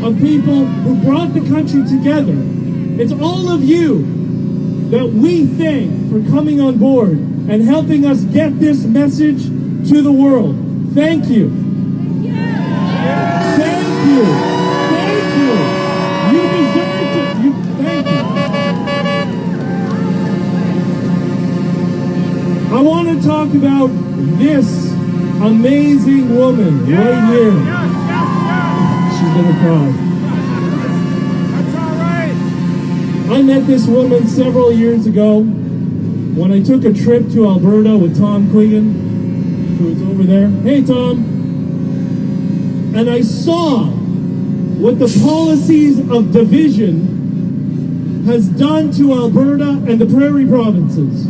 of people who brought the country together. It's all of you that we thank for coming on board and helping us get this message to the world. Thank you. Thank you. Thank you. You deserve to. Thank you. I want to talk about this amazing woman right here. She's gonna cry. That's all right. I met this woman several years ago when I took a trip to Alberta with Tom Quigan, who is over there. Hey, Tom. And I saw what the policies of division has done to Alberta and the prairie provinces.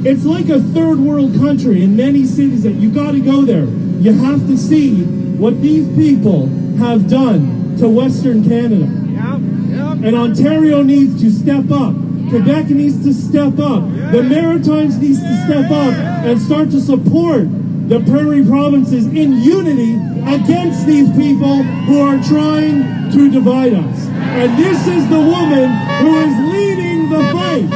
It's like a third world country in many cities that you got to go there. You have to see what these people have done to Western Canada. And Ontario needs to step up. Quebec needs to step up. The Maritimes needs to step up and start to support the prairie provinces in unity against these people who are trying to divide us. And this is the woman who is leading the fight.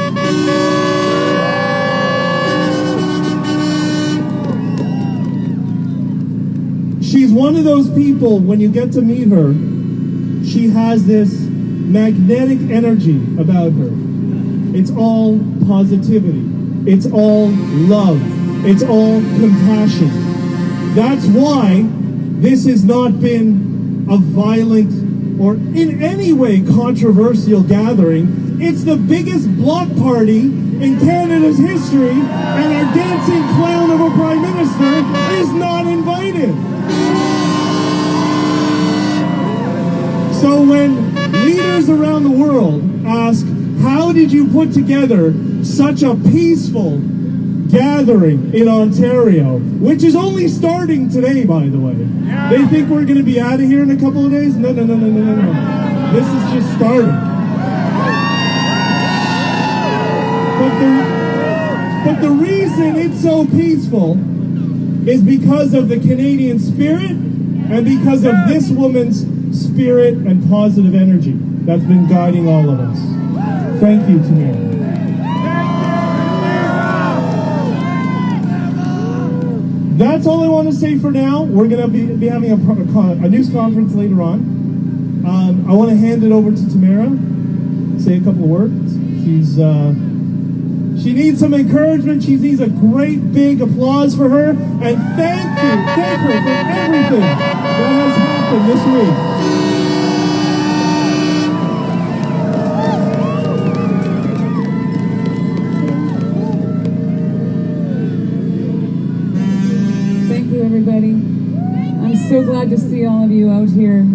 She's one of those people, when you get to meet her, she has this magnetic energy about her. It's all positivity. It's all love. It's all compassion. That's why this has not been a violent or in any way controversial gathering. It's the biggest block party in Canada's history, and our dancing clown of a prime minister is not invited. So when leaders around the world ask, how did you put together such a peaceful gathering in Ontario, which is only starting today, by the way. They think we're going to be out of here in a couple of days? No. This is just starting. But the reason it's so peaceful is because of the Canadian spirit and because of this woman's spirit and positive energy that's been guiding all of us. Thank you, Tamara. That's all I want to say for now. We're going to be having a news conference later on. I want to hand it over to Tamara, say a couple of words. She needs some encouragement. She needs a great big applause for her. And thank her for everything that has happened this week. Everybody, I'm so glad to see all of you out here.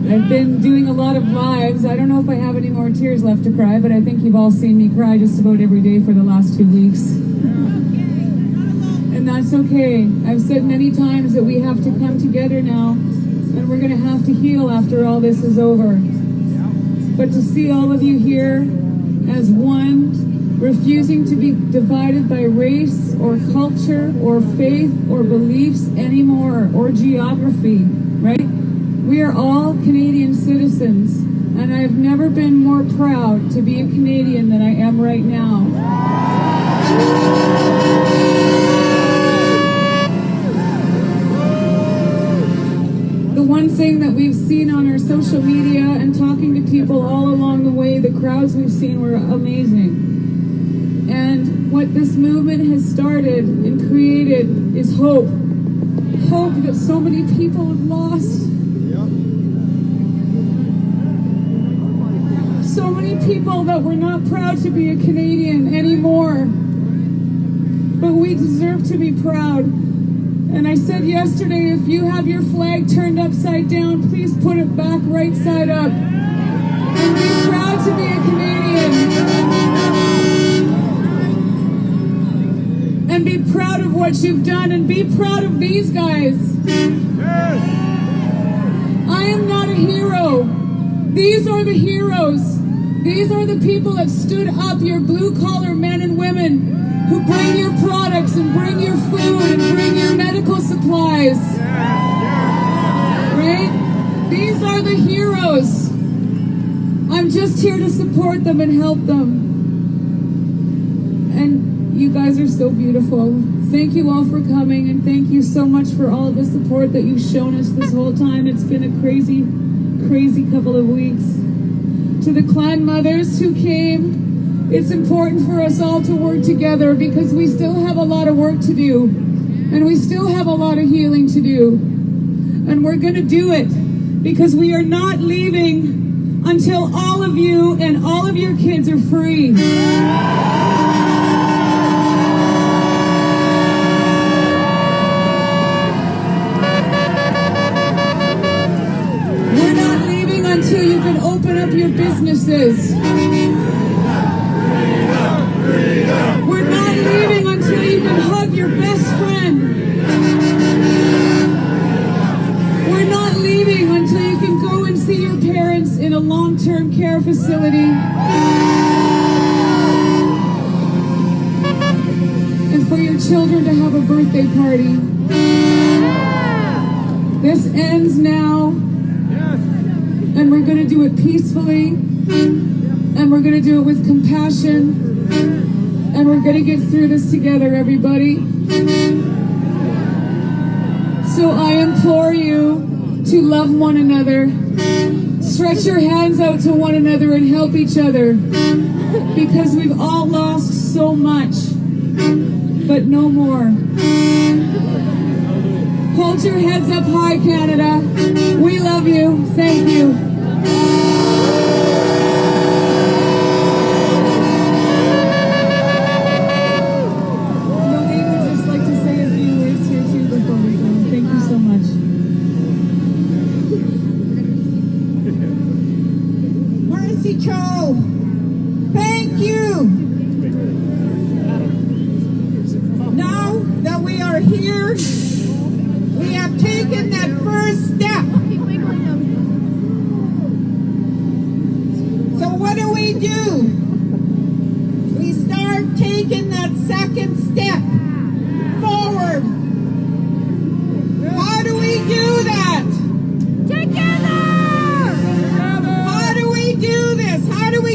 I've been doing a lot of lives. I don't know if I have any more tears left to cry, but I think you've all seen me cry just about every day for the last 2 weeks. And that's okay. I've said many times that we have to come together now, and we're going to have to heal after all this is over. But to see all of you here as one, refusing to be divided by race or culture or faith or beliefs anymore, or geography, right? We are all Canadian citizens, and I've never been more proud to be a Canadian than I am right now. The one thing that we've seen on our social media and talking to people all along the way, the crowds we've seen were amazing. And what this movement has started and created is hope. Hope that so many people have lost. So many people that were not proud to be a Canadian anymore. But we deserve to be proud. And I said yesterday, if you have your flag turned upside down, please put it back right side up. And be proud to be a Canadian. And be proud of what you've done, and be proud of these guys. I am not a hero. These are the heroes. These are the people that stood up, your blue-collar men and women who bring your products and bring your food and bring your medical supplies. right? These are the heroes. I'm just here to support them and help them. And you guys are so beautiful. Thank you all for coming, and thank you so much for all of the support that you've shown us this whole time. It's been a crazy, crazy couple of weeks. To the clan mothers who came, it's important for us all to work together because we still have a lot of work to do, and we still have a lot of healing to do. And we're going to do it because we are not leaving until all of you and all of your kids are free. We're not leaving until you can open up your businesses. We're not leaving until you can hug your best friend. We're not leaving until you can go and see your parents in a long-term care facility. And for your children to have a birthday party. This ends now. And we're going to do it peacefully. And we're going to do it with compassion. And we're going to get through this together, everybody. So I implore you to love one another. Stretch your hands out to one another and help each other. Because we've all lost so much. But no more. Hold your heads up high, Canada. We love you. Thank you. Thank you. Now that we are here, we have taken that first step. So what do? We start taking that second step forward. How do we do that?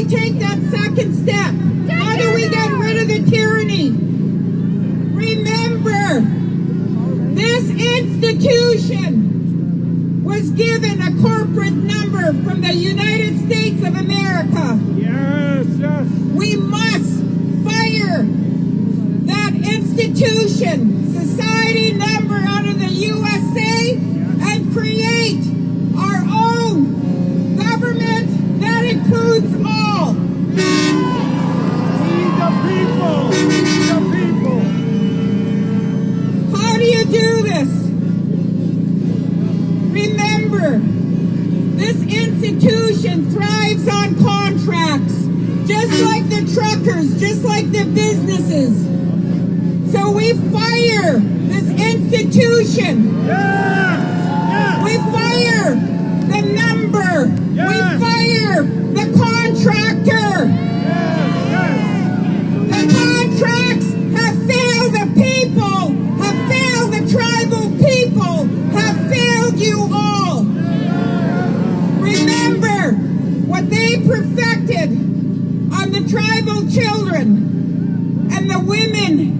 Take that second step. How do we get rid of the tyranny? Remember, this institution was given a corporate number from the United States of America. Yes, yes. We must fire that institution, society number out of the USA, and create our own government that includes all. How do you do this? Remember, this institution thrives on contracts, just like the truckers, just like the businesses. So we fire this institution. We fire the number. We fire the contractor. The contracts have failed the people, have failed the tribal people, have failed you all. Remember what they perfected on the tribal children and the women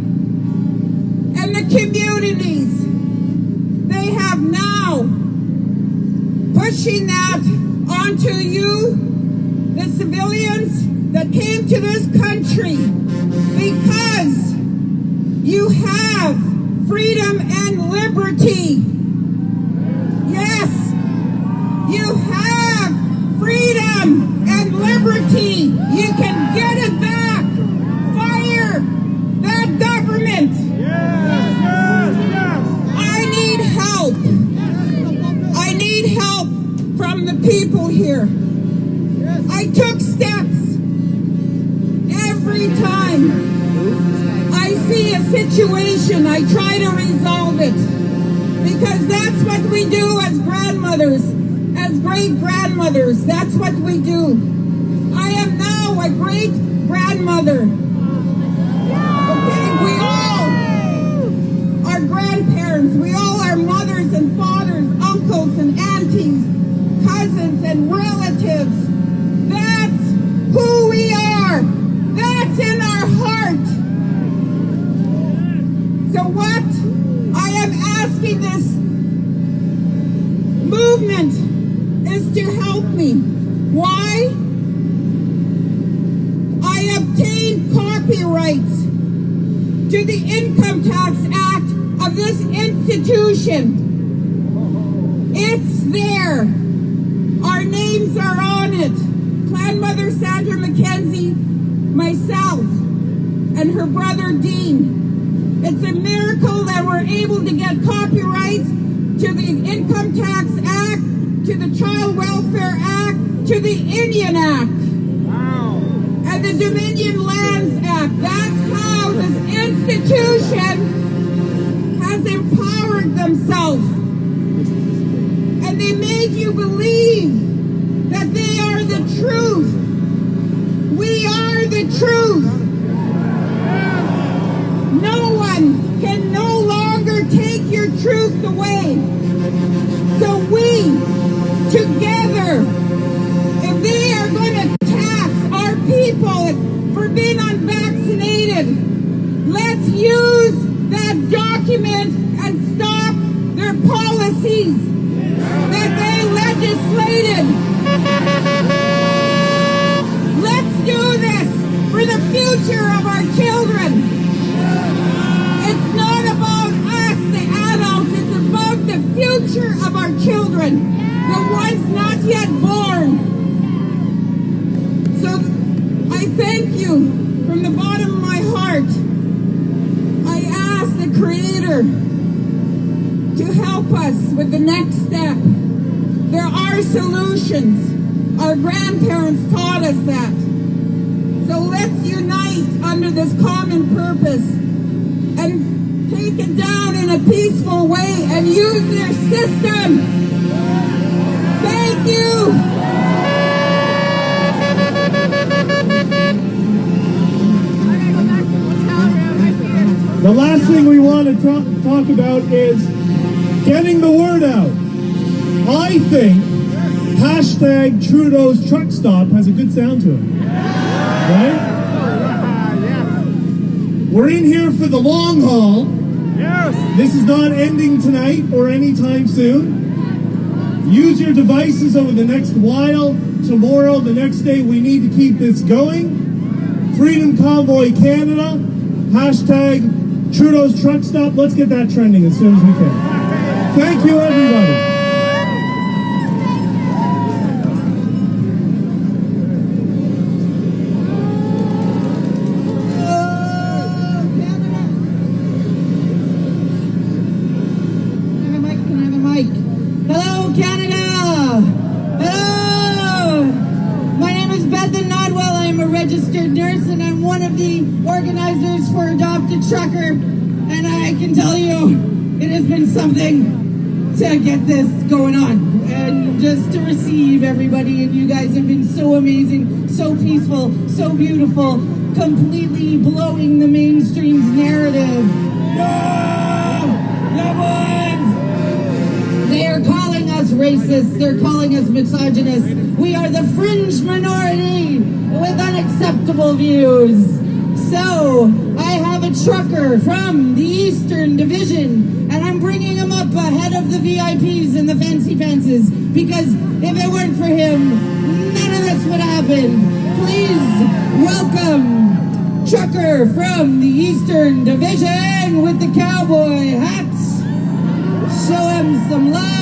and the communities. They have now pushing that onto you, the civilians that came to this country, because you have freedom and liberty. Yes, you have freedom and liberty. You can get it back. Fire that government. Yes, yes, yes. I need help. I need help from the people here. I took steps. Every time I see a situation, I try to resolve it. Because that's what we do as grandmothers, as great-grandmothers. That's what we do. I am now a great-grandmother. Okay, we all are grandparents. We all are mothers and fathers, uncles and aunts. aunties, cousins, and relatives. That's who we are. That's in our heart. So what I am asking this movement is to help me. Why? I obtained copyrights to the Income Tax Act of this institution. It's there. Our names are on it. Clan Mother Sandra McKenzie, myself, and her brother Dean. It's a miracle that we're able to get copyrights to the Income Tax Act, to the Child Welfare Act, to the Indian Act, and the Dominion Lands Act. That's how this institution has empowered themselves. And they make you believe that they are the truth. We are the truth. No one can no longer take your truth away. So we, together, if they are going to tax our people for being unvaccinated, let's use that document and stop their policies that they legislated. Let's do this for the future of our children. It's not about us, the adults, it's about the future of our children, the ones not yet born. So I thank you from the bottom of my heart. I ask the Creator to help us with the next step. There are solutions. Our grandparents taught us that. So let's unite under this common purpose and take it down in a peaceful way and use their system. Thank you. The last thing we want to talk about is getting the word out. I think hashtag Trudeau's truck stop has a good sound to it. Right? We're in here for the long haul. Yes. This is not ending tonight or anytime soon. Use your devices over the next while, tomorrow, the next day. We need to keep this going. Freedom Convoy Canada, hashtag Trudeau's truck stop. Let's get that trending as soon as we can. Thank you, everybody. Hello, Canada! Hello! My name is Bethan Nodwell. I am a registered nurse and I'm one of the organizers for Adopt a Trucker. And I can tell you, it has been something to get this going on. And just to receive everybody, and you guys have been so amazing, so peaceful, so beautiful, completely blowing the mainstream's narrative. They are calling us racist. They're calling us misogynist. We are the fringe minority with unacceptable views. So, I have a trucker from the Eastern Division, and I'm bringing him up ahead of the VIPs and the fancy fences, because if it weren't for him, none of this would happen. Please welcome trucker from the Eastern Division with the cowboy hats. Show him some love.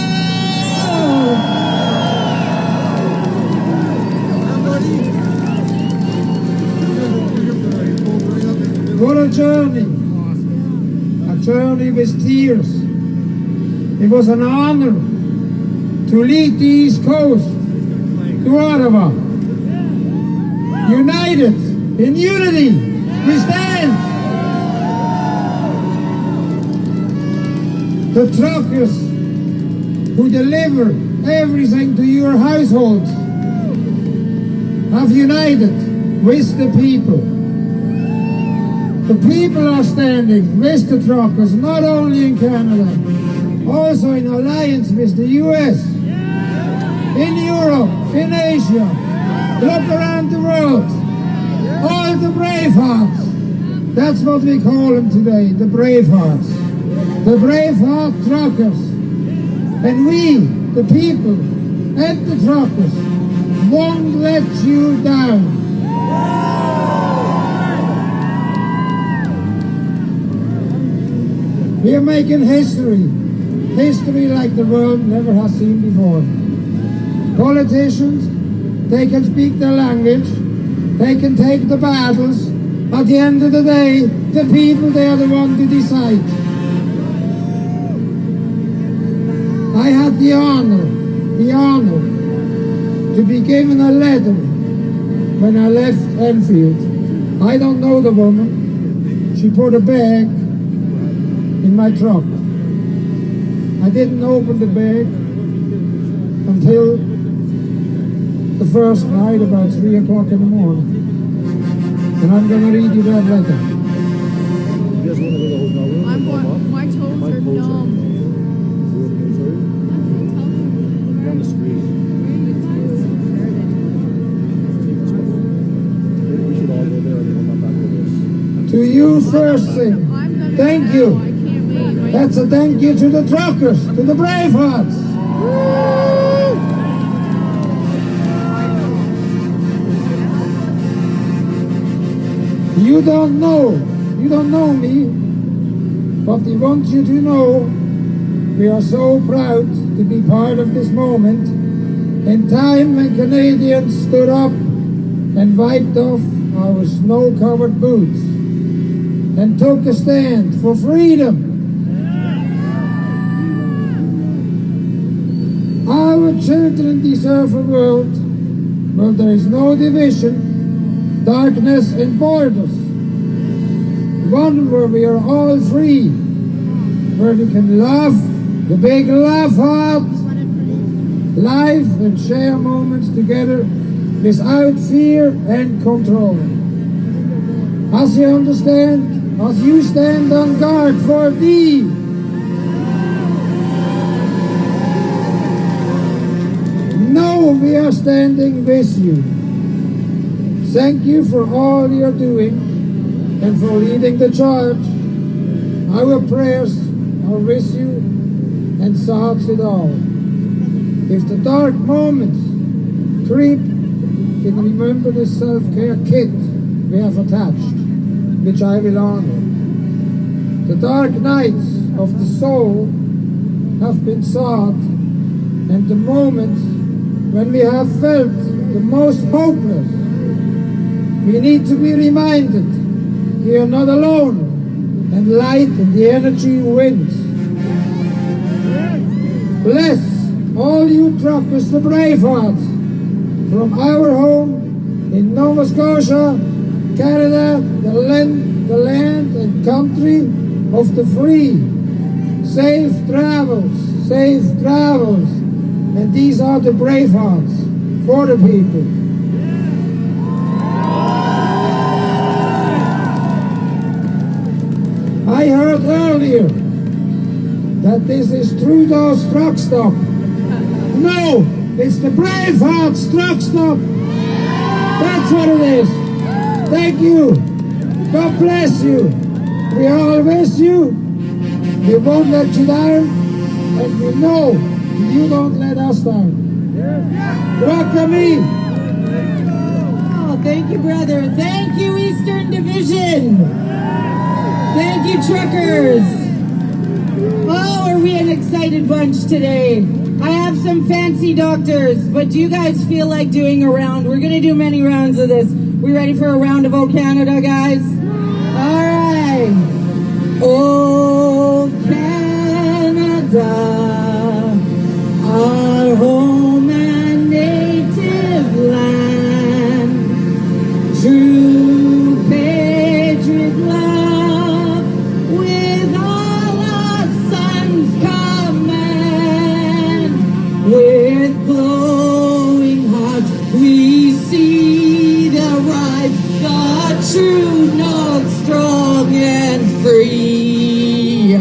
What a journey with tears. It was an honor to lead the East Coast to Ottawa. United, in unity, we stand. The truckers who deliver everything to your households have united with the people. The people are standing with the truckers, not only in Canada, also in alliance with the US. in Europe, in Asia, look around the world, all the Bravehearts. That's what we call them today, the Bravehearts. The Braveheart truckers. And we, the people, and the truckers, won't let you down. We are making history. History like the world never has seen before. Politicians, they can speak their language, they can take the battles. At the end of the day, the people, they are the ones to decide. I had the honor to be given a letter when I left Enfield. I don't know the woman. She put a bag in my truck. I didn't open the bag until the first night about 3 o'clock in the morning. And I'm going to read you that letter. You guys want to go to the hotel room? My toes are numb. On the street. We should all go there and come back with this. To you first thing, thank you. I can't wait. That's a thank you to the truckers, to the Bravehearts. You don't know me, but we want you to know we are so proud to be part of this moment in time when Canadians stood up and wiped off our snow-covered boots and took a stand for freedom. Our children deserve a world where there is no division, darkness and borders. One where we are all free, where we can laugh the big laugh heart, life and share moments together without fear and control. As you understand, as you stand on guard for thee, know we are standing with you. Thank you for all you're doing and for leading the charge. Our prayers are with you and thoughts it all. If the dark moments creep, then remember the self-care kit we have attached, which I will honor. The dark nights of the soul have been sought, and the moments when we have felt the most hopeless, we need to be reminded we are not alone, and light and the energy wins. Bless all you truckers, the Bravehearts, from our home in Nova Scotia, Canada, the land and country of the free. Safe travels, and these are the Bravehearts for the people. I heard earlier that this is Trudeau's truck stop. No, it's the Bravehearts truck stop. That's what it is. Thank you. God bless you. We are all with you. We won't let you down, and we know you don't let us down. Welcome me. Oh, thank you, brother. Thank you, Eastern Division. Thank you, truckers. Oh, are we an excited bunch today? I have some fancy doctors, but do you guys feel like doing a round? We're going to do many rounds of this. We ready for a round of O Canada, guys? All right. O Canada, our home and native land, true patriot love, with all our sons command, with glowing hearts we see the right, the true north, strong and free,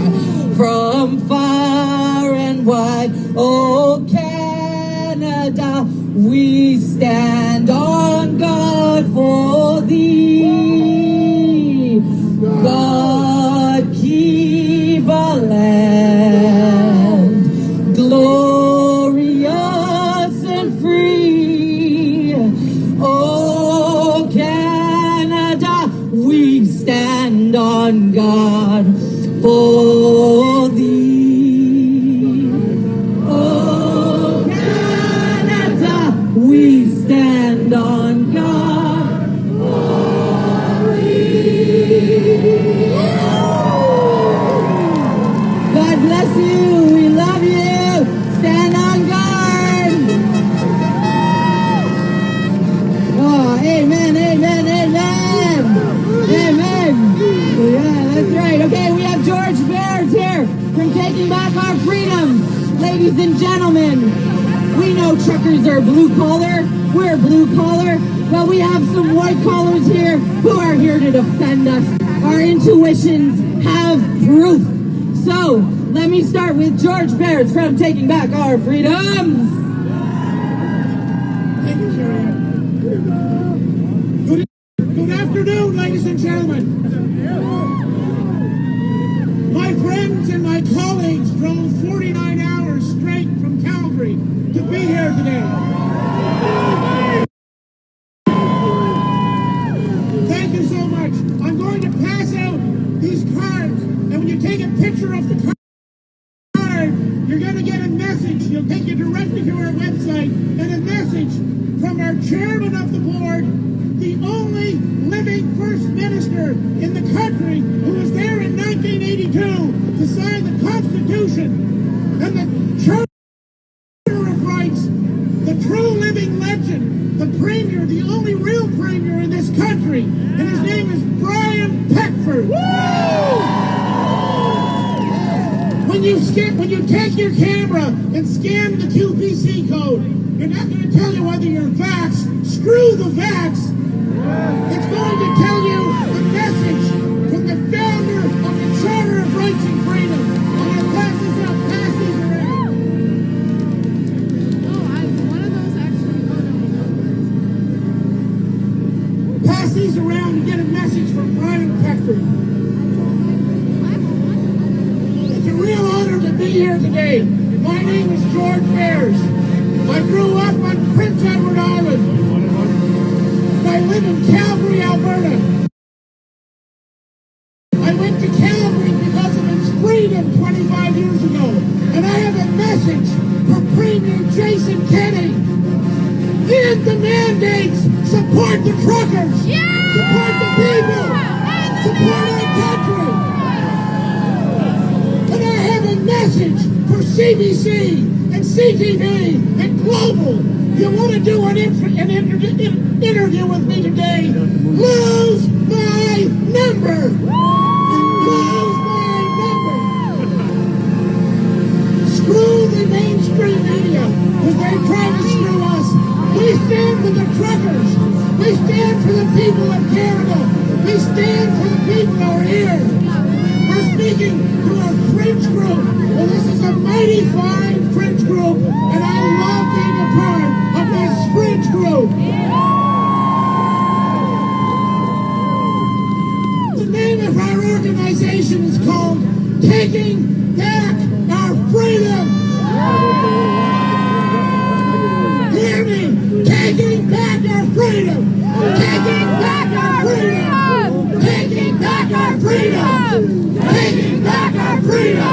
from far and wide, oh Canada. Canada, we stand on God for thee. God keep our land glorious and free. Oh, Canada, we stand on God for thee. Oh, Canada, we stand on God for thee. God bless you. We love you. Stand on guard. Oh, amen, amen, amen. Amen. Yeah, that's right. Okay, we have George Baird here from Taking Back Our Freedom. Ladies and gentlemen, we know truckers are blue collar. We're blue collar. Well, we have some white collars here who are here to defend us. Our intuitions have proof. So, let me start with George Baird from Taking Back Our Freedoms. Thank you, Sharon. Good afternoon, ladies and gentlemen. My friends and my colleagues drove 49 hours straight from Calgary to be here today. Thank you so much. I'm going to pass out these cards, and when you take a picture of the card, you're going to get a message. You'll take you directly to our website, and a message from our chairman of the board, the only living first minister in the country who was there in 1982 to sign the Constitution and the Charter of Rights, the true living legend, the premier, the only real premier in this country, and his name is Brian Peckford. When you take your camera and scan the QPC code, you're not going to tell you whether you're vaxxed. Screw the vax. It's going to tell you a message from the founder of the Charter of Rights and Freedom. I'm going to pass this up, pass these around. One of those actually. Pass these around and get a message from Brian Peckford. It's a real honor to be here today. My name is George Baird. I grew up on Prince Edward Island. I live in Calgary, Alberta. I went to Calgary because of its freedom 25 years ago. And I have a message for Premier Jason Kenney. End the mandates. Support the truckers. Support the people. Support our country. And I have a message for CBC and CTV and Global. You want to do an interview with me today? Lose my number. Lose my number. Screw the mainstream media because they're trying to screw us. We stand for the truckers. We stand for the people of Canada. We stand for the people who are here. We're speaking to our French group. Well, this is a mighty fine French group, and I love being a part of this French group. The name of our organization is called Taking Back Our Freedom. Hear me? Taking back our freedom. Taking back our freedom. Taking back our freedom. Taking back our freedom.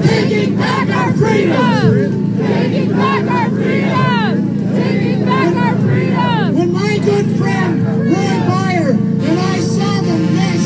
Taking back our freedom. Taking back our freedom. Taking back our freedom. When my good friend Roy Meyer and I saw the mess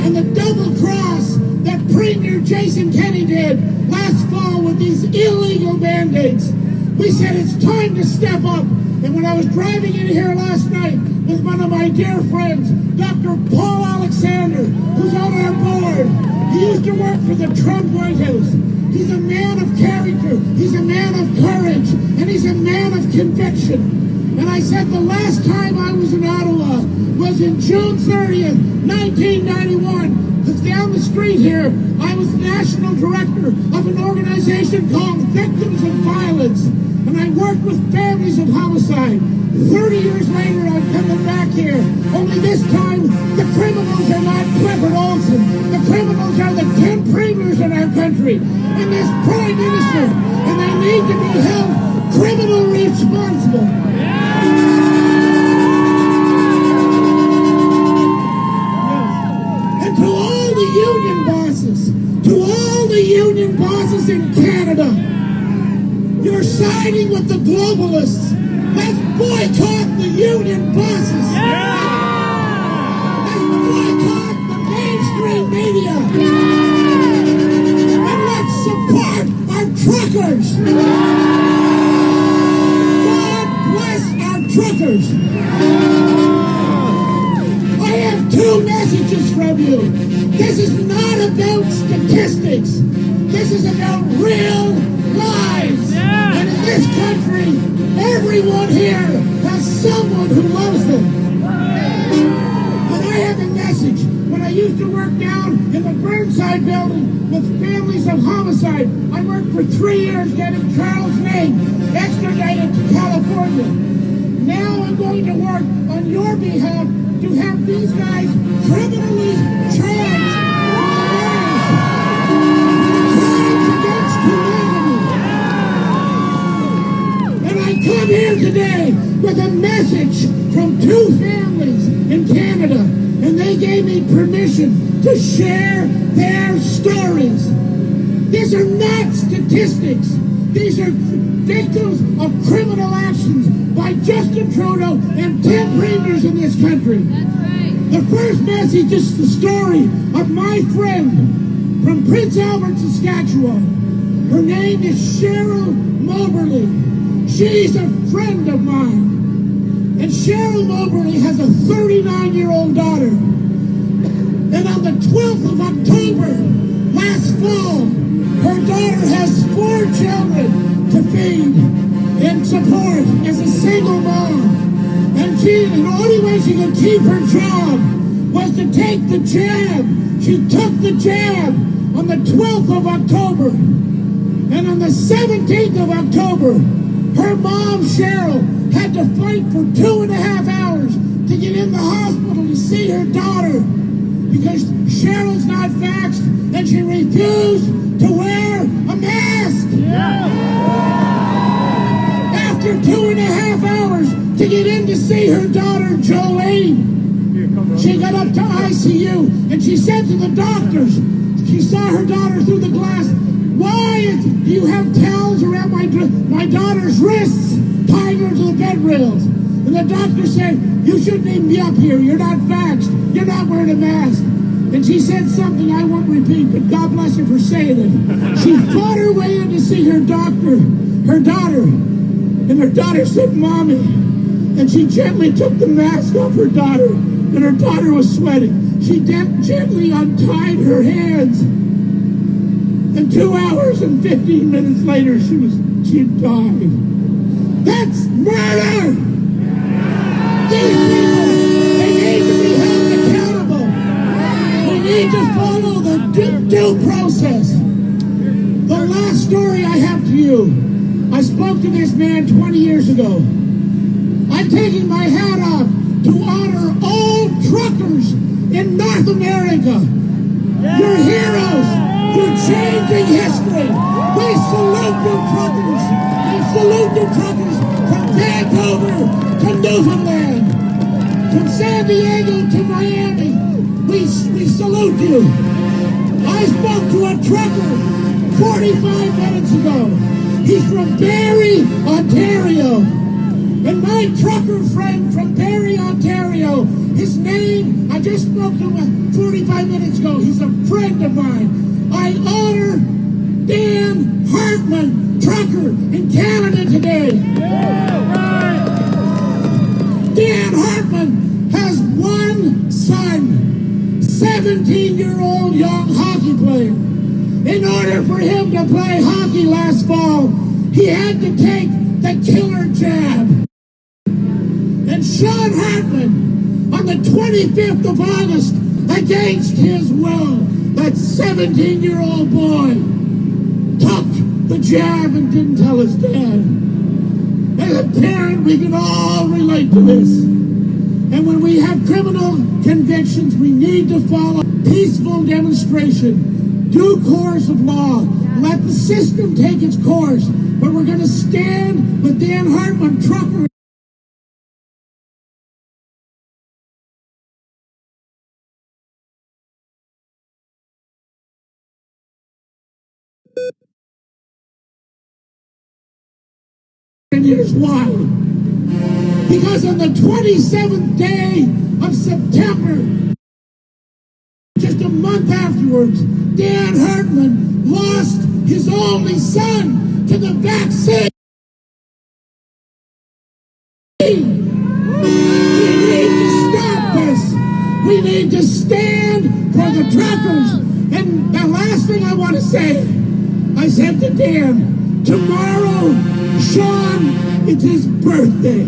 and the double cross that Premier Jason Kenney did last fall with these illegal mandates, we said it's time to step up. And when I was driving in here last night with one of my dear friends, Dr. Paul Alexander, who's on our board, he used to work for the Trump White House. He's a man of character, he's a man of courage, and he's a man of conviction. And I said the last time I was in Ottawa was in June 30th, 1991. Because down the street here, I was national director of an organization called Victims of Violence. and I worked with families of homicide. 30 years later, I'm coming back here. Only this time, the criminals are not Clifford Olson. The criminals are the 10 premiers in our country and this prime minister, and they need to be held criminally responsible. And to all the union bosses in Canada, you're siding with the globalists. Let's boycott the union bosses. Let's boycott the mainstream media. And let's support our truckers. God bless our truckers. I have 2 messages from you. This is not about statistics. This is about real lives. And in this country, everyone here has someone who loves them. And I have a message. When I used to work down in the Burnside building with families of homicide, I worked for 3 years getting Charles name extradited to California. Now I'm going to work on your behalf to have these guys criminally charged come here today with a message from 2 families in Canada, and they gave me permission to share their stories. These are not statistics. These are victims of criminal actions by Justin Trudeau and 10 premiers in this country. That's right. The first message is the story of my friend from Prince Albert, Saskatchewan. Her name is Cheryl Moberly. She's a friend of mine. And Cheryl Moberly has a 39-year-old daughter. And on the 12th of October, last fall, her daughter has 4 children to feed and support as a single mom. And the only way she could keep her job was to take the jab. She took the jab on the 12th of October. And on the 17th of October, her mom, Cheryl, had to fight for 2.5 hours to get in the hospital to see her daughter because Cheryl's not vaxxed and she refused to wear a mask. After 2.5 hours to get in to see her daughter, Jolene, she got up to ICU and she said to the doctors, she saw her daughter through the glass, "Why do you have towels around my daughter's wrists, tying her to the bed rails?" And the doctor said, "You shouldn't even be up here. You're not vaxxed. You're not wearing a mask." And she said something I won't repeat, but God bless her for saying it. She fought her way in to see her daughter. And her daughter said, "Mommy." And she gently took the mask off her daughter, and her daughter was sweating. She gently untied her hands. And 2 hours and 15 minutes later, she died. That's murder! These people, they need to be held accountable. We need to follow the due process. The last story I have to you, I spoke to this man 20 years ago. I'm taking my hat off to honor all truckers in North America. You're heroes. You're changing history. We salute you truckers. We salute you truckers from Vancouver to Newfoundland, from San Diego to Miami. We salute you. I spoke to a trucker 45 minutes ago. He's from Barrie, Ontario. And my trucker friend from Barrie, Ontario, his name, I just spoke to him 45 minutes ago. He's a friend of mine. I honor Dan Hartman, trucker in Canada today. Dan Hartman has one son, 17-year-old young hockey player. In order for him to play hockey last fall, he had to take the killer jab. And Sean Hartman, on the 25th of August, against his will, that 17-year-old boy took the jab and didn't tell his dad. parent, we can all relate to this. And when we have criminal convictions, we need to follow peaceful demonstration, due course of law. Let the system take its course. But we're going to stand with Dan Hartman, trucker. And here's why. Because on the 27th day of September, just a month afterwards, Dan Hartman lost his only son to the vaccine. We need to stop this. We need to stand for the truckers. And the last thing I want to say, I said to Dan, tomorrow, Sean, it's his birthday.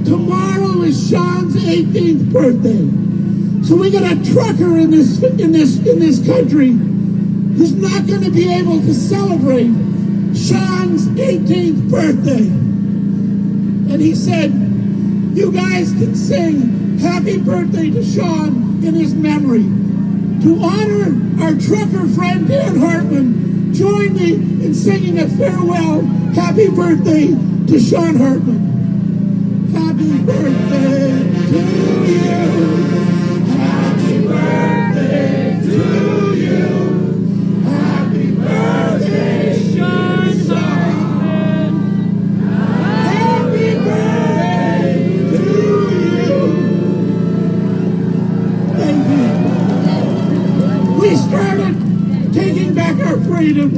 Tomorrow is Sean's 18th birthday. So we got a trucker in this country who's not going to be able to celebrate Sean's 18th birthday. And he said, you guys can sing happy birthday to Sean in his memory. To honor our trucker friend Dan Hartman, join me in singing a farewell happy birthday to Sean Hartman. Happy birthday to you. Happy birthday to you. Happy birthday, Sean Hartman. Happy birthday to you. Thank you. We started taking back our freedom.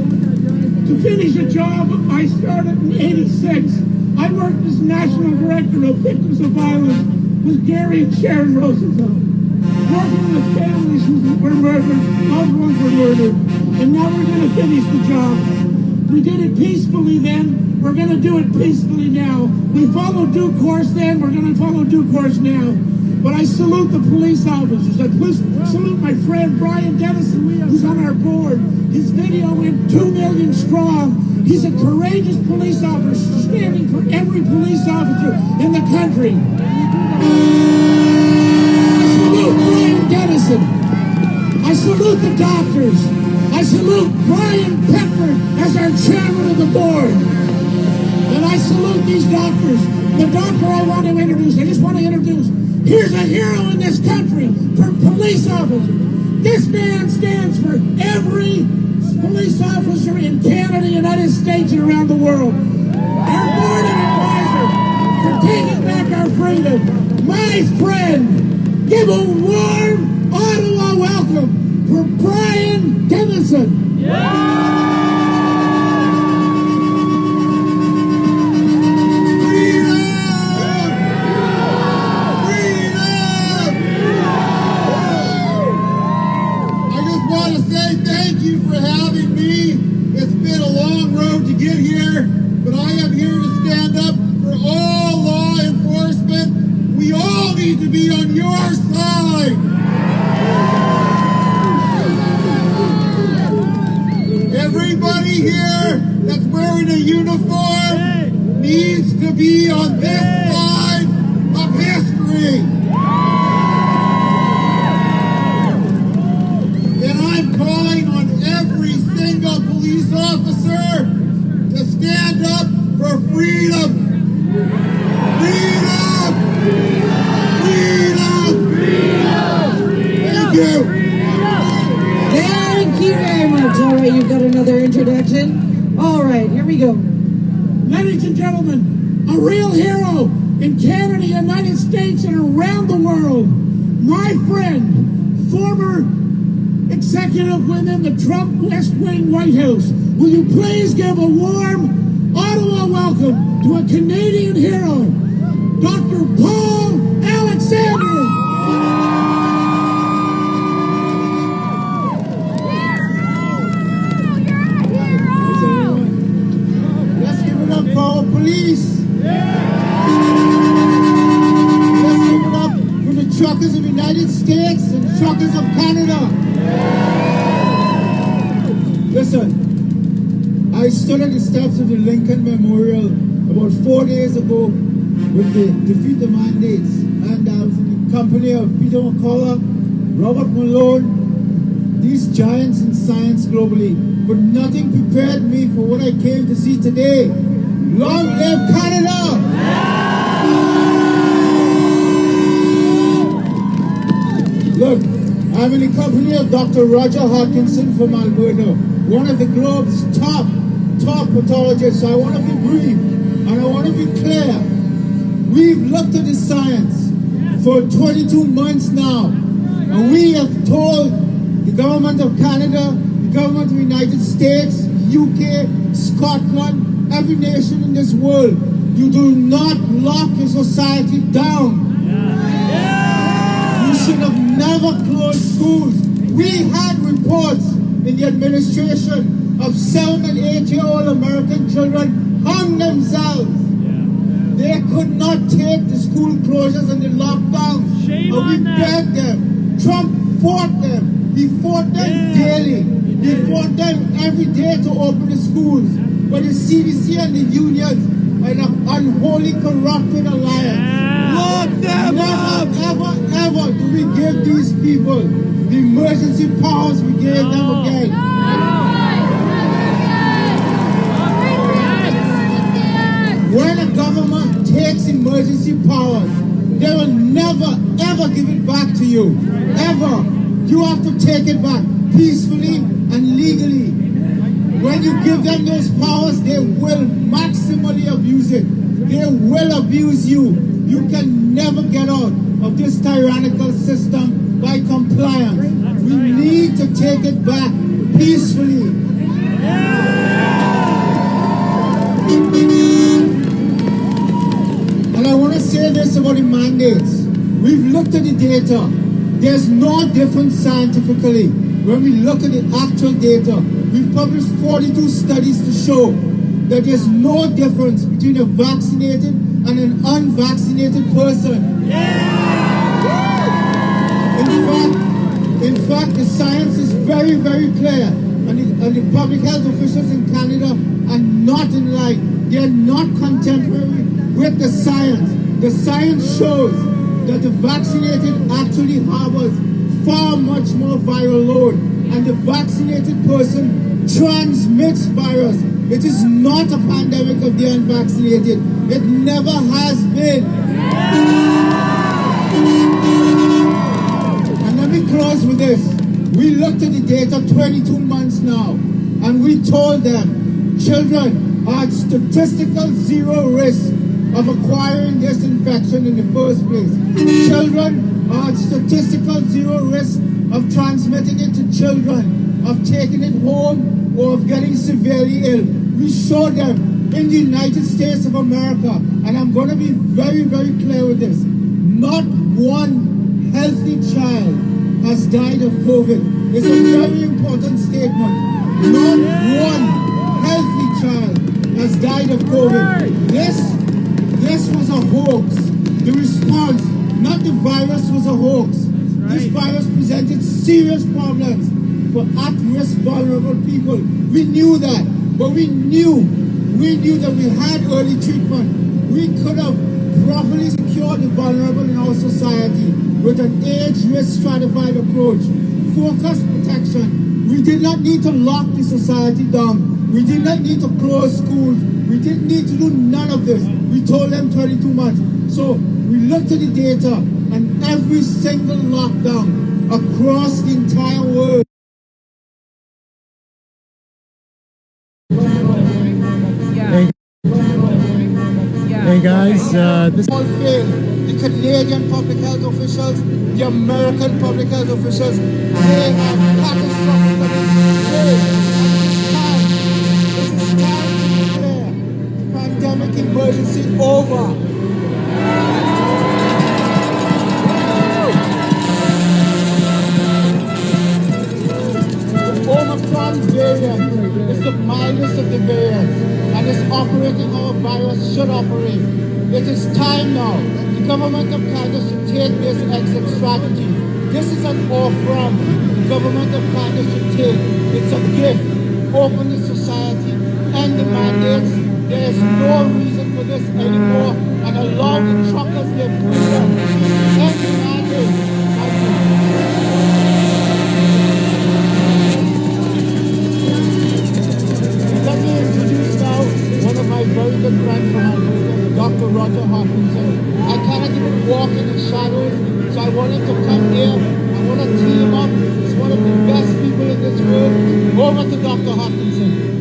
To finish a job I started in '86, I worked as National Director of Victims of Violence with Gary and Sharon Rosenthal, working with families who were murdered, loved ones were murdered, and now we're going to finish the job. We did it peacefully then, we're going to do it peacefully now. We followed due course then, we're going to follow due course now. But I salute the police officers. I salute my friend Brian Dennison, who's on our board. His video went 2 million strong. He's a courageous police officer, standing for every police officer in the country. I salute Brian Dennison. I salute the doctors. I salute Brian Petford as our chairman of the board. And I salute these doctors. The doctor I want to introduce, I just want to introduce. Here's a hero in this country for police officers. This man stands for every police officer in Canada, United States, and around the world. Our board of advisors for taking back our freedom. My friend, give a warm Ottawa welcome for Brian Dennison. Yeah! Get here, but I am here to stand up for all law enforcement. We all need to be on your side. Everybody here that's wearing a uniform needs to be on this side of history. And I'm calling on every single police officer to stand up for freedom. Freedom! Freedom! Thank you. Thank you very much. All right, you've got another introduction. All right, here we go. Ladies and gentlemen, a real hero in Canada, United States, and around the world. My friend, former executive within the Trump West Wing White House. Will you please give a warm Ottawa welcome to a Canadian hero, Dr. Paul Alexander. Let's give it up for our police. Let's give it up for the truckers of the United States and the truckers of Canada. Listen, I stood at the steps of the Lincoln Memorial about 4 days ago with the defeat the mandates, and I was in the company of FREEDOM OTTAWA, Robert Malone, these giants in science globally, but nothing prepared me for what I came to see today. Long live Canada! Look, I'm in the company of Dr. Roger Hodkinson from Alberta, one of the globe's top pathologists. So I want to be brief and I want to be clear. We've looked at the science for 22 months now, and we have told the government of Canada, the government of the United States, UK, Scotland, every nation in this world, you do not lock your society down. You should have never closed schools. We had reports in the administration of 7 and 8-year-old American children hung themselves. They could not take the school closures and the lockdowns. And we begged them. Trump fought them. He fought them daily. He fought them every day to open the schools. But the CDC and the unions are an unholy, corrupted alliance. Never, ever do we give these people the emergency powers we gave them again. When a government takes emergency powers, they will never, ever give it back to you. Ever. You have to take it back peacefully and legally. When you give them those powers, they will maximally abuse it. They will abuse you. You can never get out of this tyrannical system by compliance. We need to take it back peacefully. And I want to say this about the mandates. We've looked at the data. There's no difference scientifically. When we look at the actual data, we've published 42 studies to show that there's no difference between a vaccinated and an unvaccinated person. In fact, the science is very, very clear, and the public health officials in Canada are not in line. They are not contemporary with the science. The science shows that the vaccinated actually harbors far much more viral load, and the vaccinated person transmits virus. It is not a pandemic of the unvaccinated. It never has been. And let me close with this. We looked at the data 22 months now, and we told them children are at statistical zero risk of acquiring this infection in the first place. Children are at statistical zero risk of transmitting it to children, of taking it home, or of getting severely ill. We showed them in the United States of America, and I'm going to be very, very clear with this. Not one healthy child has died of COVID. It's a very important statement. Not one healthy child has died of COVID. This was a hoax. The response, not the virus, was a hoax. This virus presented serious problems for at-risk vulnerable people. We knew that, but we knew that we had early treatment. We could have properly secured the vulnerable in our society with an age-risk stratified approach, focused protection. We did not need to lock the society down. We did not need to close schools. We didn't need to do none of this. We told them 22 months. So we looked at the data, and every single lockdown across the entire world. Hey guys, this all failed. The Canadian public health officials, the American public health officials, they have catastrophically failed. It is time to declare the pandemic emergency over. The Omicron variant is the mildest of the variants, and is operating how a virus should operate. It is time now. The government of Canada should take this exit strategy. This is an offer the government of Canada should take. It's a gift. Open the society, end the mandates. There is no reason for this anymore and allow the truckers their freedom. Thank you, Andy. Thank you. Let me introduce now one of my very good friends from Alberta, Dr. Roger Hopkinson. I cannot even walk in the shadows, so I wanted to come here. I want to tee him up. He's one of the best people in this world. Over to Dr. Hopkinson.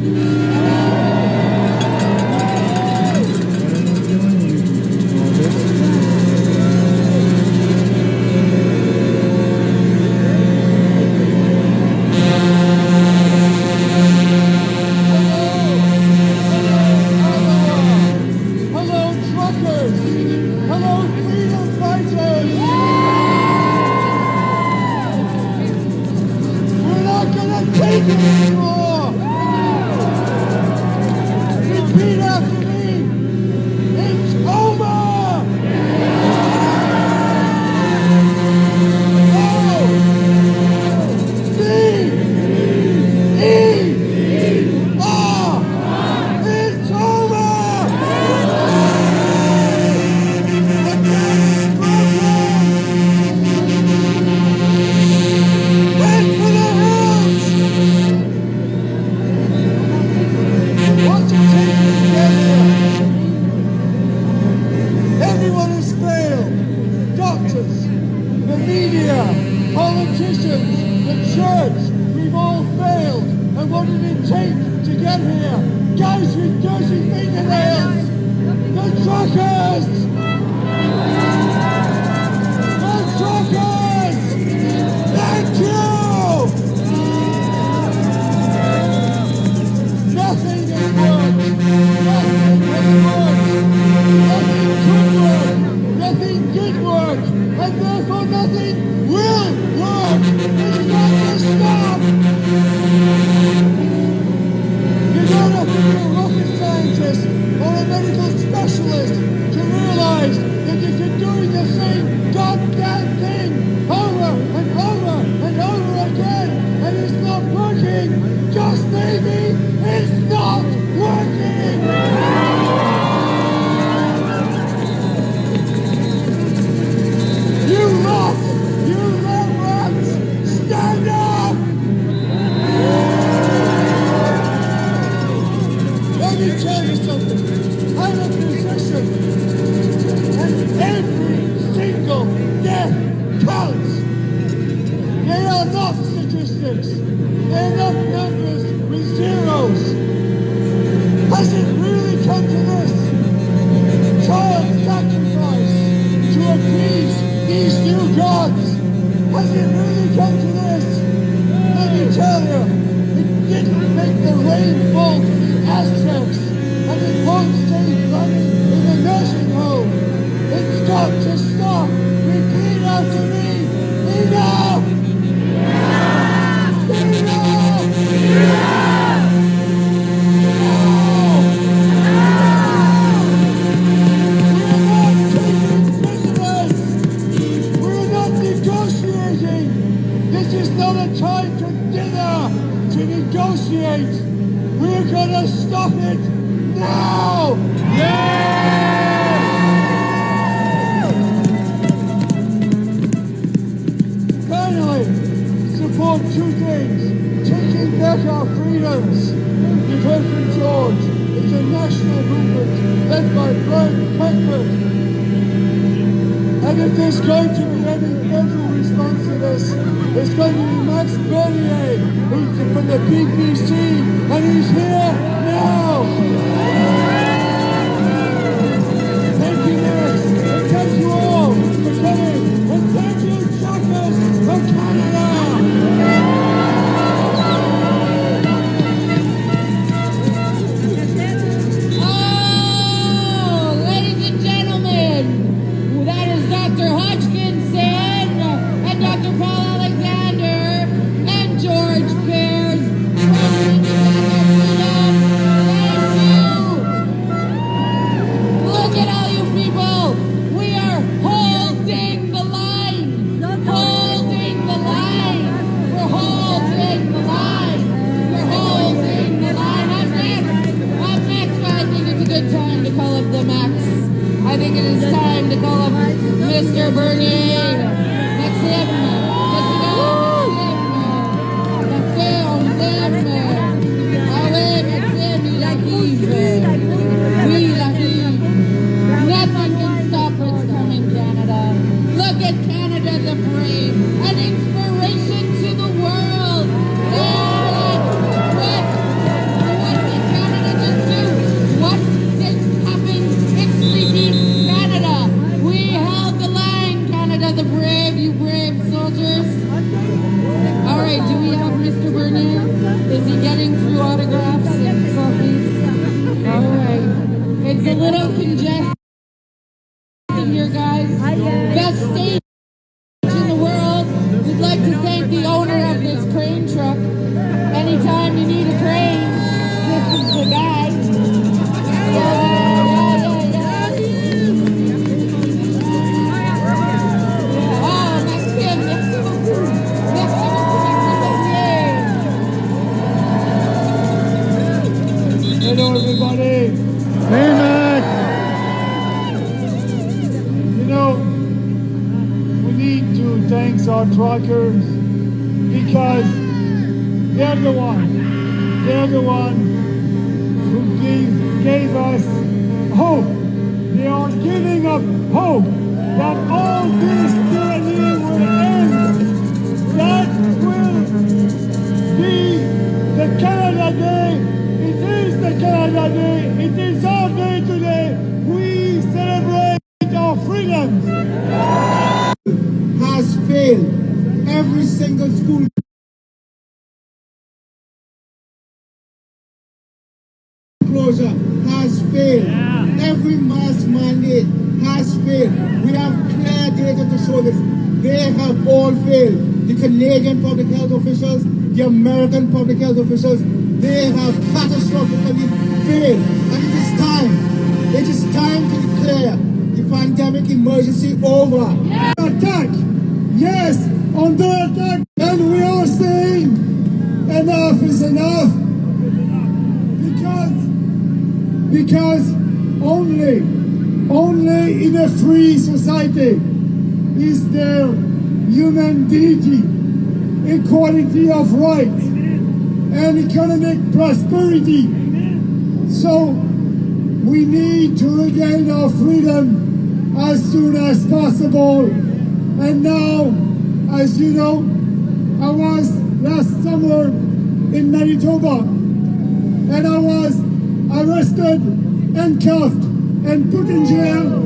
George Bears. Thank you. think it is time to call up Mr. Bernier. Maxime, oui, l'arrive. Nothing can stop what's coming, Canada. Look at Canada the brave, an inspiration to the world. What did Canada just do? What just happened? It's sleepy Canada. We held the line, Canada the brave, you brave soldiers. All right, do we have Mr. Bernier? Is he getting through autographs and trophies? All right. It's a little congested here, guys. Best stage in the world. We'd like to thank the owner of this crane truck. Anytime you need a crane, this is the guy. Oh, Maxime, merci beaucoup. Merci beaucoup, Hello, everybody. Hey, Max! You know, we need to thank our truckers because they're the one who gave us hope. They are giving up hope that all this tyranny will end. That will be the Canada Day. It is the Canada Day. It is our day today. We celebrate our freedoms. Has failed. Every single school closure has failed. Every mask mandate has failed. We have clear data to show this. They have all failed. The Canadian public health officials, the American public health officials, they have catastrophically failed. And it is time to declare the pandemic emergency over. Attack! Yes, under attack! And we are saying enough is enough. Because only in a free society is there human dignity, equality of rights, and economic prosperity. So we need to regain our freedom as soon as possible. And now, as you know, I was last summer in Manitoba, and I was arrested and cuffed and put in jail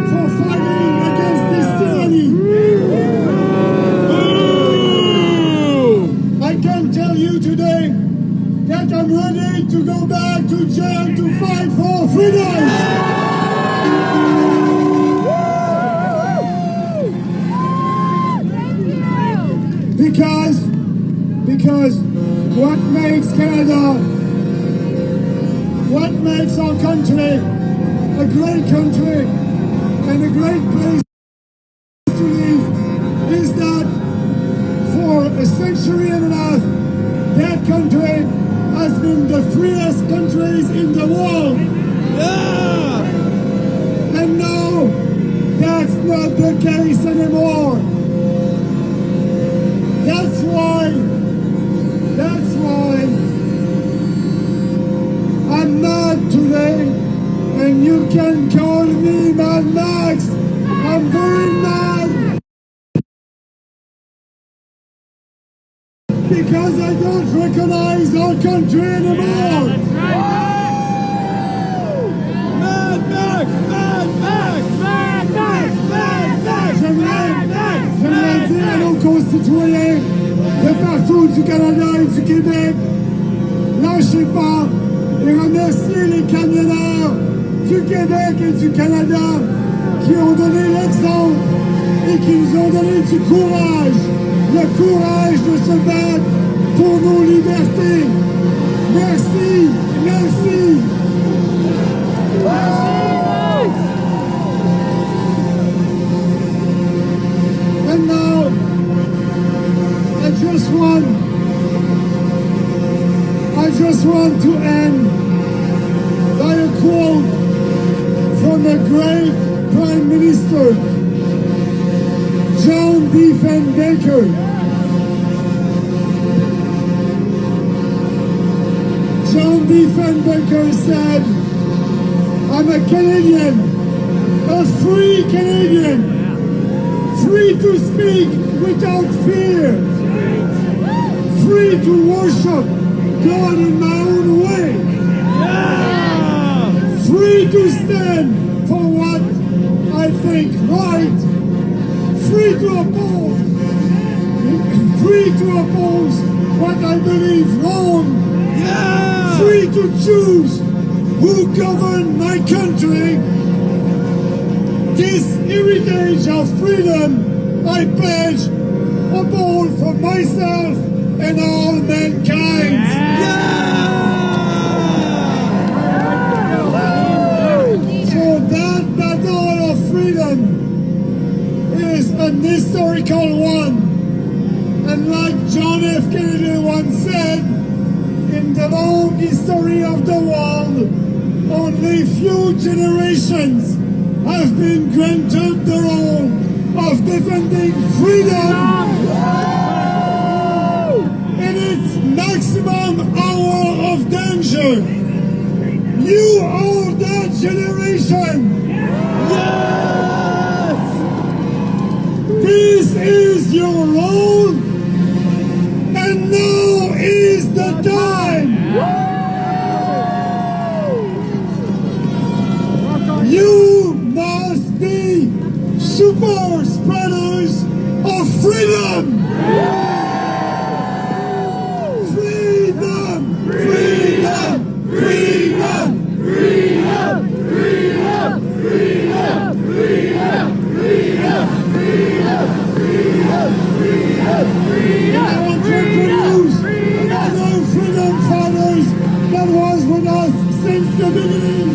for fighting against this tyranny. I can tell you today that I'm ready to go back to jail to fight for freedom. Because what makes Canada, what makes our country a great country and a great place to live is that for a century and a half, that country has been the freest countries in the world. Yeah! And now, that's not the case anymore. That's why I'm mad today, and you can call me Mad Max. I'm very mad because I don't recognize our country anymore. Mad Max! Mad Max! Mad Max! Mad Max! J'aimerais dire à nos concitoyens de partout du Canada et du Québec, lâchez pas et remerciez les camionneurs du Québec et du Canada qui ont donné l'exemple et qui nous ont donné du courage, le courage de se battre pour nos libertés. Merci, merci. And now, I just want to end by a quote from the great Prime Minister John D. Van Baker. John D. Van Baker said, I'm a Canadian, a free Canadian, free to speak without fear, free to worship God in my own way, free to stand for what I think right, free to oppose what I believe wrong, free to choose who govern my country. This heritage of freedom I pledge uphold for myself and all mankind. So that battle of freedom is an historical one. And like John F. Kennedy once said, in the long history of the world, only few generations have been granted the role of defending freedom in its maximum hour of danger. You are that generation. This is your role, and now is the time. You must be super spreaders of freedom. Freedom, freedom, freedom, freedom, freedom, freedom, freedom, freedom, freedom, freedom, freedom. I want to introduce another freedom fighters that was with us since the beginning.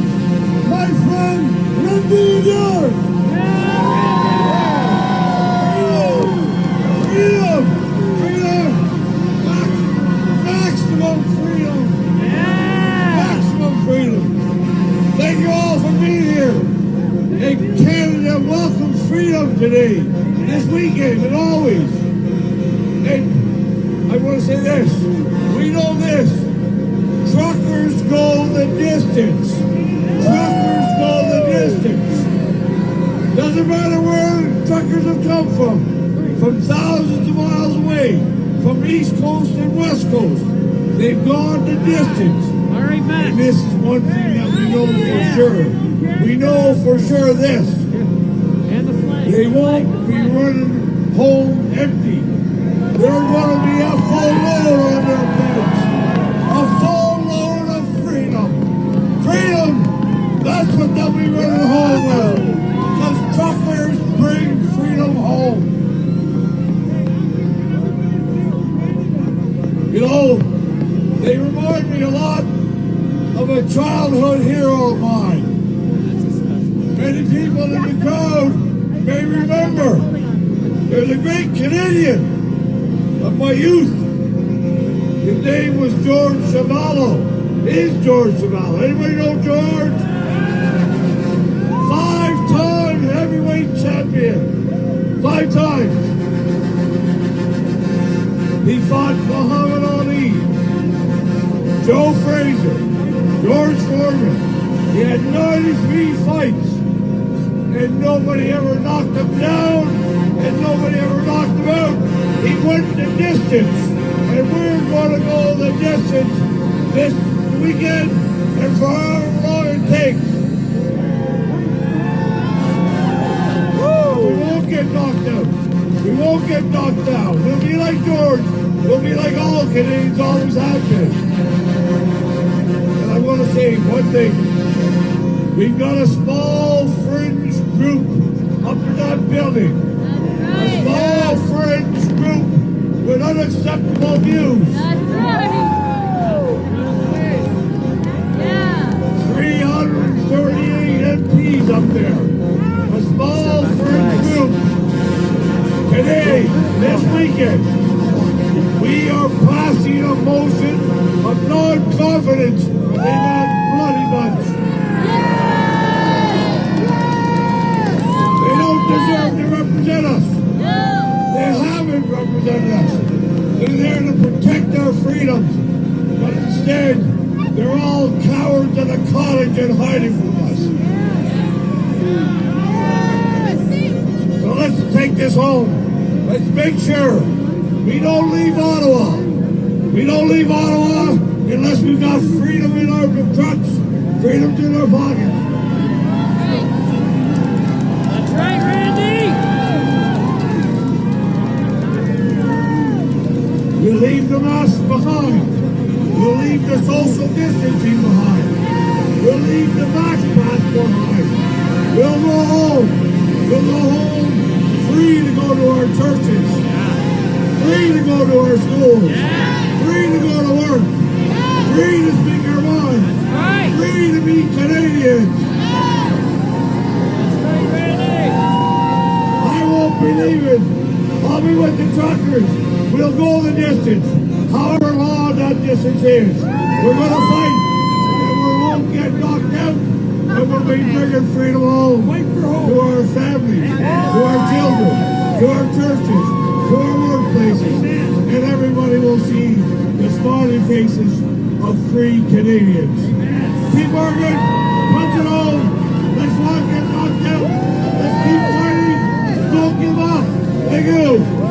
My friend, Randy Yard. Freedom, freedom, maximum freedom, maximum freedom. Thank you all for being here. And Canada welcomes freedom today, this weekend, and always. And I want to say this, we know this, truckers go the distance. Truckers go the distance. Doesn't matter where truckers have come from thousands of miles away, from East Coast and West Coast. They've gone the distance. All right, Matt. And this is one thing that we know for sure. We know for sure this. And the flag. They won't be running home empty. They're going to be a full load on their beds. A full load of freedom. Freedom! That's what they'll be running home with. Because truckers bring freedom home. You know, they remind me a lot of a childhood hero of mine. Many people in the crowd may remember. There's a great Canadian of my youth. His name was George Chavallo. Is George Chavallo. Anybody know George? 5-time heavyweight champion. 5 times. He fought Muhammad Ali, Joe Frazier, George Foreman. He had 93 fights, and nobody ever knocked him down, and nobody ever knocked him out. He went the distance, and we're going to go the distance this weekend, and for however long it takes. We won't get knocked out. We won't get knocked down. We'll be like George. We'll be like all Canadians always have been. And I want to say one thing. We've got a small fringe group up in that building. A small fringe group with unacceptable views. That's right. Yeah. 338 MPs up there. A small fringe group. Today, this weekend, we are passing a motion of non-confidence in that bloody bunch. representing us. They're there to protect our freedoms. But instead, they're all cowards at a cottage and hiding from us. So let's take this home. Let's make sure we don't leave Ottawa. We don't leave Ottawa unless we've got freedom in our trucks, freedom in our pockets. That's right, Randy. We'll leave the masks behind. We'll leave the social distancing behind. We'll leave the vax pass behind. We'll go home. We'll go home free to go to our churches. Free to go to our schools. Free to go to work. Free to speak our minds. Free to be Canadians. I won't be leaving. I'll be with the truckers. We'll go the distance. However long that distance is. We're going to fight. And we won't get knocked out. And we'll be bringing freedom home to our families, to our children, to our churches, to our workplaces. And everybody will see the smiling faces of free Canadians. Keep working. Punch it home. Let's not get knocked out. Let's keep fighting. Don't give up. Thank you.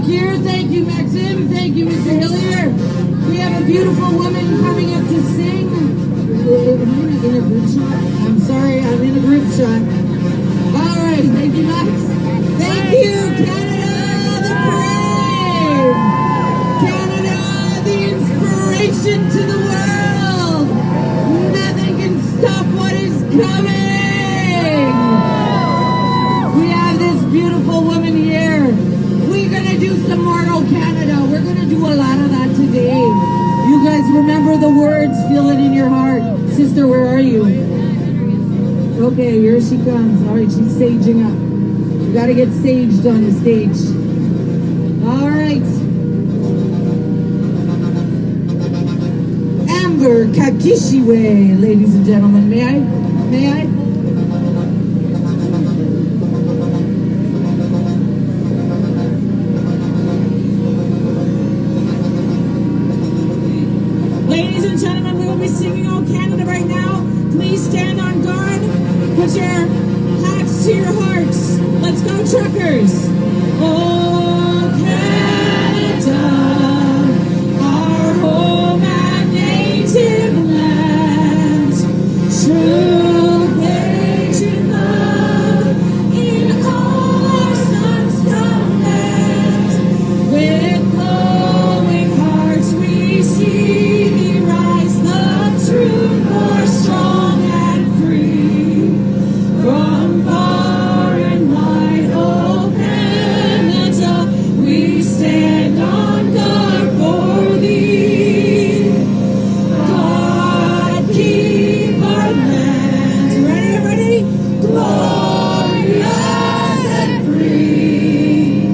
Here. Thank you, Maxim. Thank you, Mr. Hillier. We have a beautiful woman coming up to sing. Am I in a group shot? I'm sorry, I'm in a group shot. All right, thank you, Max. Thank you, Canada the Brave. Canada, the inspiration to the world. Nothing can stop what is coming. We have this beautiful woman here. We're gonna do some Mortal Canada. We're gonna do a lot of that today. You guys remember the words, feel it in your heart. Sister, where are you? Okay, here she comes. All right, she's saging up. You gotta get saged on the stage. All right. Amber Kakishiwe, ladies and gentlemen. May I? May I? Gentlemen, we will be singing "Oh Canada" right now. Please stand on guard. Put your hats to your hearts. Let's go, truckers. Oh Canada, our home and native land. True Patriot love in all our sons' command. With glowing hearts we see truth more strong and free from far and wide. Oh Canada, we stand on guard for thee. God keep our land. Ready, ready? Glorious and free.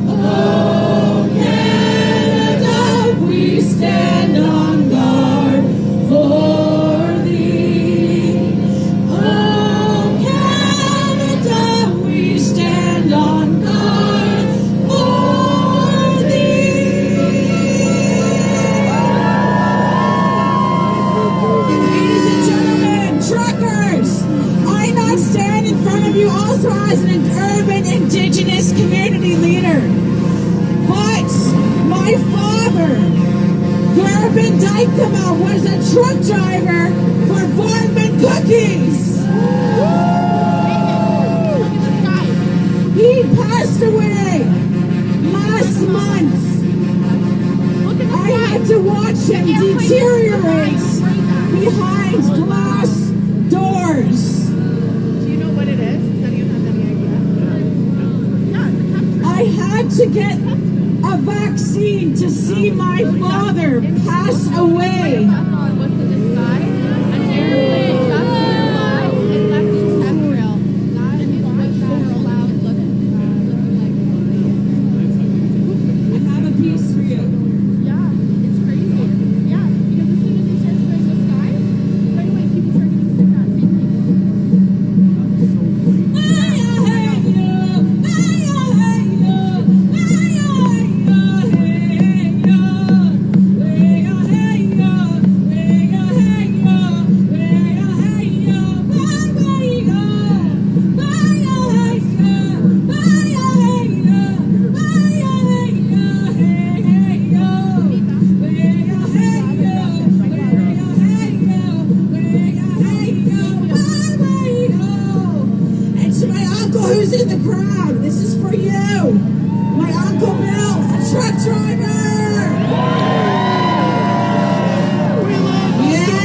Oh Canada, we stand on guard for thee. Oh Canada, we stand on guard for thee. Ladies and gentlemen, truckers, I not stand in front of you also as an urban indigenous community leader, but my father, Gerben Dykema, was a truck driver for Varnman Cookies. He passed away last month. I had to watch him deteriorate behind glass doors. Do you know what it is? Do you have any idea? I had to get a vaccine to see my father pass away. What's in the sky? An airplane just flew by and left its test trail. Not in these white shadows clouds looking like. I have a piece for you. proud. This is for you. My Uncle Bill, a truck driver. Yeah.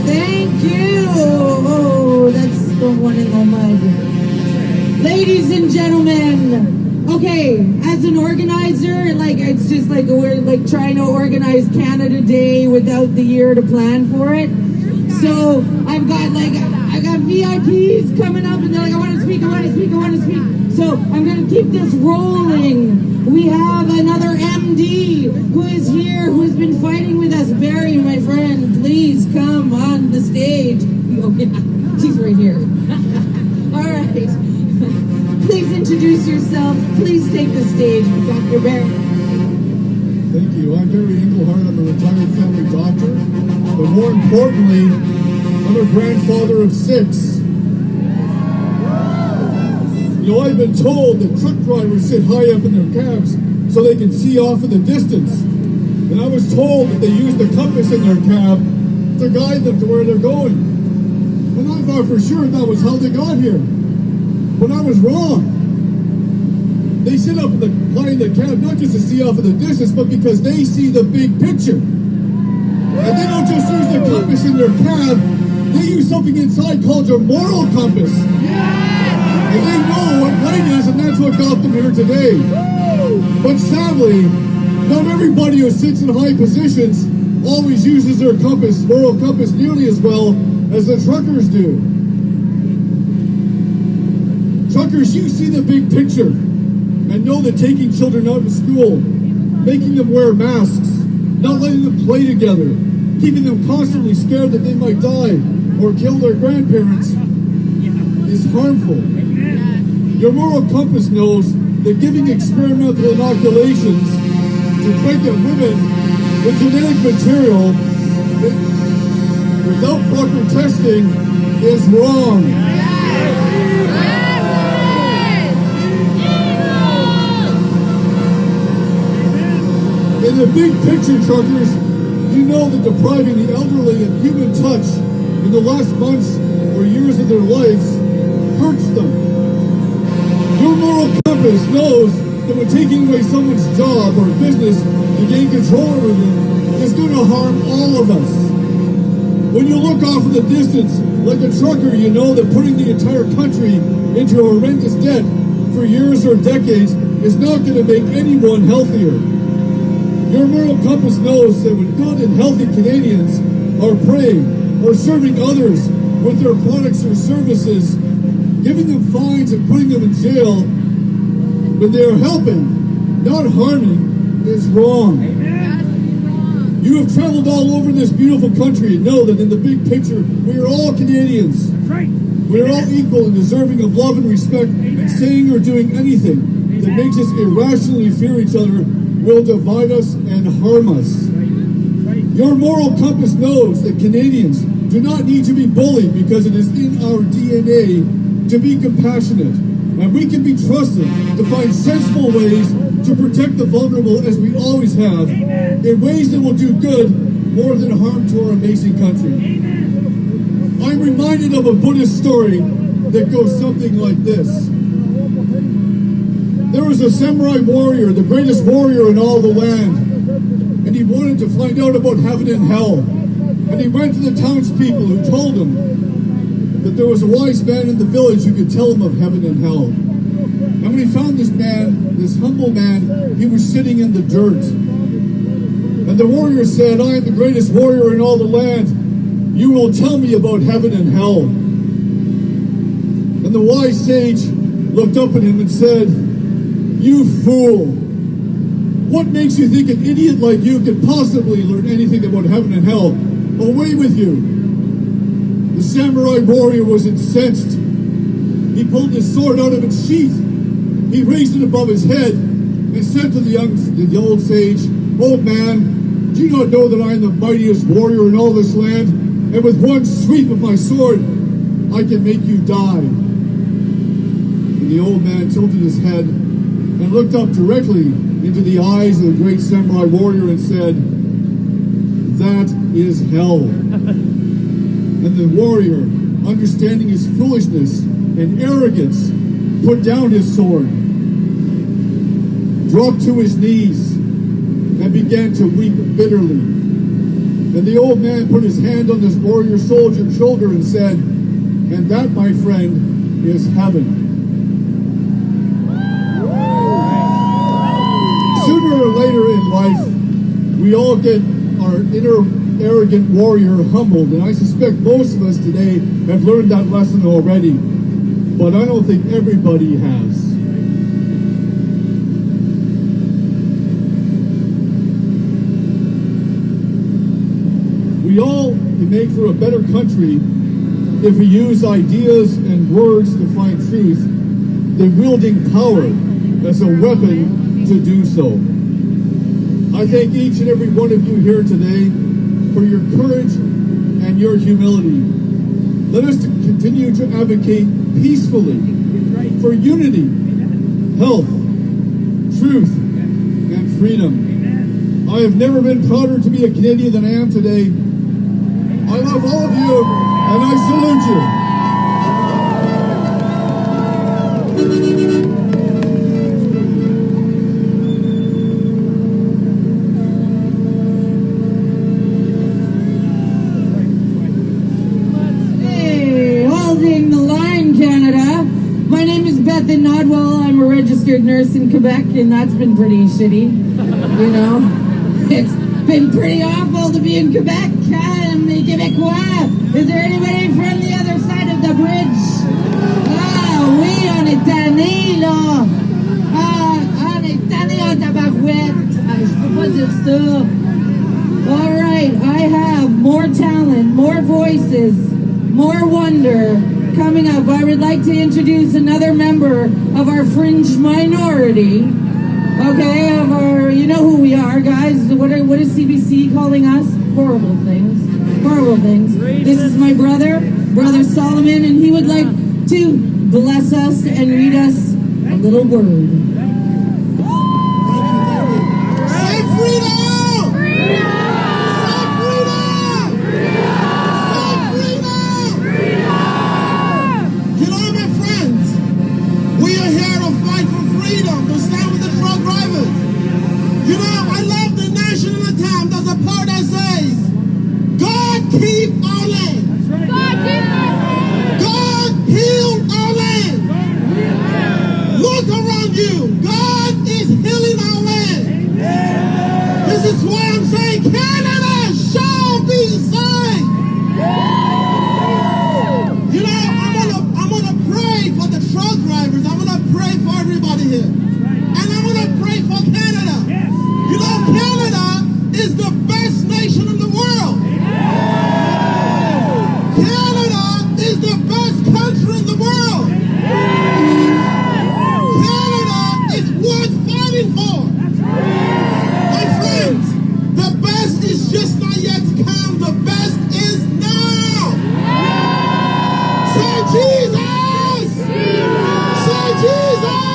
Thank you. Oh, that's the one in the mud. Ladies and gentlemen. Okay, as an organizer, like it's just like we're like trying to organize Canada Day without the year to plan for it. So I got VIPs coming up and they're like, I want to speak. So I'm gonna keep this rolling. We have another MD who is here, who has been fighting with us. Barry, my friend, please come on the stage. Oh yeah, she's right here. All right. Please introduce yourself. Please take the stage, Dr. Barry. Thank you. I'm Barry Englehart. I'm a retired family doctor. But more importantly, I'm a grandfather of 6. You know, I've been told that truck drivers sit high up in their cabs so they can see off in the distance. And I was told that they use the compass in their cab to guide them to where they're going. And I thought for sure that was how they got here. But I was wrong. They sit up high in the cab not just to see off in the distance, but because they see the big picture. And they don't just use the compass in their cab, they use something inside called your moral compass. And they know what right is, and that's what got them here today. But sadly, not everybody who sits in high positions always uses their compass, moral compass, nearly as well as the truckers do. Truckers, you see the big picture and know that taking children out of school, making them wear masks, not letting them play together, keeping them constantly scared that they might die or kill their grandparents is harmful. Your moral compass knows that giving experimental inoculations to pregnant women with genetic material without proper testing is wrong. In the big picture, truckers, you know that depriving the elderly of human touch in the last months or years of their lives hurts them. Your moral compass knows that when taking away someone's job or business to gain control over them is going to harm all of us. When you look off in the distance, like a trucker, you know that putting the entire country into horrendous debt for years or decades is not going to make anyone healthier. Your moral compass knows that when good and healthy Canadians are praying or serving others with their products or services, giving them fines and putting them in jail when they are helping, not harming, is wrong. You have traveled all over this beautiful country and know that in the big picture, we are all Canadians. We are all equal and deserving of love and respect, and saying or doing anything that makes us irrationally fear each other will divide us and harm us. Your moral compass knows that Canadians do not need to be bullied because it is in our DNA to be compassionate, and we can be trusted to find sensible ways to protect the vulnerable as we always have, in ways that will do good more than harm to our amazing country. I'm reminded of a Buddhist story that goes something like this. There was a samurai warrior, the greatest warrior in all the land, and he wanted to find out about heaven and hell. And he went to the townspeople who told him that there was a wise man in the village who could tell him of heaven and hell. And when he found this man, this humble man, he was sitting in the dirt. And the warrior said, I am the greatest warrior in all the land. You will tell me about heaven and hell. And the wise sage looked up at him and said, you fool! What makes you think an idiot like you could possibly learn anything about heaven and hell? Away with you! The samurai warrior was incensed. He pulled his sword out of its sheath. He raised it above his head and said to the old sage, Old man, do you not know that I am the mightiest warrior in all this land? And with one sweep of my sword, I can make you die. And the old man tilted his head and looked up directly into the eyes of the great samurai warrior and said, that is hell. And the warrior understanding his foolishness and arrogance, put down his sword, dropped to his knees, and began to weep bitterly. And the old man put his hand on this warrior soldier's shoulder and said, "And that, my friend, is heaven." Sooner or later in life, we all get our inner arrogant warrior humbled, and I suspect most of us today have learned that lesson already, but I don't think everybody has. We all can make for a better country if we use ideas and words to find truth, then wielding power as a weapon to do so. I thank each and every one of you here today for your courage and your humility. Let us continue to advocate peacefully for unity, health, truth, and freedom. I have never been prouder to be a Canadian than I am today. I love all of you, and I salute you. Hey, holding the line, Canada. My name is Beth Nodwell. I'm a registered nurse in Quebec, and that's been pretty shitty. You know, it's been pretty awful to be in Quebec. Les Québécois. Is there anybody from the other side of the bridge? Ah oui, on est tannés là. Ah, on est tannés en tabarouette. Ah, je peux pas dire ça. All right, I have more talent, more voices, more wonder coming up. I would like to introduce another member of our fringe minority. Okay, of our, you know who we are, guys. What is CBC calling us? Horrible things. Horrible things. This is my brother Solomon, and he would like to bless us and read us a little word. Say freedom! Freedom! Say freedom! Say freedom! You know, my friends, we are here to fight for freedom, to stand with the truck drivers. You know, I love the national anthem. There's a part that says, God keep our land. God keep our land. God heal our land. Look around you. God is healing our land. This is why I'm saying Canada shall be saved. You know, I'm gonna pray for the truck drivers. I'm gonna pray for everybody here. And I'm gonna pray for Canada. You know, Canada is the best nation in the world. Canada is the best country in the world. Canada is worth fighting for. My friends, the best is just not yet to come. The best is now. Say Jesus! Say Jesus!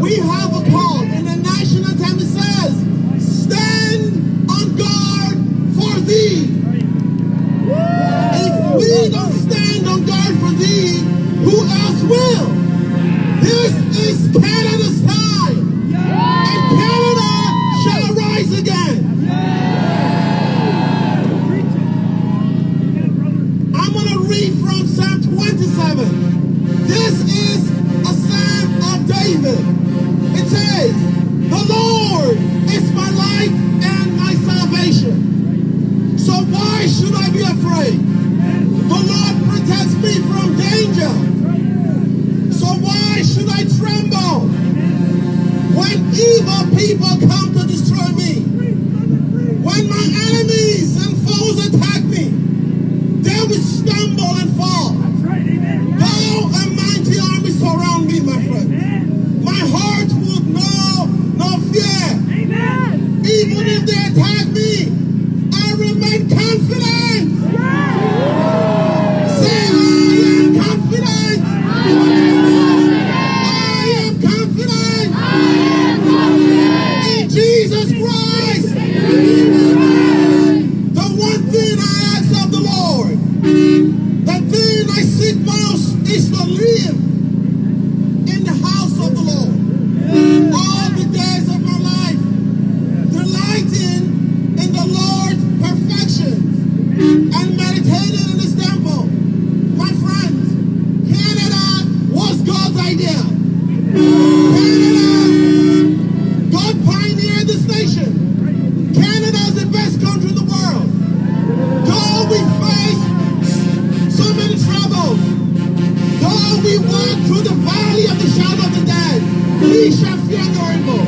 We have a call in the national anthem. It says, stand on guard for thee. If we don't stand on guard for thee, who else will? This is Canada's time. And Canada shall rise again. I'm going to read from Psalm 27. This is a Psalm of David. It says, the Lord is my light and my salvation. So why should I be afraid? The Lord protects me from danger. So why should I tremble? sweet most is to live in the house of the Lord all the days of my life, delighting in the Lord's perfections and meditating in His temple. My friends, Canada was God's idea. Canada, God pioneered this nation. Canada is the best country in the world. Though we face so many troubles, though we walk through the valley of the shadow of the dead, we shall fear no evil.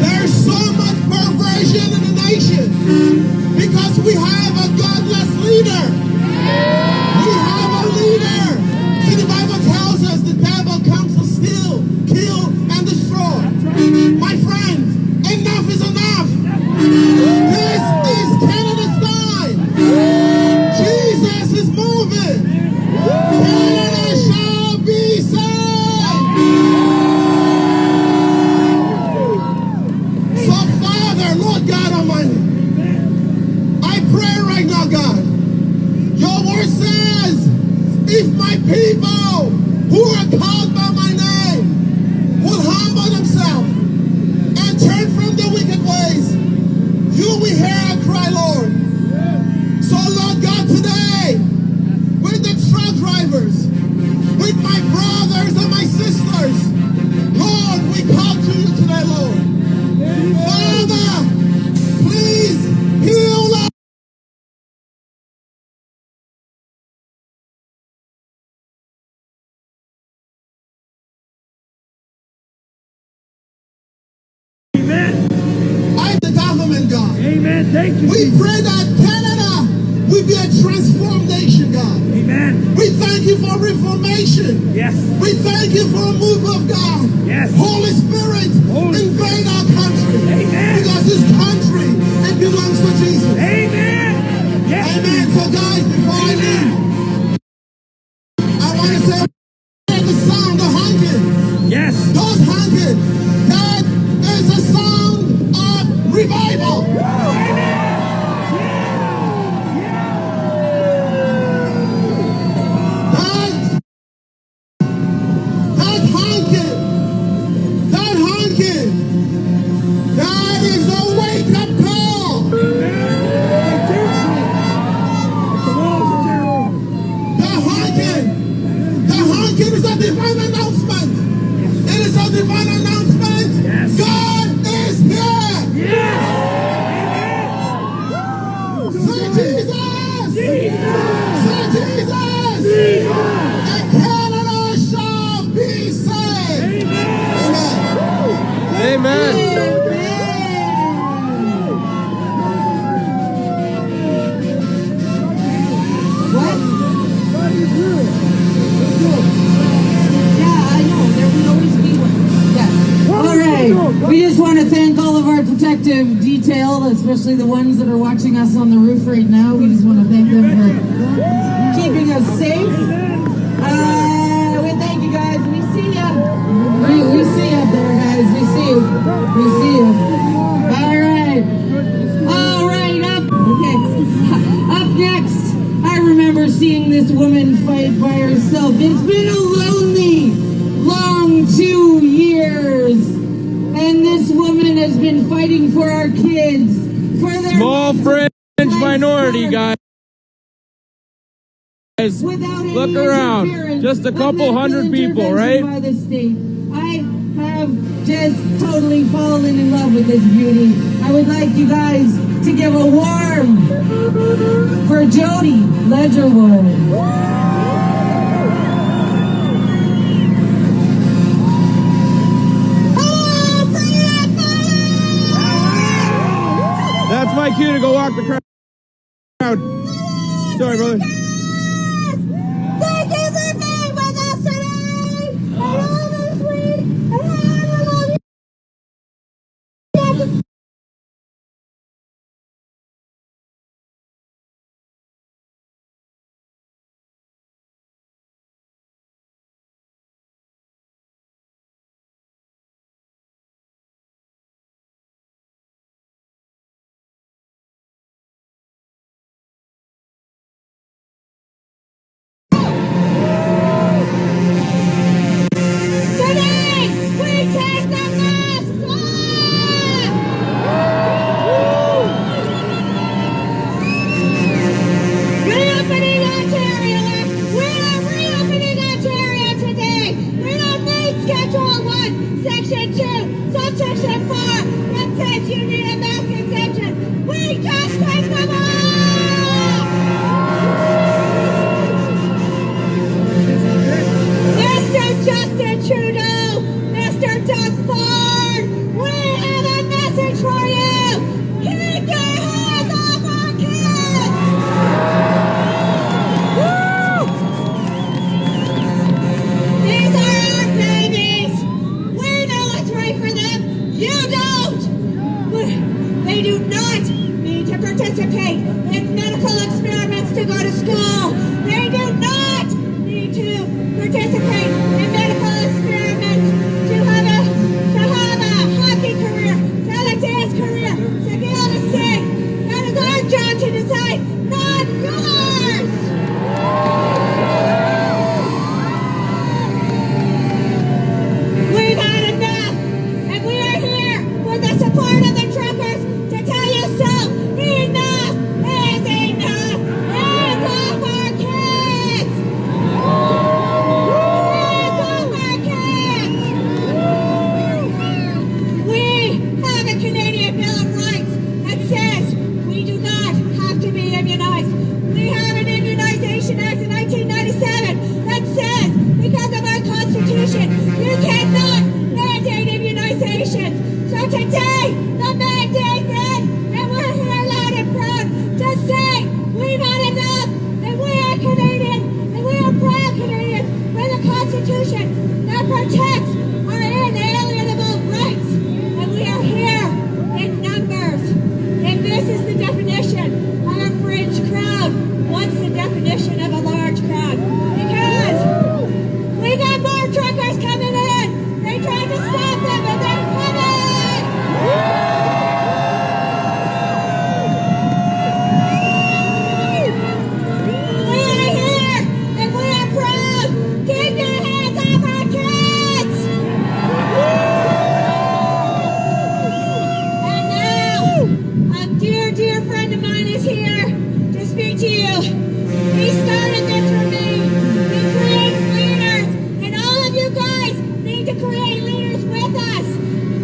There's so much perversion in the nation because we have a godless leader. We have a leader. See, the Bible tells us the devil comes to steal, kill, and destroy. My friends, enough is enough. This is Canada's time. Jesus is moving. Canada shall be saved. So, Father, Lord God Almighty, I pray right now, God. Your word says, if my people who are called by my name will humble themselves and turn from their wicked ways, you will hear our cry, Lord. So, Lord God, today, with the truck drivers, with my brothers and my sisters, Lord, we call to you today, Lord. Father, please heal us. I'm the government, God. Amen. Thank you. We pray that Canada will be a transformed nation, God. Amen. We thank you for reformation. Yes. We thank you for a move of God. Yes. Holy Spirit, invade our country. Amen. Because this country, it belongs to Jesus. Amen. Yes. Amen. So guys, before I leave, I want to say the sound, the honking. Yes. Those honking, that is a sound of revival. That honking, that is a wake-up call. The honking is a divine announcement. It is a divine announcement. Yes. God is here. Yes. Say Jesus. Jesus. Say Jesus. Jesus. And Canada shall be saved. Amen. Amen. What? Yeah, I know. There will always be one. Yes. All right. We just want to thank all of our protective detail, especially the ones that are watching us on the roof right now. We just want to thank them for keeping us safe. We thank you guys. We see ya. We see you up there, guys. We see you. We see you. All right. All right. Up next, I remember seeing this woman fight by herself. It's been a lonely, long 2 years. And this woman has been fighting for our kids. For their Small fringe minority, guys. Look around. Just a couple hundred people, right? By the state. I have just totally fallen in love with this beauty. I would like you guys to give a warm for Jody Ledgerwood. That's my cue to go walk the crowd. Sorry, brother. Thank you for being with us today. And all this week. And I love you. you need a mass exemption, we just take them off! Mr. Justin Trudeau, Mr. Doug Ford, we have a message for you! Keep your hands off our kids! These are our babies! We know what's right for them! You don't! They do not need to participate in medical experiments to go to school! They do not need to participate in medical experiments to have a hockey career, to have a dance career, to be able to sing! That is our job to decide, not yours! We've had enough, and we are here with the support of the truckers to tell you so. Enough is enough. Hands off our kids. Hands off our kids. We have a Canadian Bill of Rights that says we do not have to be immunized. We have an Immunization Act in 1997 that says, because of our Constitution, you cannot mandate immunization. So today, the mandate is, and we're here loud and proud to say we've had enough, and we are Canadian, and we are proud Canadians with a Constitution that protects our inalienable rights. And we are here in numbers. And this is the definition of a fringe crowd. What's the definition of a large crowd? Because we got more truckers coming in. They tried to stop them, and they're coming. We are here, and we are proud. Keep your hands off our kids. And now, a dear, dear friend of mine is here to speak to you. He started this for me. He creates leaders, and all of you guys need to create leaders with us.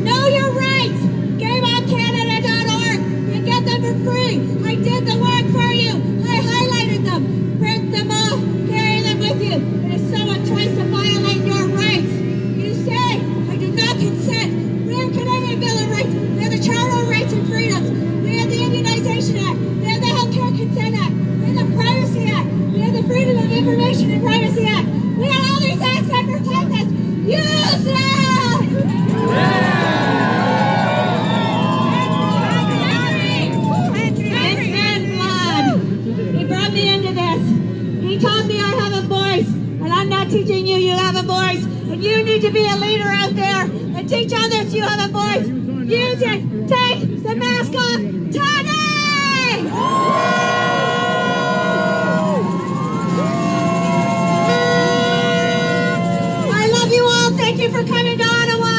Know your rights. GameOnCanada.org and get them for free. I did the work for you. I highlighted them. Print them off. Carry them with you. And if someone tries to violate your rights, you say, I do not consent. We have Canadian Bill of Rights. We have the Charter of Rights and Freedoms. We have the Immunization Act. We have the Healthcare Consent Act. We have the Privacy Act. We have the Freedom of Information and Privacy Act. We have all these acts that protect us. Use them! It's been blood. He brought me into this. He taught me I have a voice. And I'm not teaching you, you have a voice. And you need to be a leader out there and teach others you have a voice. Use it. Take the mask off today! I love you all. Thank you for coming to Ottawa.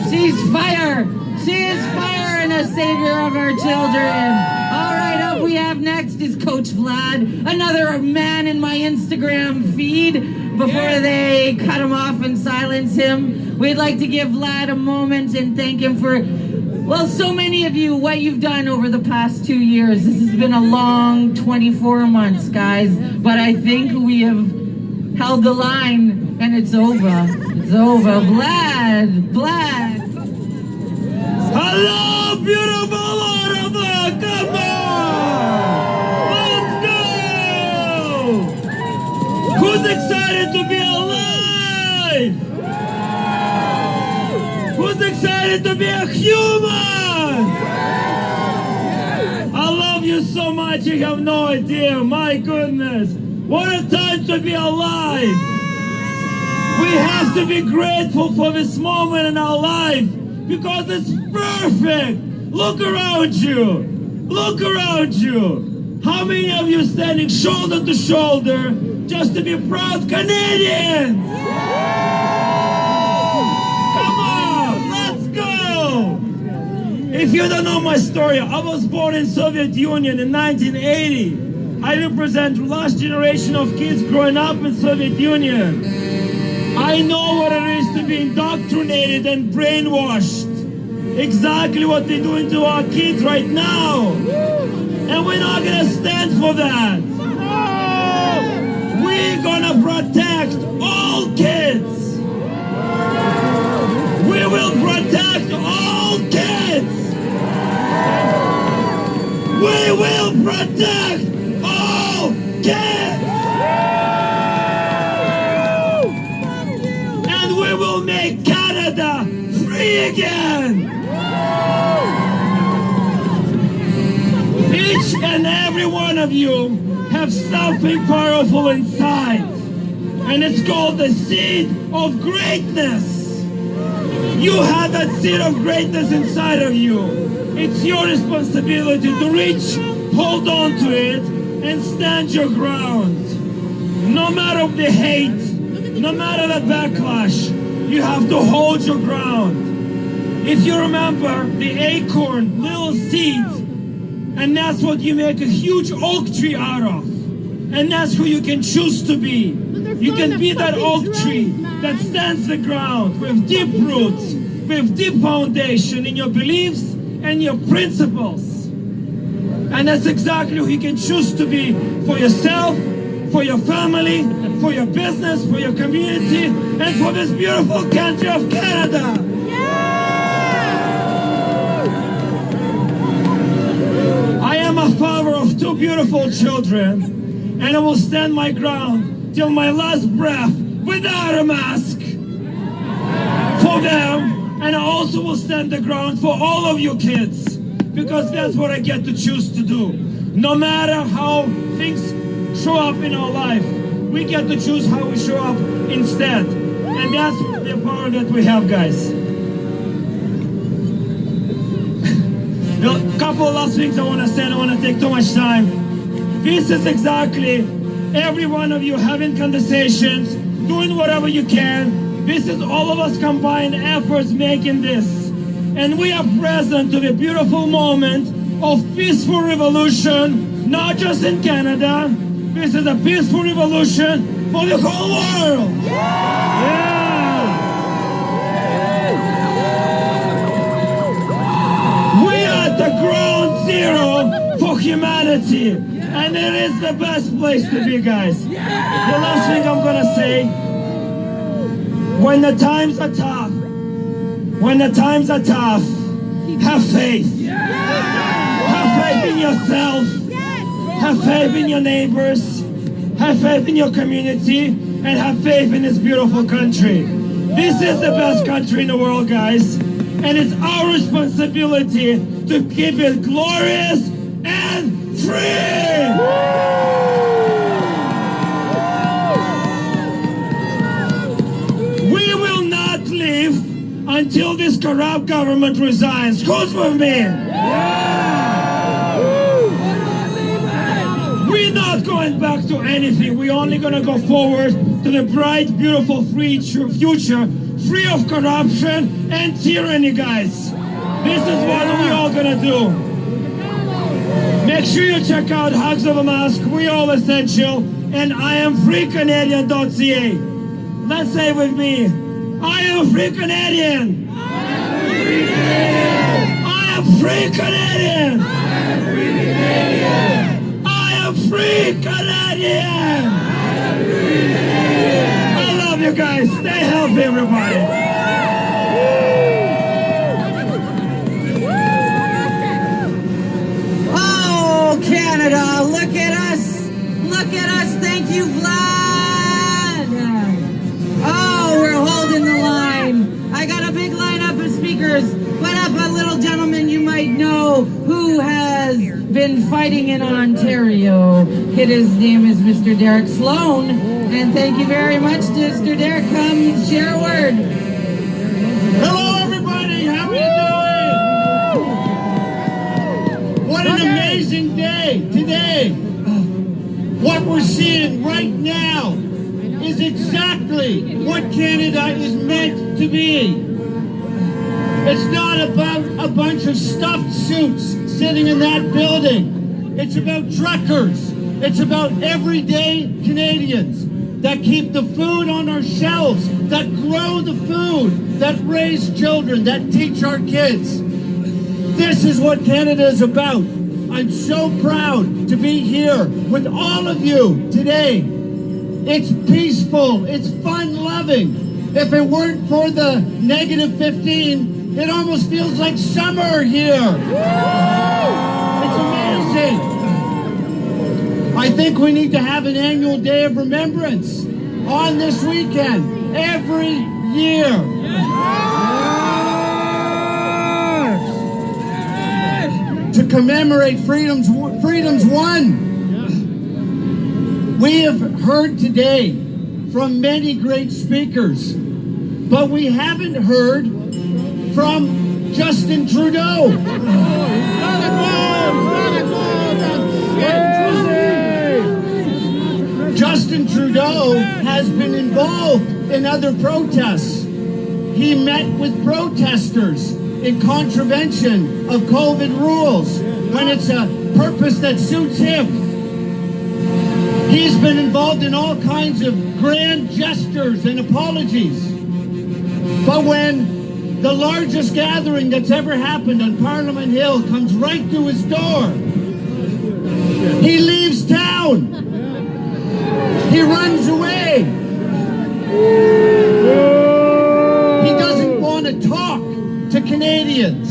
She's fire. She is fire and a savior of our children. All right, up we have next is Coach Vlad, another man in my Instagram feed. Before they cut him off and silence him, we'd like to give Vlad a moment and thank him for, well, so many of you, what you've done over the past 2 years. This has been a long 24 months, guys, but I think we have held the line and it's over. It's over. Vlad. Hello, beautiful Ottawa! Come on! Let's go! Who's excited to be alive? Who's excited to be a human? I love you so much, you have no idea. My goodness. What a time to be alive. We have to be grateful for this moment in our life because it's perfect. Look around you. Look around you. How many of you standing shoulder to shoulder just to be proud Canadians? Come on, let's go. If you don't know my story, I was born in Soviet Union in 1980. I represent the last generation of kids growing up in Soviet Union. I know what it is to be indoctrinated and brainwashed. Exactly what they're doing to our kids right now. And we're not gonna stand for that. We're gonna protect all kids. We will protect all kids. We will protect all kids. And we will make Canada free again. Each and every one of you have something powerful inside, and it's called the seed of greatness. You have that seed of greatness inside of you. It's your responsibility to reach, hold on to it, and stand your ground. No matter the hate, no matter the backlash, you have to hold your ground. If you remember the acorn, little seed, and that's what you make a huge oak tree out of. And that's who you can choose to be. You can be that oak tree that stands the ground with deep roots, with deep foundation in your beliefs and your principles. And that's exactly who you can choose to be for yourself, for your family, for your business, for your community, and for this beautiful country of Canada. I am a father of 2 beautiful children, and I will stand my ground till my last breath without a mask for them. And I also will stand the ground for all of you kids, because that's what I get to choose to do. No matter how things show up in our life, we get to choose how we show up instead. And that's the power that we have, guys. A couple of last things I want to say. I don't want to take too much time. This is exactly every one of you having conversations, doing whatever you can. This is all of us combined efforts making this. And we are present to the beautiful moment of peaceful revolution, not just in Canada. This is a peaceful revolution for the whole world. We are at the ground zero for humanity. And it is the best place to be, guys. The last thing I'm gonna say, when the times are tough, have faith. Have faith in yourself. Have faith in your neighbors. Have faith in your community. And have faith in this beautiful country. This is the best country in the world, guys. And it's our responsibility to keep it glorious and free! We will not leave until this corrupt government resigns. Who's with me? We're not going back to anything. We're only going to go forward to the bright, beautiful, free future, free of corruption and tyranny, guys. This is what we're all going to do. Make sure you check out Hugs of a Mask, We All Essential, and IamFreeCanadian.ca. Let's say with me, I am a free Canadian. I am free Canadian. I am free Canadian. I love you guys. Stay healthy, everybody. Canada, look at us. Look at us. Thank you, Vlad. Oh, we're holding the line. I got a big lineup of speakers. Put up a little gentleman you might know who has been fighting in Ontario. His name is Mr. Derek Sloan. And thank you very much, Mr. Derek. Come share a word. Hello, everybody. How are you doing? What an amazing day today. What we're seeing right now is exactly what Canada is meant to be. It's not about a bunch of stuffed suits sitting in that building. It's about truckers. It's about everyday Canadians. that keep the food on our shelves, that grow the food, that raise children, that teach our kids. This is what Canada is about. I'm so proud to be here with all of you today. It's peaceful, it's fun-loving. If it weren't for the negative 15, it almost feels like summer here. It's amazing. I think we need to have an annual day of remembrance on this weekend, every year. To commemorate freedoms won. We have heard today from many great speakers, but we haven't heard from Justin Trudeau. Justin Trudeau has been involved in other protests. He met with protesters in contravention of COVID rules when it's a purpose that suits him. He's been involved in all kinds of grand gestures and apologies. But when the largest gathering that's ever happened on Parliament Hill comes right through his door, he leaves town. He runs away. He doesn't want to talk to Canadians.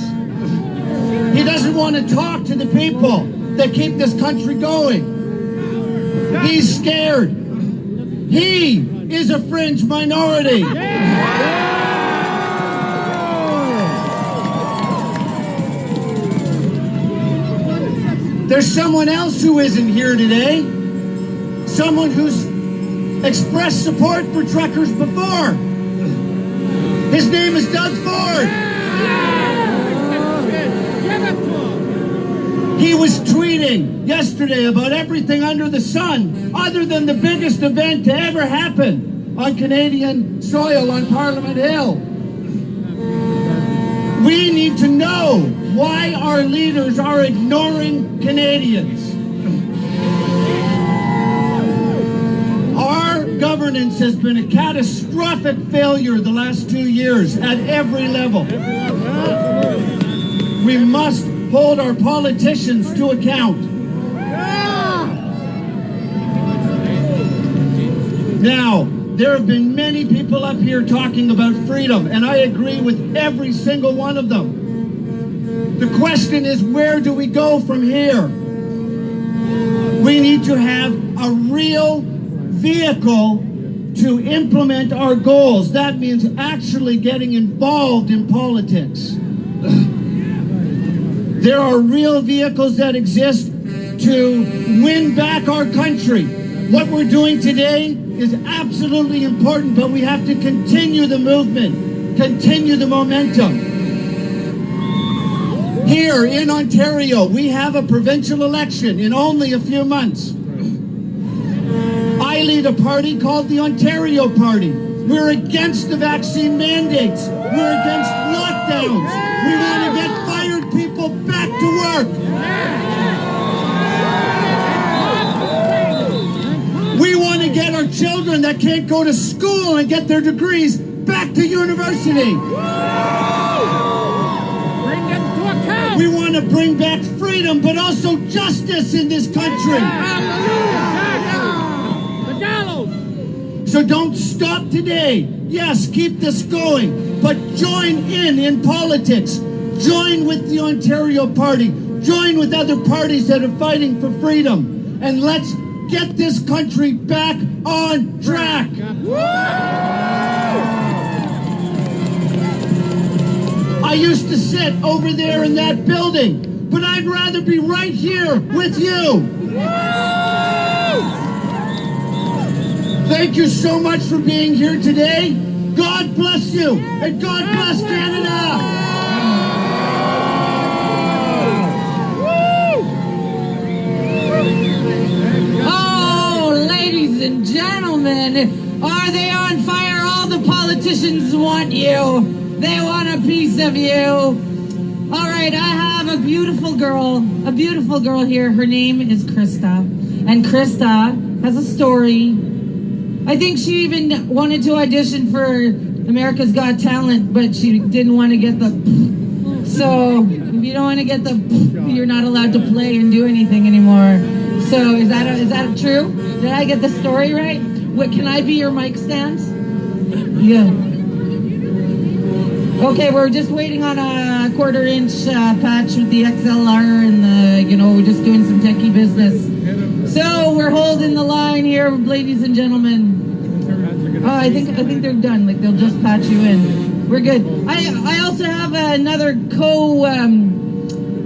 He doesn't want to talk to the people that keep this country going. He's scared. He is a fringe minority. There's someone else who isn't here today. Someone who's expressed support for truckers before. His name is Doug Ford. He was tweeting yesterday about everything under the sun, other than the biggest event to ever happen on Canadian soil on Parliament Hill. We need to know why our leaders are ignoring Canadians. Our governance has been a catastrophic failure the last 2 years at every level. We must hold our politicians to account. Now, there have been many people up here talking about freedom, and I agree with every single one of them. The question is, where do we go from here? We need to have a real vehicle to implement our goals. That means actually getting involved in politics. There are real vehicles that exist to win back our country. What we're doing today is absolutely important, but we have to continue the movement, continue the momentum. Here in Ontario, we have a provincial election in only a few months. I lead a party called the Ontario Party. We're against the vaccine mandates. We're against lockdowns. We want to get fired people back to work. We want to get our children that can't go to school and get their degrees back to university. We want to bring back freedom, but also justice in this country. So don't stop today. Yes, keep this going, but join in politics. Join with the Ontario Party. Join with other parties that are fighting for freedom. And let's get this country back on track. I used to sit over there in that building, but I'd rather be right here with you. Thank you so much for being here today. God bless you, and God bless Canada. Oh, ladies and gentlemen, are they on fire? All the politicians want you. They want a piece of you. All right, I have a beautiful girl here. Her name is Krista. And Krista has a story I think she even wanted to audition for America's Got Talent, but she didn't want to get the. So if you don't want to get the, you're not allowed to play and do anything anymore. So is that true? Did I get the story right? What, can I be your mic stand? Yeah. Okay, we're just waiting on a 1/4 inch patch with the XLR and we're just doing some techie business. So we're holding the line here, ladies and gentlemen. Oh, I think they're done. Like they'll just patch you in. We're good. I also have another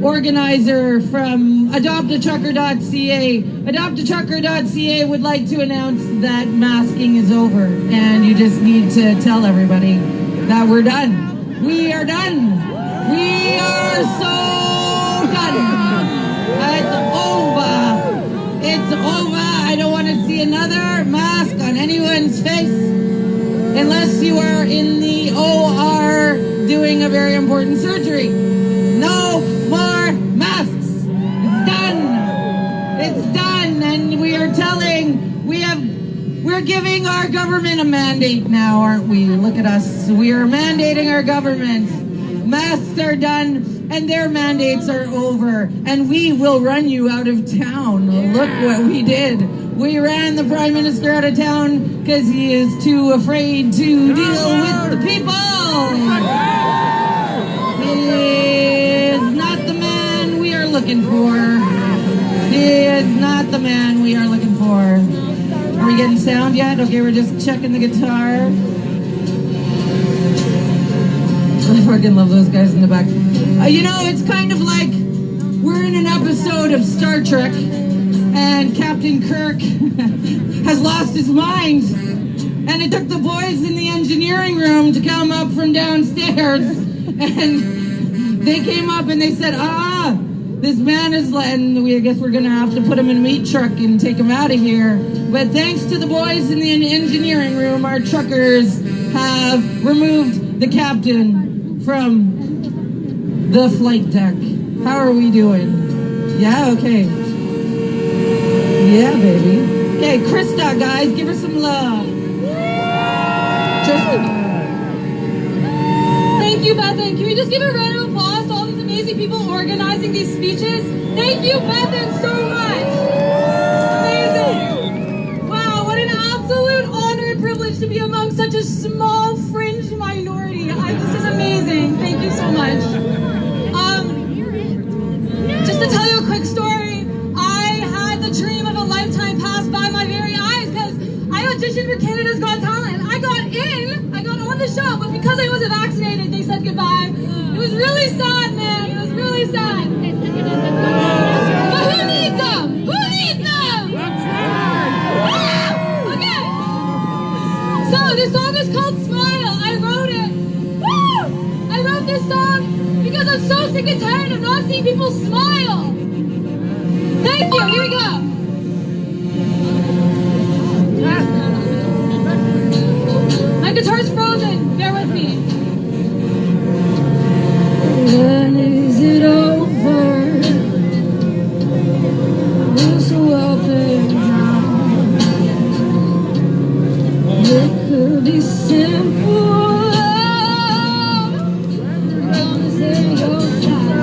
organizer from adoptatrucker.ca. Adoptatrucker.ca would like to announce that masking is over, and you just need to tell everybody that we're done. We are done. We are so done. It's over. It's over. I don't want to see another mask on anyone's face unless you are in the OR doing a very important surgery. No more masks. It's done. It's done. And we are we're giving our government a mandate now, aren't we? Look at us. We are mandating our government. Masks are done and their mandates are over. And we will run you out of town. Look what we did. We ran the Prime Minister out of town because he is too afraid to deal with the people. He is not the man we are looking for. He is not the man we are looking for. Are we getting sound yet? Okay, we're just checking the guitar. I fucking love those guys in the back. It's kind of like we're in an episode of Star Trek and Captain Kirk has lost his mind. And it took the boys in the engineering room to come up from downstairs. And they came up and they said, this man is, and I guess we're going to have to put him in a meat truck and take him out of here. But thanks to the boys in the engineering room, our truckers have removed the captain from the flight deck. How are we doing? Yeah, okay. Yeah, baby. Okay, Krista, guys, give her some love. Thank you, Bethan. Can we just give a round of applause to all these amazing people organizing these speeches? Thank you, Bethan, so much. Amazing. Wow, what an absolute honor and privilege to be among such a small fringe minority. This is amazing. Thank you so much. Just to tell you a quick story, I had the dream of a lifetime pass by my very eyes because I auditioned for Canada's Got Talent. I got on the show, but because I wasn't vaccinated, they said goodbye. It was really sad, man. It was really sad. But who needs them? Who needs them? Okay. So this song is called Smile. I wrote it. Woo! I wrote this song because I'm so sick and tired of not seeing people smile. Thank you. Here we go. My guitar's frozen. Bear with me. When is it over? We're so up and down. It could be simple. Promise at your side.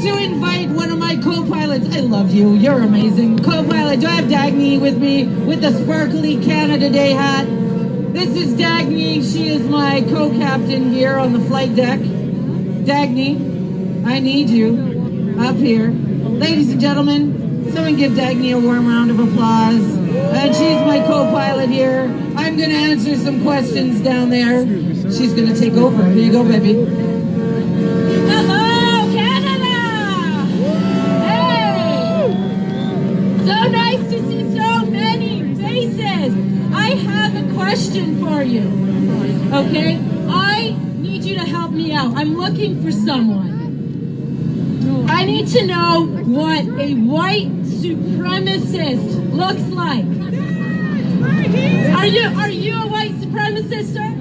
to invite one of my co-pilots. I love you. You're amazing. Co-pilot, do I have Dagny with me with the sparkly Canada Day hat? This is Dagny. She is my co-captain here on the flight deck. Dagny, I need you up here. Ladies and gentlemen, someone give Dagny a warm round of applause. And she's my co-pilot here. I'm going to answer some questions down there. She's going to take over. Here you go, baby. Hello, Canada! Hey! So nice to see so many faces. I have a question for you, okay? I need you to help me out. I'm looking for someone. I need to know what a white supremacist looks like. Are you a white supremacist, sir?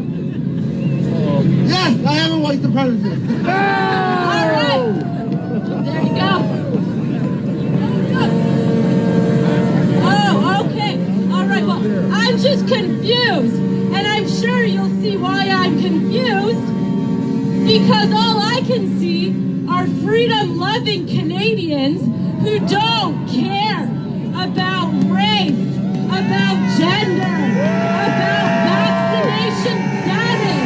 Yes, I am a white supremacist. All right. There you go. Oh, okay. All right. Well, I'm just confused, and I'm sure you'll see why I'm confused. Because all I can see are freedom-loving Canadians who don't care about race, about gender, about vaccination status.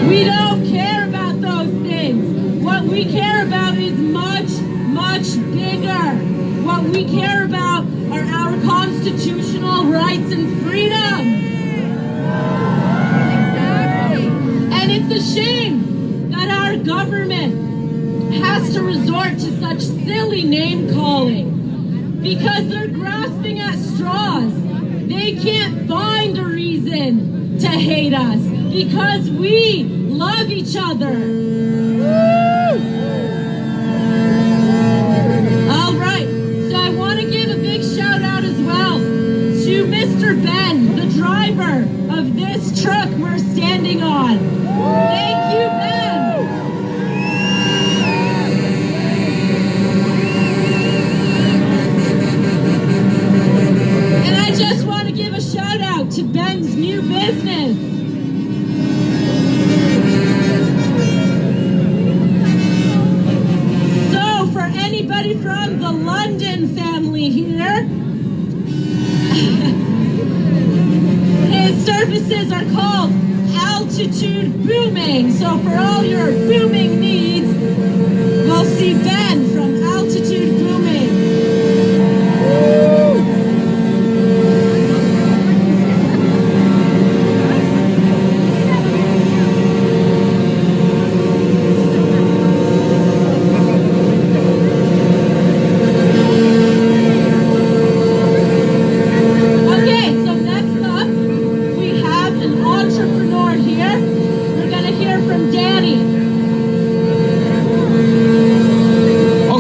We don't care about those things. What we care about is much, much bigger. What we care about are our constitutional rights and freedom. And it's a shame that our government has to resort to such silly name-calling because they're grasping at straws. They can't find a reason to hate us because we love each other. All right, so I want to give a big shout out as well to Mr. Ben, the driver of this truck we're standing on. Thank you, Ben. And I just want to give a shout out to Ben's new business. So for anybody from the London family here, his services are called Altitude Booming. So for all your booming needs, we'll see Ben from Altitude Booming. Okay, so next up, we have an entrepreneur here. We're going to hear from Danny.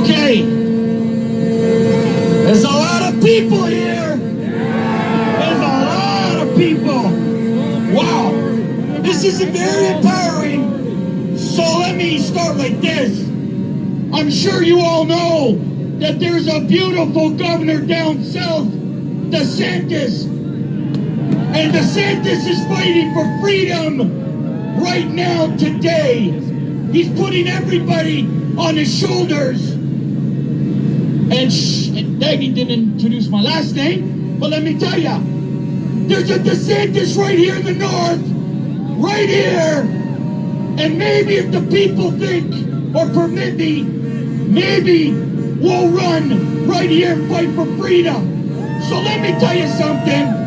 Okay. There's a lot of people here. There's a lot of people. Wow. This is very empowering. So let me start like this. I'm sure you all know that there's a beautiful governor down south, DeSantis. And DeSantis is fighting for freedom right now, today. He's putting everybody on his shoulders. And Dagny didn't introduce my last name, but let me tell you, there's a DeSantis right here in the north, right here. And maybe if the people think or permit me, maybe we'll run right here and fight for freedom. So let me tell you something.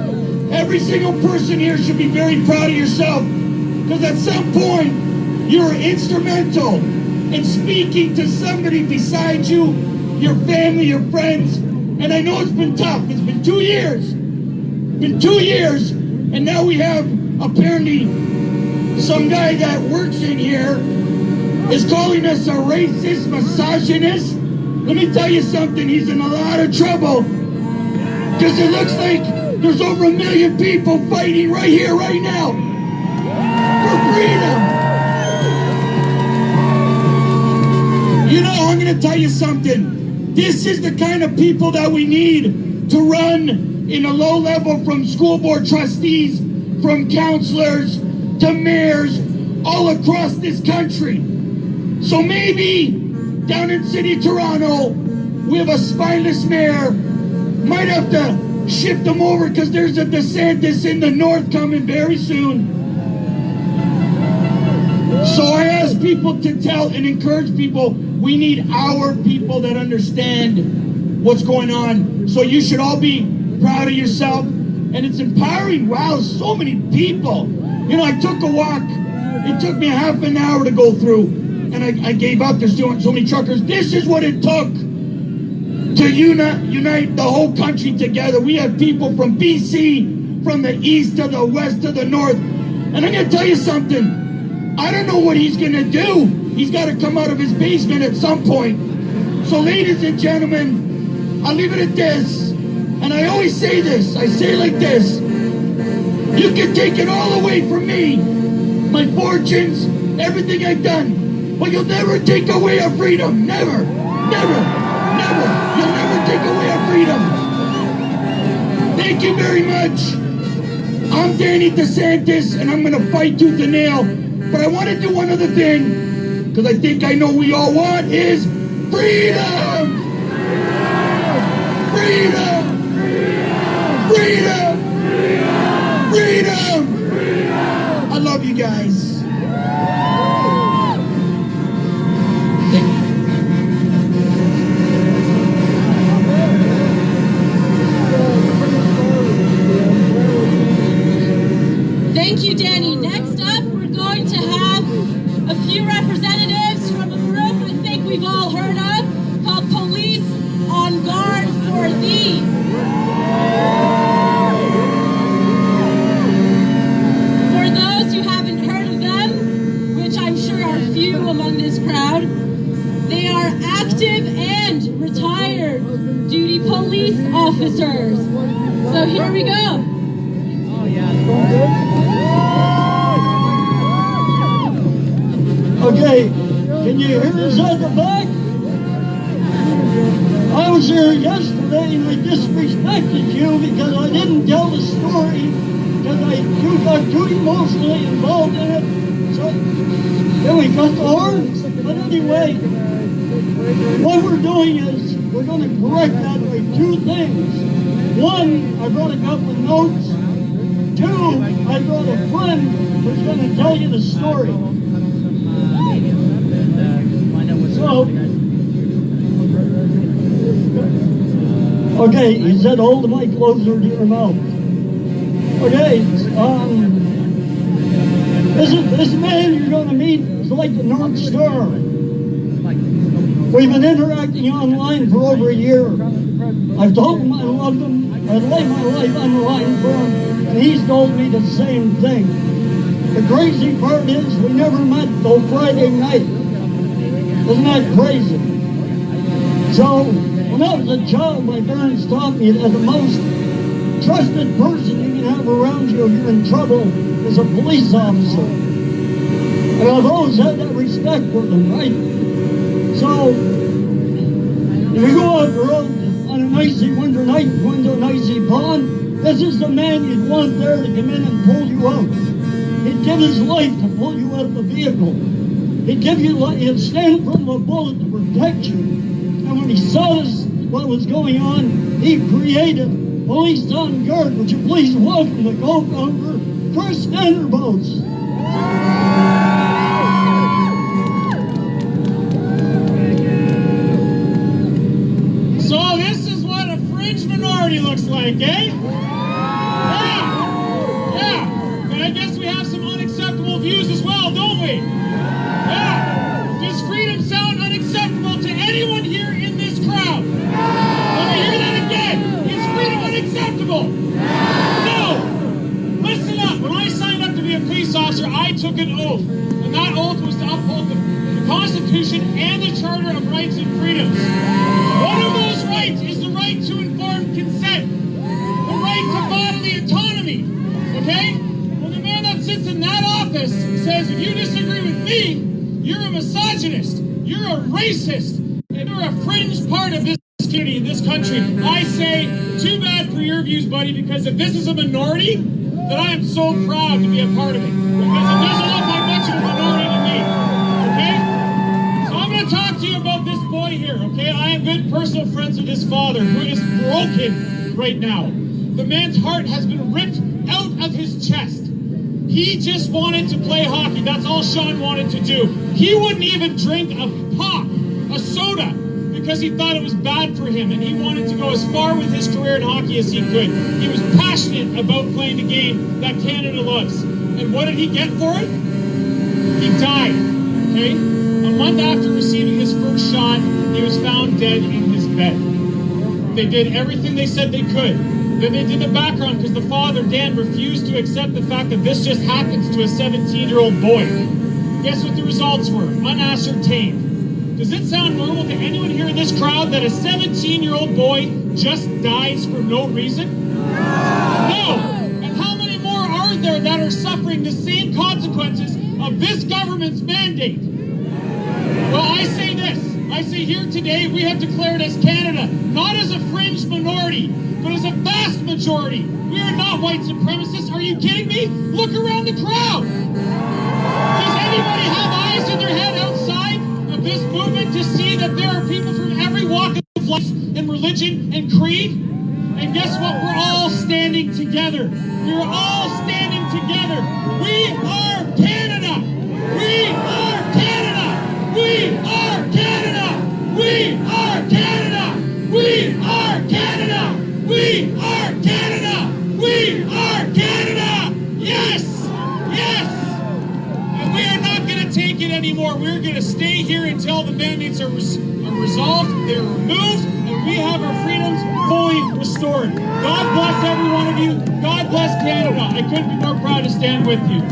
Every single person here should be very proud of yourself, because at some point you were instrumental in speaking to somebody beside you, your family, your friends. And I know it's been tough. It's been 2 years. And now we have apparently some guy that works in here is calling us a racist, misogynist. Let me tell you something. He's in a lot of trouble, because it looks like there's over 1 million people fighting right here, right now, for freedom. You know, I'm going to tell you something. This is the kind of people that we need to run in a low level, from school board trustees, from counselors to mayors, all across this country. So maybe down in City Toronto, we have a spineless mayor. Might have to shift them over because there's a DeSantis in the north coming very soon. So I ask people to tell and encourage people, we need our people that understand what's going on. So you should all be proud of yourself. And it's empowering. Wow, so many people. You know, I took a walk. It took me half an hour to go through. And I gave up. There's so many truckers. This is what it took to unite the whole country together. We have people from BC, from the east to the west to the north. And I'm going to tell you something. I don't know what he's going to do. He's got to come out of his basement at some point. So ladies and gentlemen, I'll leave it at this. And I always say this. I say it like this. You can take it all away from me. My fortunes, everything I've done. But you'll never take away our freedom. Never. Never. Never. You'll never take away our freedom. Thank you very much. I'm Danny DeSantis, and I'm going to fight tooth and nail. But I want to do one other thing, because I think I know we all want, is freedom! Freedom! Freedom! Freedom! I love you guys. Thank you, Danny. Next up, we're going to have a few representatives from a group I think we've all heard of called Police on Guard for Thee. For those who haven't heard of them, which I'm sure are few among this crowd, they are active and retired duty police officers. So here we go. Okay, can you hear us at the back? I was here yesterday and I disrespected you because I didn't tell the story because you got too emotionally involved in it. So, then we got the horns. But anyway, what we're doing is we're going to correct that by two things. One, I brought a couple of notes. Two, I brought a friend who's going to tell you the story. So, okay, he said hold the mic closer to your mouth. Okay, this man you're going to meet is like the North Star. We've been interacting online for over a year. I've told him I love him, I'd lay my life on the line for him, and he's told me the same thing. The crazy part is we never met till Friday night. Isn't that crazy? So, when I was a child, my parents taught me that the most trusted person you can have around you if you're in trouble is a police officer. And I've always had that respect for them, right? So, if you go out the road on an icy winter night going to an icy pond, this is the man you'd want there to come in and pull you out. He'd give his life to pull you out of the vehicle. He'd stand in front of a bullet to protect you. And when he saw what was going on, he created Police on Guard. Would you please welcome the co-founder, Chris Vanderboos. So this is what a fringe minority looks like, eh? Yeah. And I guess we have some unacceptable views as well, don't we? Yeah. Does freedom sound unacceptable to anyone here in this crowd? Let me hear that again. Is freedom unacceptable? No. Listen up. When I signed up to be a police officer, I took an oath. And that oath was to uphold the Constitution and the Charter of Rights and Freedoms. One of those rights is the right to informed consent. The right to bodily autonomy. Okay? Well, the man that sits in that office says, if you disagree with me, you're a misogynist, you're a racist, and you're a fringe part of this community, in this country. I say, too bad for your views, buddy, because if this is a minority, then I am so proud to be a part of it. Because it doesn't look like much of a minority to father, who is broken right now. The man's heart has been ripped out of his chest. He just wanted to play hockey. That's all Sean wanted to do. He wouldn't even drink a pop, a soda, because he thought it was bad for him, and he wanted to go as far with his career in hockey as he could. He was passionate about playing the game that Canada loves. And what did he get for it? He died, okay? A month after receiving his first shot, he was found dead in his bed. They did everything they said they could. Then they did the background because the father, Dan, refused to accept the fact that this just happens to a 17-year-old boy. Guess what the results were? Unascertained. Does it sound normal to anyone here in this crowd that a 17-year-old boy just dies for no reason? No! And how many more are there that are suffering the same consequences of this government's mandate? Well, I say this. I say here today we have declared as Canada, not as a fringe minority, but as a vast majority. We are not white supremacists. Are you kidding me? Look around the crowd. Does anybody have eyes in their head outside of this movement to see that there are people from every walk of life and religion and creed? And guess what? We're all standing together. We're all standing together. We are Canada. We are Canada. We are Canada. We are Canada. We are Canada. We are Canada! We are Canada! Yes! Yes! And we are not going to take it anymore. We're going to stay here until the mandates are resolved, they're removed, and we have our freedoms fully restored. God bless every one of you. God bless Canada. I couldn't be more proud to stand with you.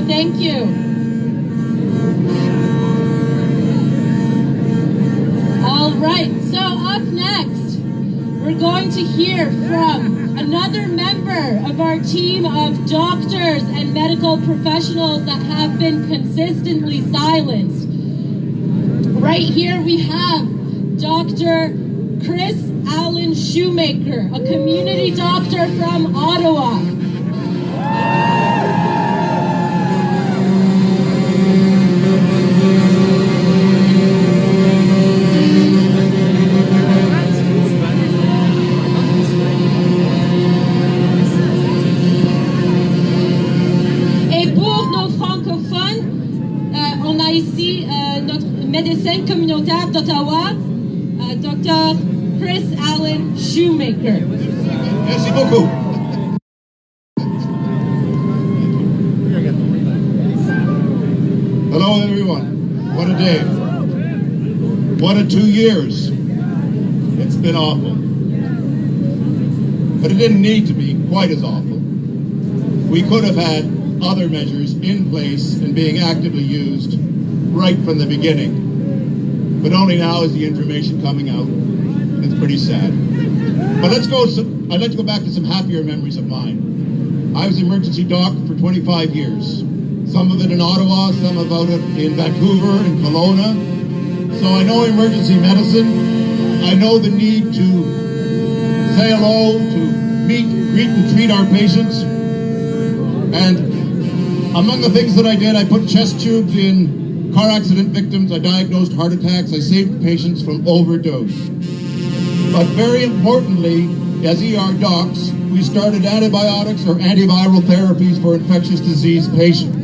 Thank you. All right, so up next, we're going to hear from another member of our team of doctors and medical professionals that have been consistently silenced. Right here we have Dr. Chris Allen Shoemaker, a community doctor from Ottawa. Médecin communautaire d'Ottawa, Dr. Chris Allen Shoemaker. Merci beaucoup. Hello everyone. What a day. What a 2 years. It's been awful. But it didn't need to be quite as awful. We could have had other measures in place and being actively used right from the beginning. But only now is the information coming out. It's pretty sad. But I'd like to go back to some happier memories of mine. I was emergency doc for 25 years. Some of it in Ottawa, some of it in Vancouver and Kelowna. So I know emergency medicine. I know the need to say hello, to meet, greet, and treat our patients. And among the things that I did, I put chest tubes in car accident victims, I diagnosed heart attacks, I saved patients from overdose. But very importantly, as ER docs, we started antibiotics or antiviral therapies for infectious disease patients.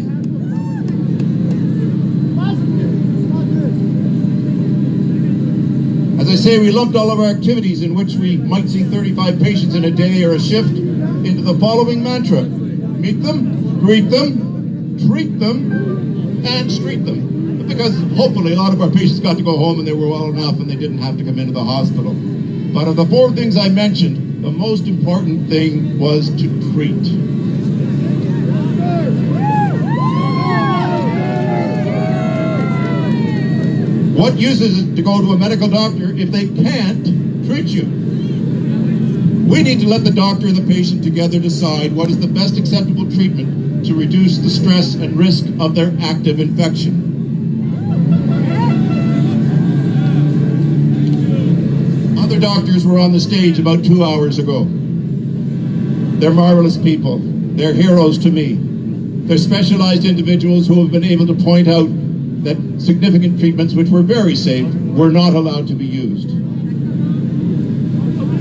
As I say, we lumped all of our activities in which we might see 35 patients in a day or a shift into the following mantra: meet them, greet them, treat them, and street them. Because hopefully a lot of our patients got to go home and they were well enough and they didn't have to come into the hospital. But of the 4 things I mentioned, the most important thing was to treat. What use is it to go to a medical doctor if they can't treat you? We need to let the doctor and the patient together decide what is the best acceptable treatment to reduce the stress and risk of their active infection. Other doctors were on the stage about 2 hours ago. They're marvelous people. They're heroes to me. They're specialized individuals who have been able to point out that significant treatments, which were very safe, were not allowed to be used.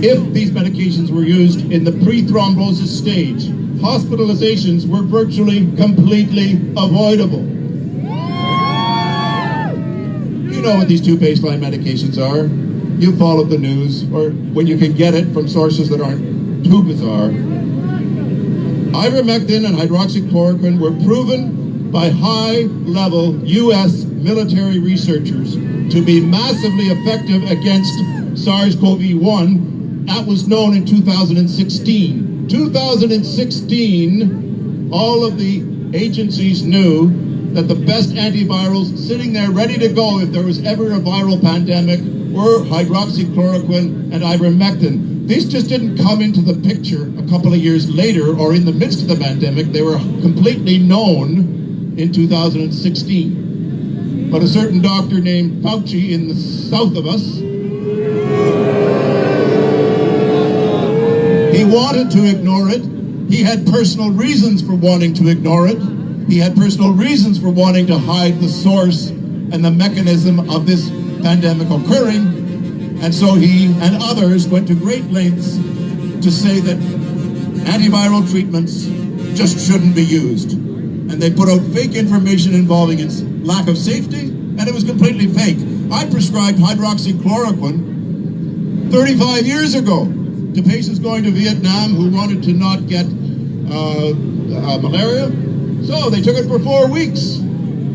If these medications were used in the pre-thrombosis stage, hospitalizations were virtually completely avoidable. You know what these two baseline medications are. You followed the news, or when you can get it from sources that aren't too bizarre. Ivermectin and hydroxychloroquine were proven by high-level U.S. military researchers to be massively effective against SARS-CoV-1. That was known in 2016. 2016, all of the agencies knew that the best antivirals sitting there ready to go if there was ever a viral pandemic were hydroxychloroquine and ivermectin. These just didn't come into the picture a couple of years later or in the midst of the pandemic. They were completely known in 2016. But a certain doctor named Fauci in the south of us, he wanted to ignore it. He had personal reasons for wanting to ignore it. He had personal reasons for wanting to hide the source and the mechanism of this pandemic occurring. And so he and others went to great lengths to say that antiviral treatments just shouldn't be used. And they put out fake information involving its lack of safety, and it was completely fake. I prescribed hydroxychloroquine 35 years ago to patients going to Vietnam who wanted to not get malaria. So they took it for 4 weeks.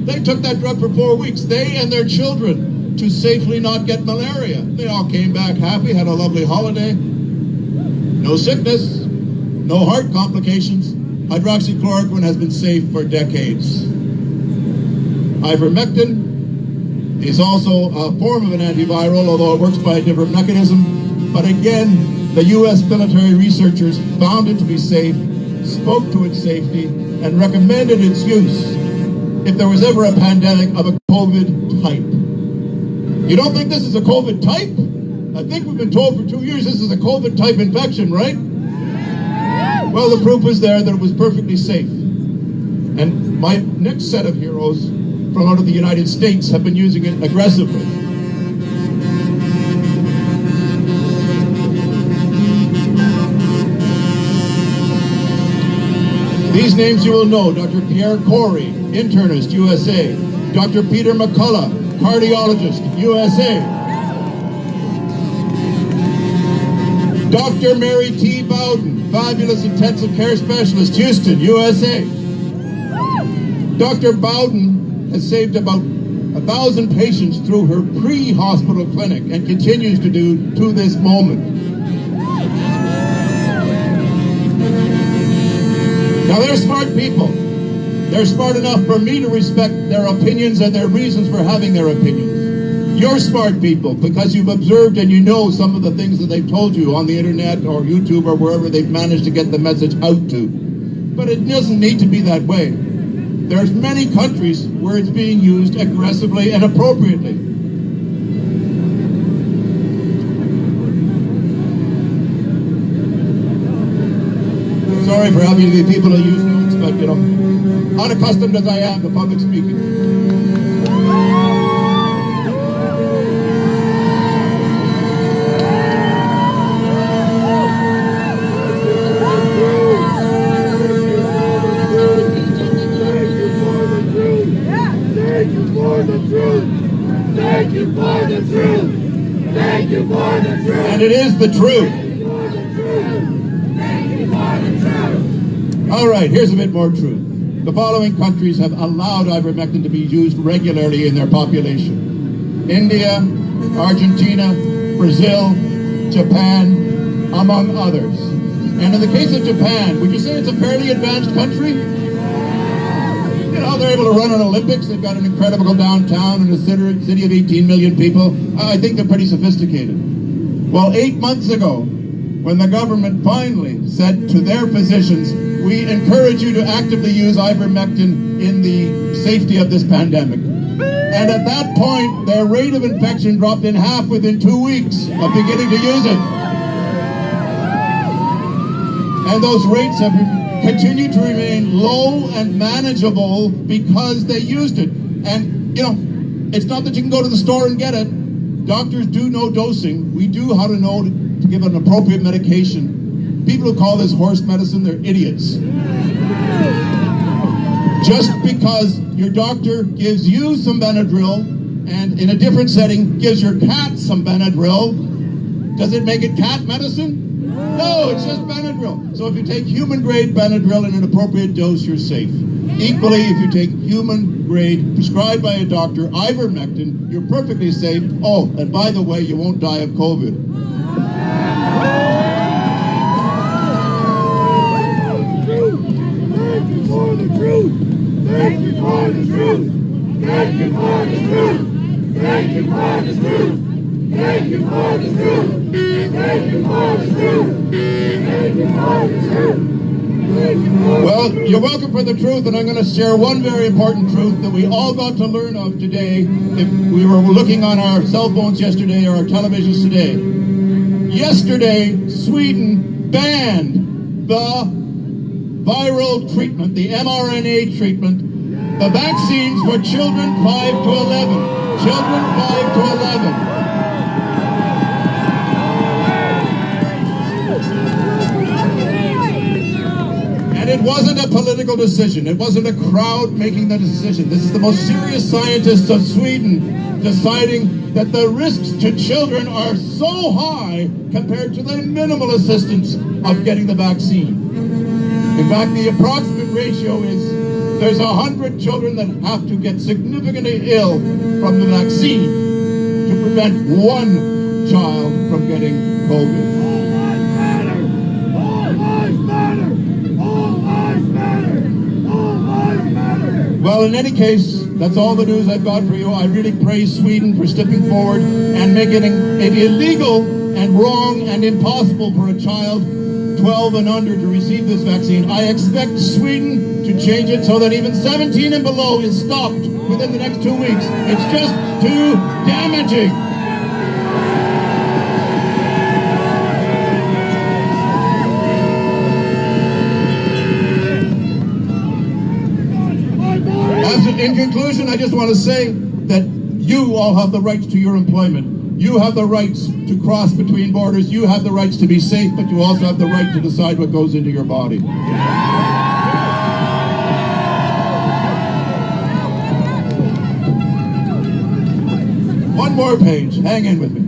They took that drug for 4 weeks, they and their children, to safely not get malaria. They all came back happy, had a lovely holiday. No sickness, no heart complications. Hydroxychloroquine has been safe for decades. Ivermectin is also a form of an antiviral, although it works by a different mechanism. But again, the U.S. military researchers found it to be safe, spoke to its safety, and recommended its use if there was ever a pandemic of a COVID type. You don't think this is a COVID type? I think we've been told for 2 years this is a COVID type infection, right? Well, the proof was there that it was perfectly safe. And my next set of heroes from out of the United States have been using it aggressively. These names you will know: Dr. Pierre Corey, internist, USA; Dr. Peter McCullough, cardiologist, USA; Dr. Mary T. Bowden, fabulous intensive care specialist, Houston, USA. Dr. Bowden has saved about 1,000 patients through her pre-hospital clinic and continues to do to this moment. Now, they're smart people. They're smart enough for me to respect their opinions and their reasons for having their opinions. You're smart people because you've observed and you know some of the things that they've told you on the internet or YouTube or wherever they've managed to get the message out to. But it doesn't need to be that way. There's many countries where it's being used aggressively and appropriately. Sorry for having to be people who use notes, but you know, unaccustomed as I am to public speaking. Thank you for the truth. Thank you for the truth. Thank you for the truth. And it is the truth. All right, here's a bit more truth. The following countries have allowed ivermectin to be used regularly in their population: India, Argentina, Brazil, Japan, among others. And in the case of Japan, would you say it's a fairly advanced country? You know, they're able to run an Olympics. They've got an incredible downtown and a city of 18 million people. I think they're pretty sophisticated. Well, 8 months ago, when the government finally said to their physicians, we encourage you to actively use ivermectin in the safety of this pandemic. And at that point, their rate of infection dropped in half within 2 weeks of beginning to use it. And those rates have continued to remain low and manageable because they used it. And, you know, it's not that you can go to the store and get it. Doctors do know dosing. We do how to know to give an appropriate medication. People who call this horse medicine, they're idiots. Just because your doctor gives you some Benadryl and in a different setting gives your cat some Benadryl, does it make it cat medicine? No, it's just Benadryl. So if you take human-grade Benadryl in an appropriate dose, you're safe. Equally, if you take human-grade, prescribed by a doctor, ivermectin, you're perfectly safe. Oh, and by the way, you won't die of COVID. Thank you for the truth. Thank you for the truth. Thank you for the truth. Thank you for the truth. Thank you for the truth. Thank you for the truth. Thank you for the truth. Well, you're welcome for the truth, and I'm going to share one very important truth that we all got to learn of today if we were looking on our cell phones yesterday or our televisions today. Yesterday, Sweden banned the viral treatment, the mRNA treatment, the vaccines for children 5 to 11. Children 5 to 11. And it wasn't a political decision. It wasn't a crowd making the decision. This is the most serious scientists of Sweden deciding that the risks to children are so high compared to the minimal assistance of getting the vaccine. In fact, the approximate ratio is there's 100 children that have to get significantly ill from the vaccine to prevent one child from getting COVID. Well, in any case, that's all the news I've got for you. I really praise Sweden for stepping forward and making it illegal and wrong and impossible for a child 12 and under to receive this vaccine. I expect Sweden to change it so that even 17 and below is stopped within the next 2 weeks. It's just too damaging. In conclusion, I just want to say that you all have the rights to your employment. You have the rights to cross between borders. You have the rights to be safe, but you also have the right to decide what goes into your body. One more page. Hang in with me.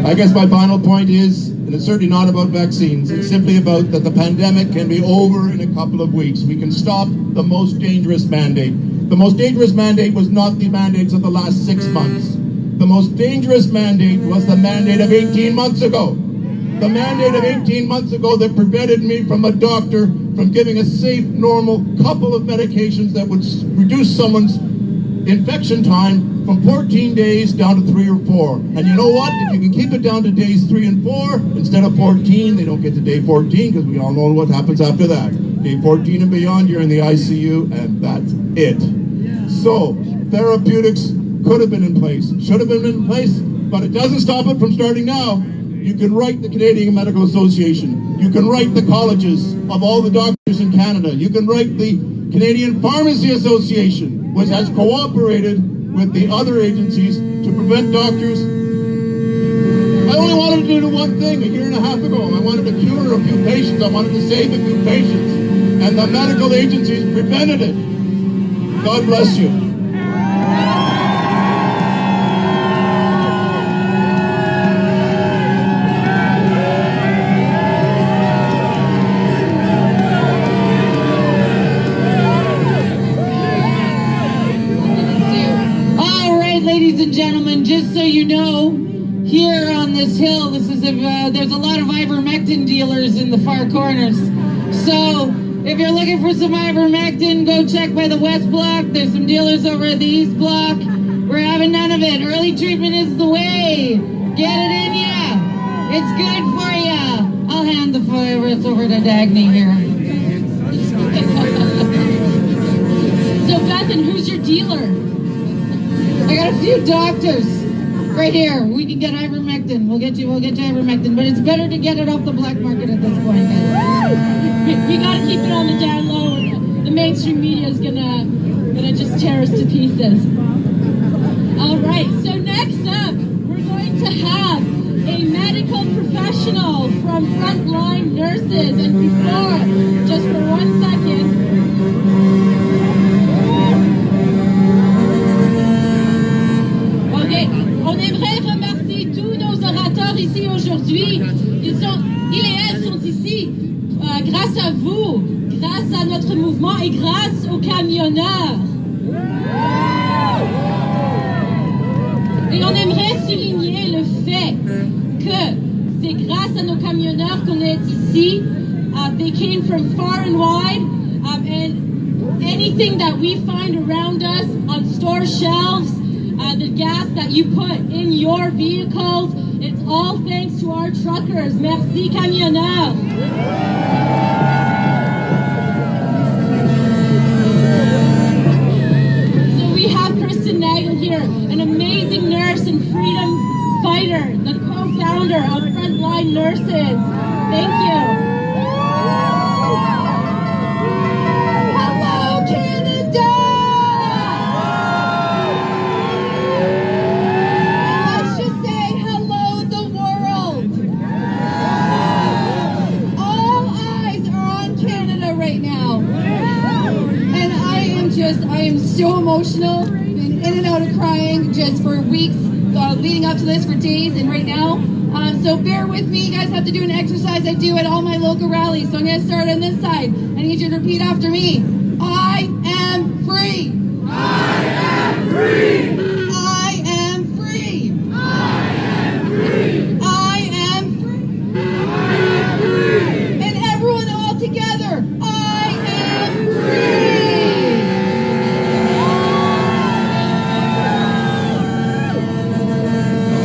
I guess my final point is, and it's certainly not about vaccines, it's simply about that the pandemic can be over in a couple of weeks. We can stop the most dangerous mandate. The most dangerous mandate was not the mandates of the last 6 months. The most dangerous mandate was the mandate of 18 months ago. The mandate of 18 months ago that prevented me from a doctor from giving a safe, normal couple of medications that would reduce someone's infection time from 14 days down to 3 or 4. And you know what? If you can keep it down to days 3 and 4 instead of 14, they don't get to day 14 because we all know what happens after that. Day 14 and beyond, you're in the ICU, and that's it. So, therapeutics could have been in place, should have been in place, but it doesn't stop it from starting now. You can write the Canadian Medical Association. You can write the colleges of all the doctors in Canada. You can write the Canadian Pharmacy Association, which has cooperated with the other agencies to prevent doctors. I only wanted to do one thing a year and a half ago. I wanted to cure a few patients. I wanted to save a few patients. And the medical agencies prevented it. God bless you. Ladies and gentlemen, just so you know, here on this hill, there's a lot of ivermectin dealers in the far corners. So if you're looking for some ivermectin, go check by the West Block. There's some dealers over at the East Block. We're We're having none of it. Early treatment is the way. Get it in ya. It's good for ya. I'll hand the virus over to Dagny here. So Bethan, who's your dealer? I got a few doctors right here. We can get ivermectin. We'll get you ivermectin, but it's better to get it off the black market at this point. We gotta keep it on the down low. The mainstream media is gonna just tear us to pieces. All right, so next up, we're going to have a medical professional from Frontline Nurses. And before, just for 1 second. OK, on aimerait remercier tous nos orateurs ici aujourd'hui. Il et elles sont ici grâce à vous, grâce à notre mouvement et grâce aux camionneurs. Et on aimerait souligner le fait que c'est grâce à nos camionneurs qu'on est ici. They came from far and wide, and anything that we find around us on store shelves, the gas that you put in your vehicles, it's all thanks to our truckers. Merci, camionneurs. So we have Kristen Nagel here, an amazing nurse and freedom fighter, the co-founder of Frontline Nurses. Thank you. Hello, Canada! Let's just say hello, the world. All eyes are on Canada right now. And I am so emotional. Been in and out of crying just for weeks, leading up to this for days, and right now. So bear with me. You guys have to do an exercise I do at all my local rallies. So I'm going to start on this side. I need you to repeat after me. I am free. I am free. I am free. I am free. I am free. I am free. And everyone all together. I am free.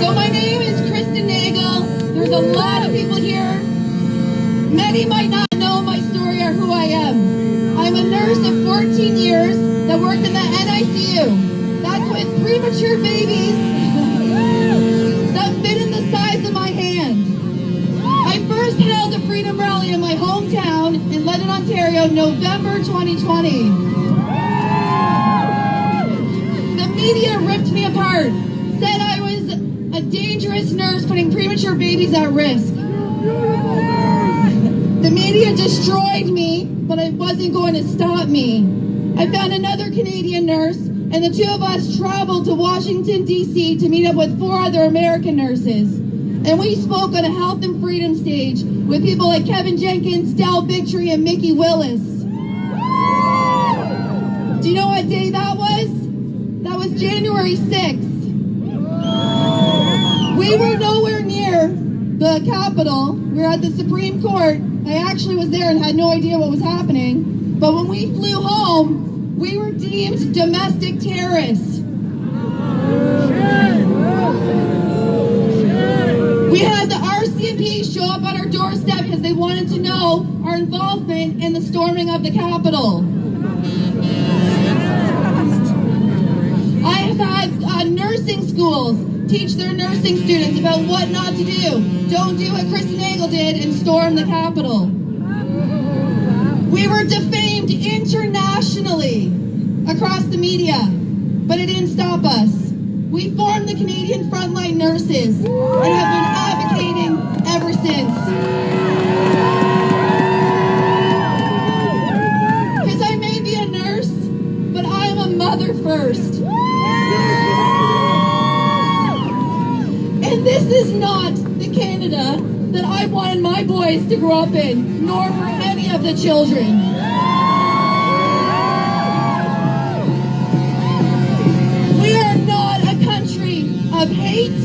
So my name is Kristen Nagel. There's a lot of people here. Many might not know my story or who I am. I'm a nurse of 14 years that worked in the NICU. That's with premature babies that fit in the size of my hand. I first held a freedom rally in my hometown in London, Ontario, November 2020. The media ripped me apart, said I was a dangerous nurse putting premature babies at risk. The media destroyed me, but it wasn't going to stop me. I found another Canadian nurse, and the two of us traveled to Washington, D.C. to meet up with 4 other American nurses. And we spoke on a health and freedom stage with people like Kevin Jenkins, Del Bigtree, and Mickey Willis. Do you know what day that was? That was January 6th. We were nowhere near the Capitol. We were at the Supreme Court. I actually was there and had no idea what was happening. But when we flew home, we were deemed domestic terrorists. We had the RCMP show up at our doorstep because they wanted to know our involvement in the storming of the Capitol. I have had nursing schools teach their nursing students about what not to do. Don't do what Kristen Nagel did and storm the Capitol. We were defamed internationally across the media, but it didn't stop us. We formed the Canadian Frontline Nurses and have been advocating ever since. Because I may be a nurse, but I am a mother first. And this is not the Canada that I wanted my boys to grow up in, nor for any of the children. We are not a country of hate,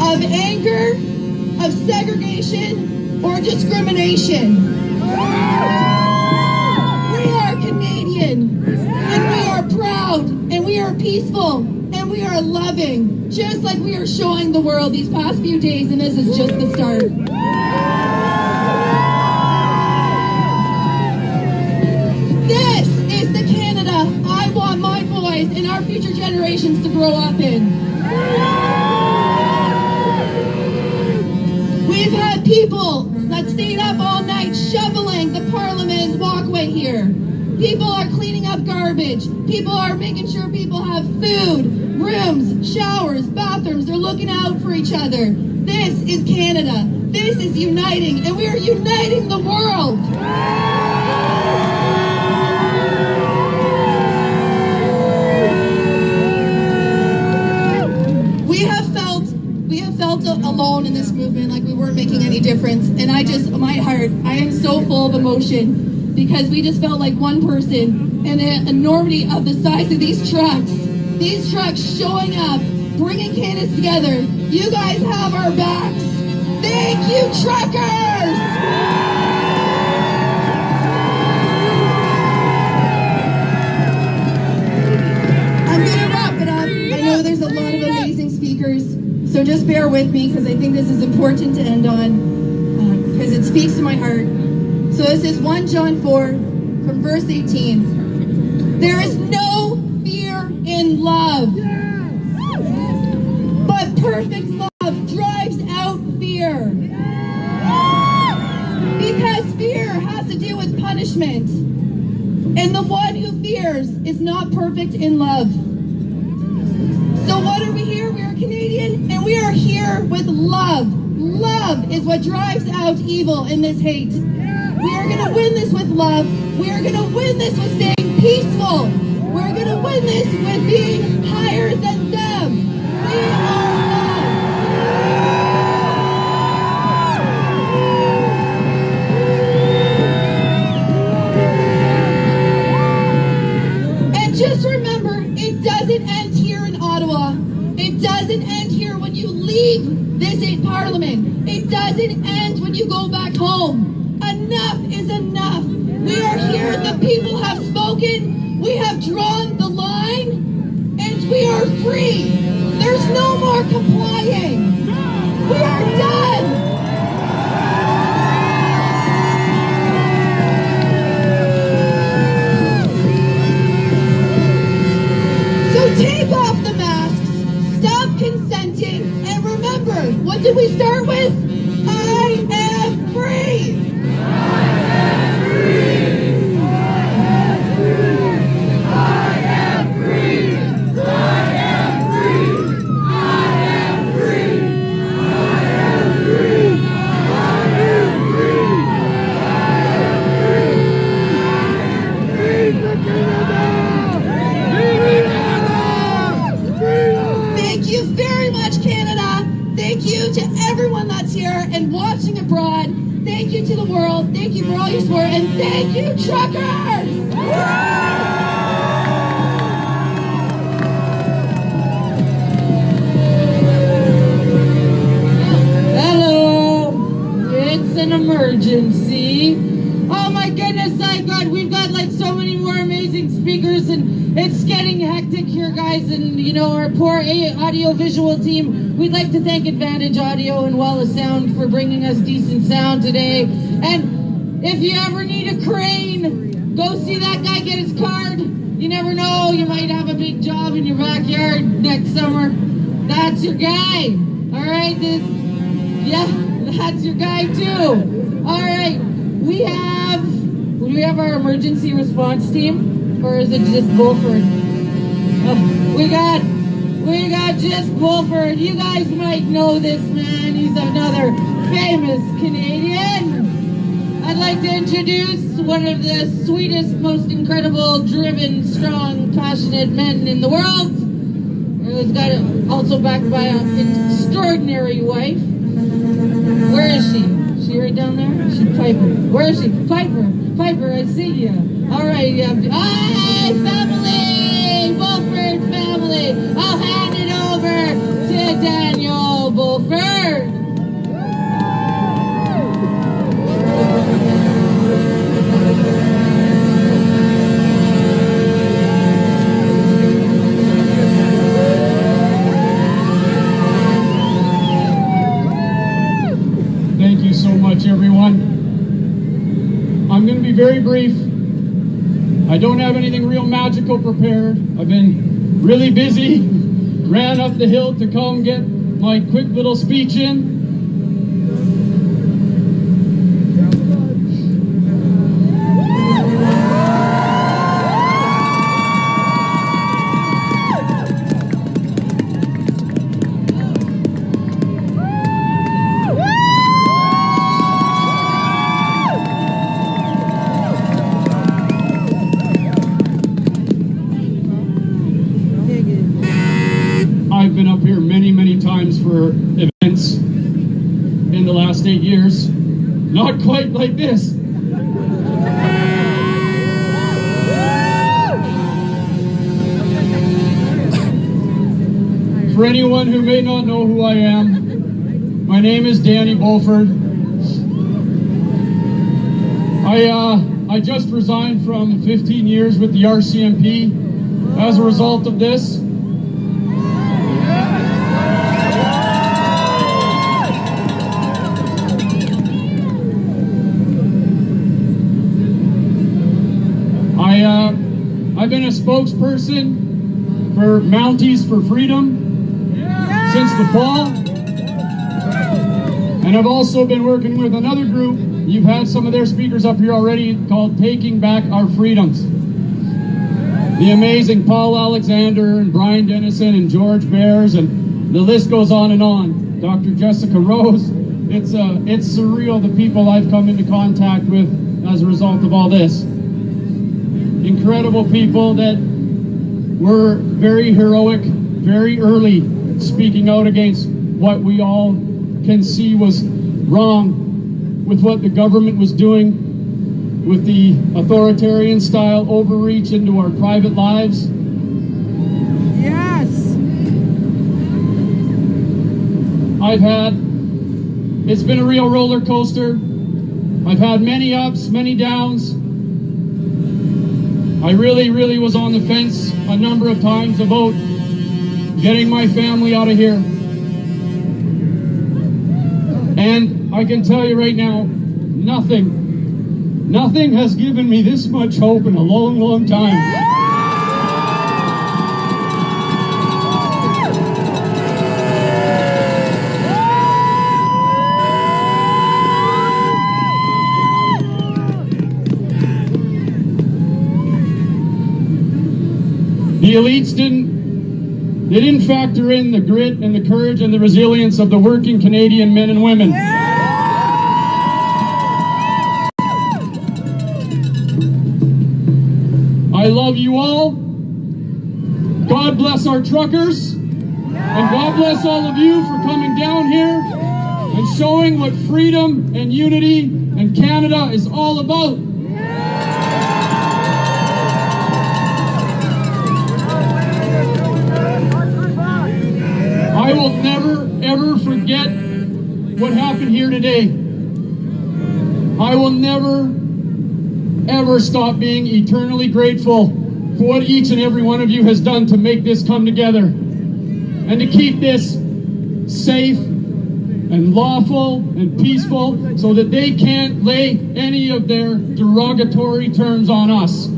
of anger, of segregation, or discrimination. We are Canadian, and we are proud, and we are peaceful. and we are loving, just like we are showing the world these past few days, and this is just the start. This is the Canada I want my boys and our future generations to grow up in. We've had people that stayed up all night shoveling the Parliament walkway here. People are cleaning up garbage. People are making sure people have food, rooms, showers, bathrooms. They're looking out for each other. This is Canada. This is uniting, and we are uniting the world. We have felt alone in this movement, like we weren't making any difference. And my heart, I am so full of emotion because we just felt like one person, and an enormity of the size of these trucks showing up, bringing Canada together. You guys have our backs. Thank you, truckers! I'm gonna wrap it up. I know there's a lot of amazing speakers, so just bear with me because I think this is important to end on because it speaks to my heart. So this is 1 John 4 from verse 18. There is no fear in love, but perfect love drives out fear. Because fear has to do with punishment, and the one who fears is not perfect in love. So what are we here? We are Canadian, and we are here with love. Love is what drives out evil and this hate. We are going to win this with love. We are going to win this with staying peaceful. We're going to win this with being higher than them. We are love. And just remember, it doesn't end here in Ottawa. It doesn't end here when you leave this Parliament. It doesn't end when you go back home. Enough is enough. We are here. The people have spoken. We have drawn the line, and we are free. There's no more complying. We are done. So take off the masks, stop consenting, and remember, what did we start with? I am free. I am free. I am free. I am free. I am free. I am free. I am free. I am free. Thank you very much, Canada. Thank you to everyone that's here and watching abroad. Thank you to the world. Thank you for all your support. And thank you, truckers! Hello! It's an emergency. Oh my goodness, we've got like so many more amazing speakers, and it's getting hectic here, guys. And you know, our poor audio-visual team, we'd like to thank Advantage Audio and Wallace Sound for bringing us decent sound today. And if you ever need a crane, go see that guy get his card. You never know, you might have a big job in your backyard next summer. That's your guy. All right, that's your guy too. All right, do we have our emergency response team, or is it just Bulford? We got just Bulford. You guys might know this man. He's another famous Canadian. I'd like to introduce one of the sweetest, most incredible, driven, strong, passionate men in the world. Who's got also backed by an extraordinary wife. Where is she? Is she right down there? She's Piper. Where is she? Piper. Piper, I see you. All right, hi, family! Bulford family! I'll hand it over to Daniel Bulford. very brief. I don't have anything real magical prepared. I've been really busy. Ran up the hill to come get my quick little speech in. I've been up here many times for events in the last 8 years. Not quite like this. For anyone who may not know who I am, my name is Danny Beauford. I just resigned from 15 years with the RCMP as a result of this. I've been a spokesperson for Mounties for Freedom since the fall. And I've also been working with another group, you've had some of their speakers up here already, called Taking Back Our Freedoms. The amazing Paul Alexander and Brian Dennison and George Bears, and the list goes on and on. Dr. Jessica Rose. It's surreal, the people I've come into contact with as a result of all this. Incredible people that were very heroic, very early, speaking out against what we all can see was wrong with what the government was doing, with the authoritarian style overreach into our private lives. Yes. It's been a real roller coaster. I've had many ups, many downs. I really was on the fence a number of times about getting my family out of here. And I can tell you right now, nothing has given me this much hope in a long time. The elites didn't factor in the grit and the courage and the resilience of the working Canadian men and women. I love you all. God bless our truckers. And God bless all of you for coming down here and showing what freedom and unity and Canada is all about. I will never, ever forget what happened here today. I will never, ever stop being eternally grateful for what each and every one of you has done to make this come together and to keep this safe and lawful and peaceful so that they can't lay any of their derogatory terms on us.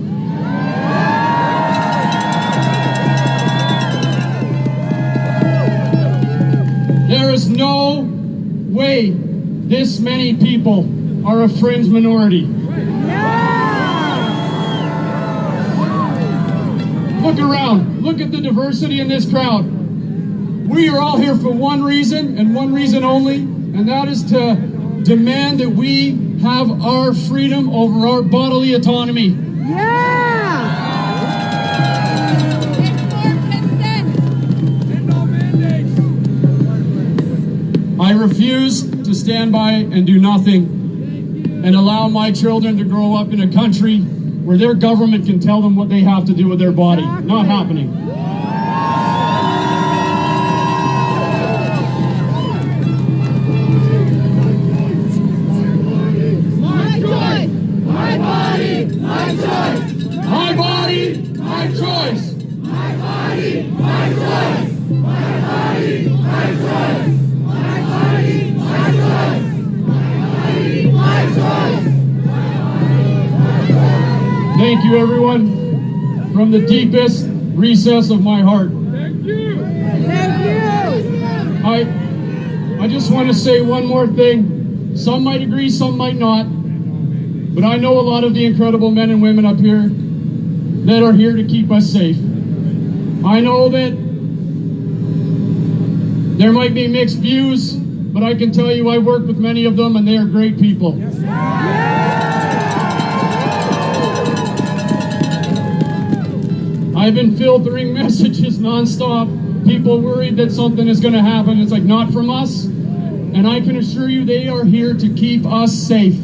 There is no way this many people are a fringe minority. Look around. Look at the diversity in this crowd. We are all here for one reason and one reason only, and that is to demand that we have our freedom over our bodily autonomy. I refuse to stand by and do nothing and allow my children to grow up in a country where their government can tell them what they have to do with their body. Not happening. My choice, my body, my choice. My body, my choice. My body, my choice. My body, my choice. My body, my choice. My body, my choice. My body, my choice. you, everyone, from the deepest recess of my heart. Thank you. I just want to say one more thing. Some might agree, some might not. But I know a lot of the incredible men and women up here that are here to keep us safe. I know that there might be mixed views, but I can tell you I worked with many of them and they are great people. I've been filtering messages nonstop. People worried that something is going to happen. It's like, not from us. And I can assure you they are here to keep us safe.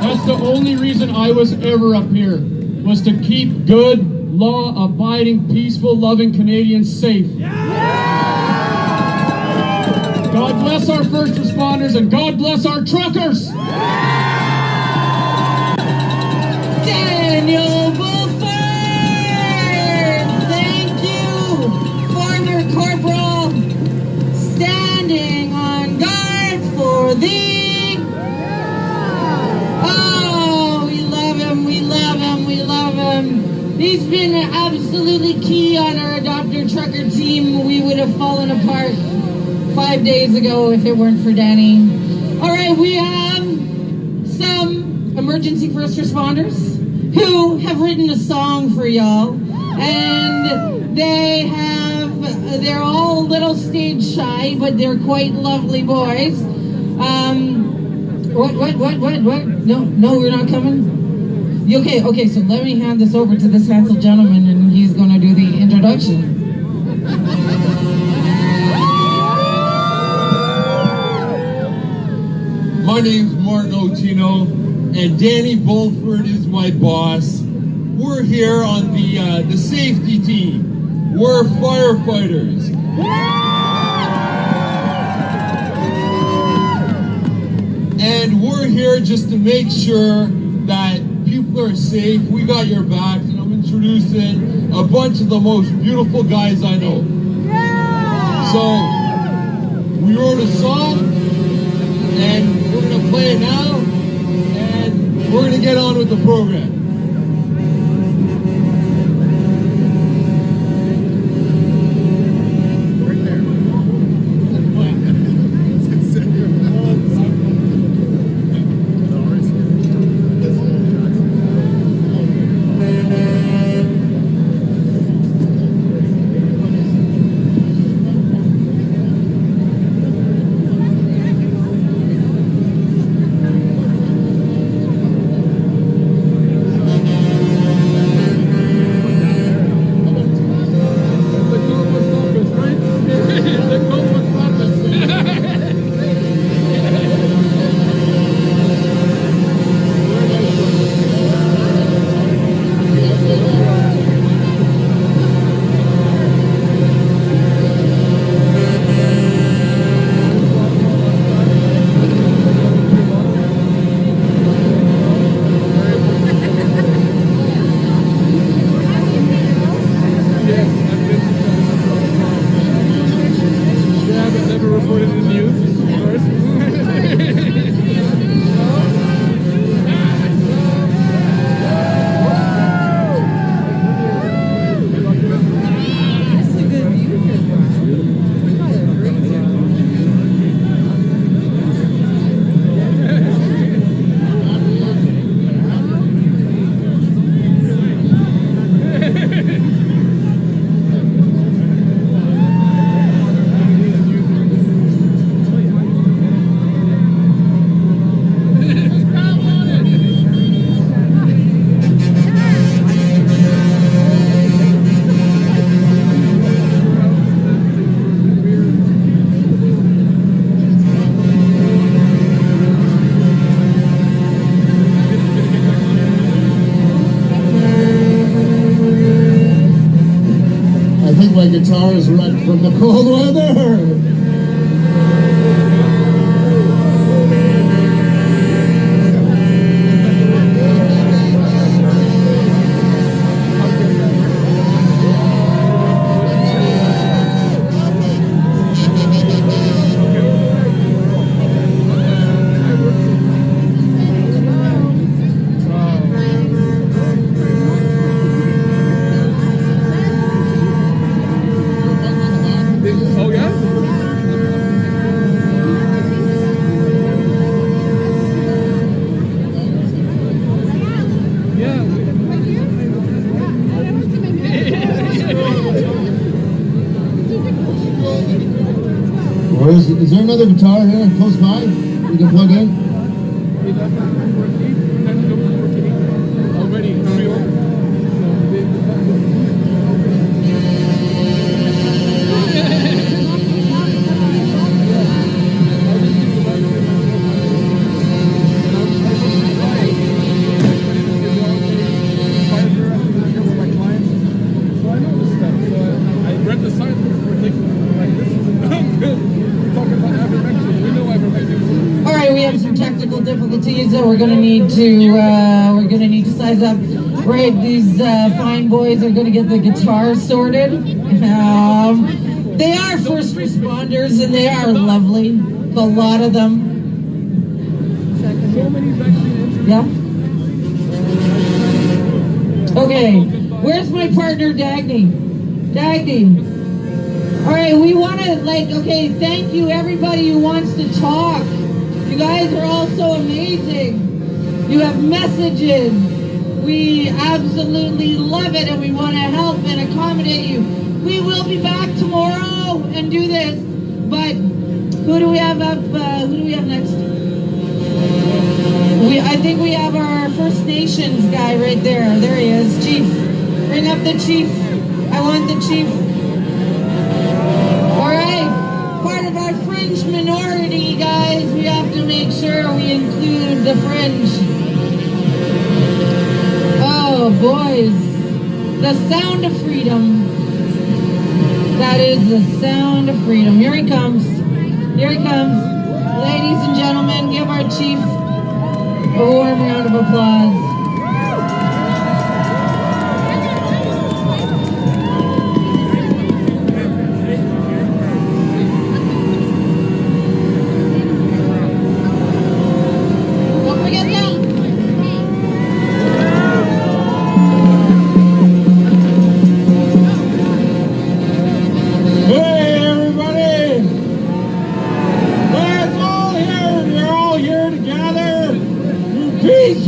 That's the only reason I was ever up here, was to keep good, law-abiding, peaceful, loving Canadians safe. God bless our first responders and God bless our truckers. Daniel Bulford, thank you, former corporal, standing on guard for thee. Oh, we love him, we love him, we love him. He's been absolutely key on our adopter trucker team. We would have fallen apart 5 days ago if it weren't for Danny. All right, we have some emergency first responders who have written a song for y'all, and they're all a little stage shy, but they're quite lovely boys. What? No, we're not coming? Okay, so let me hand this over to this handsome gentleman, and he's gonna do the introduction. My name's Martin Otino, and Danny Bulford is my boss. We're here on the safety team. We're firefighters. And we're here just to make sure that people are safe. We got your backs, and I'm introducing a bunch of the most beautiful guys I know. So, we wrote a song, and we're going to play it now, and we're going to get on with the program. My guitar is wrecked from the cold weather. is there another guitar here close by we can plug in? All right, we have some technical difficulties that we're gonna need to size up. Right, these fine boys are gonna get the guitar sorted. They are first responders and they are lovely. A lot of them. Yeah. Okay, where's my partner Dagny? Dagny. All right, we want to okay, thank you everybody who wants to talk. You guys are all so amazing. You have messages. We absolutely love it and we want to help and accommodate you. We will be back tomorrow and do this. But who do we have up? Who do we have next? I think we have our First Nations guy right there. There he is, Chief. Bring up the Chief. I want the Chief. All right, part of our fringe minority, guys. We have to make sure we include the fringe. Oh, boys. The sound of freedom. That is the sound of freedom. Here he comes. Here he comes. Ladies and gentlemen, give our Chief a warm round of applause.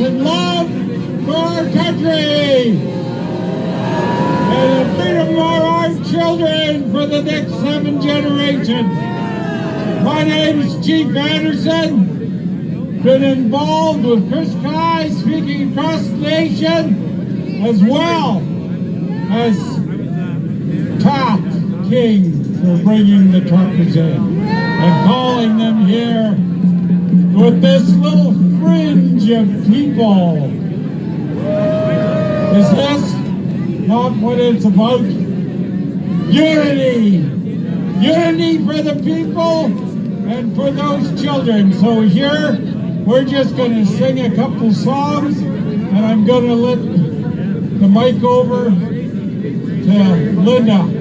And love for our country and the freedom for our children for the next 7 generations. My name is Chief Anderson. Been involved with Chris Kai speaking across the nation as well as Pat King for bringing the truckers in and calling them here with this little fringe of people. Is this not what it's about? Unity! Unity for the people and for those children. So here, we're just going to sing a couple songs and I'm going to let the mic over to Linda.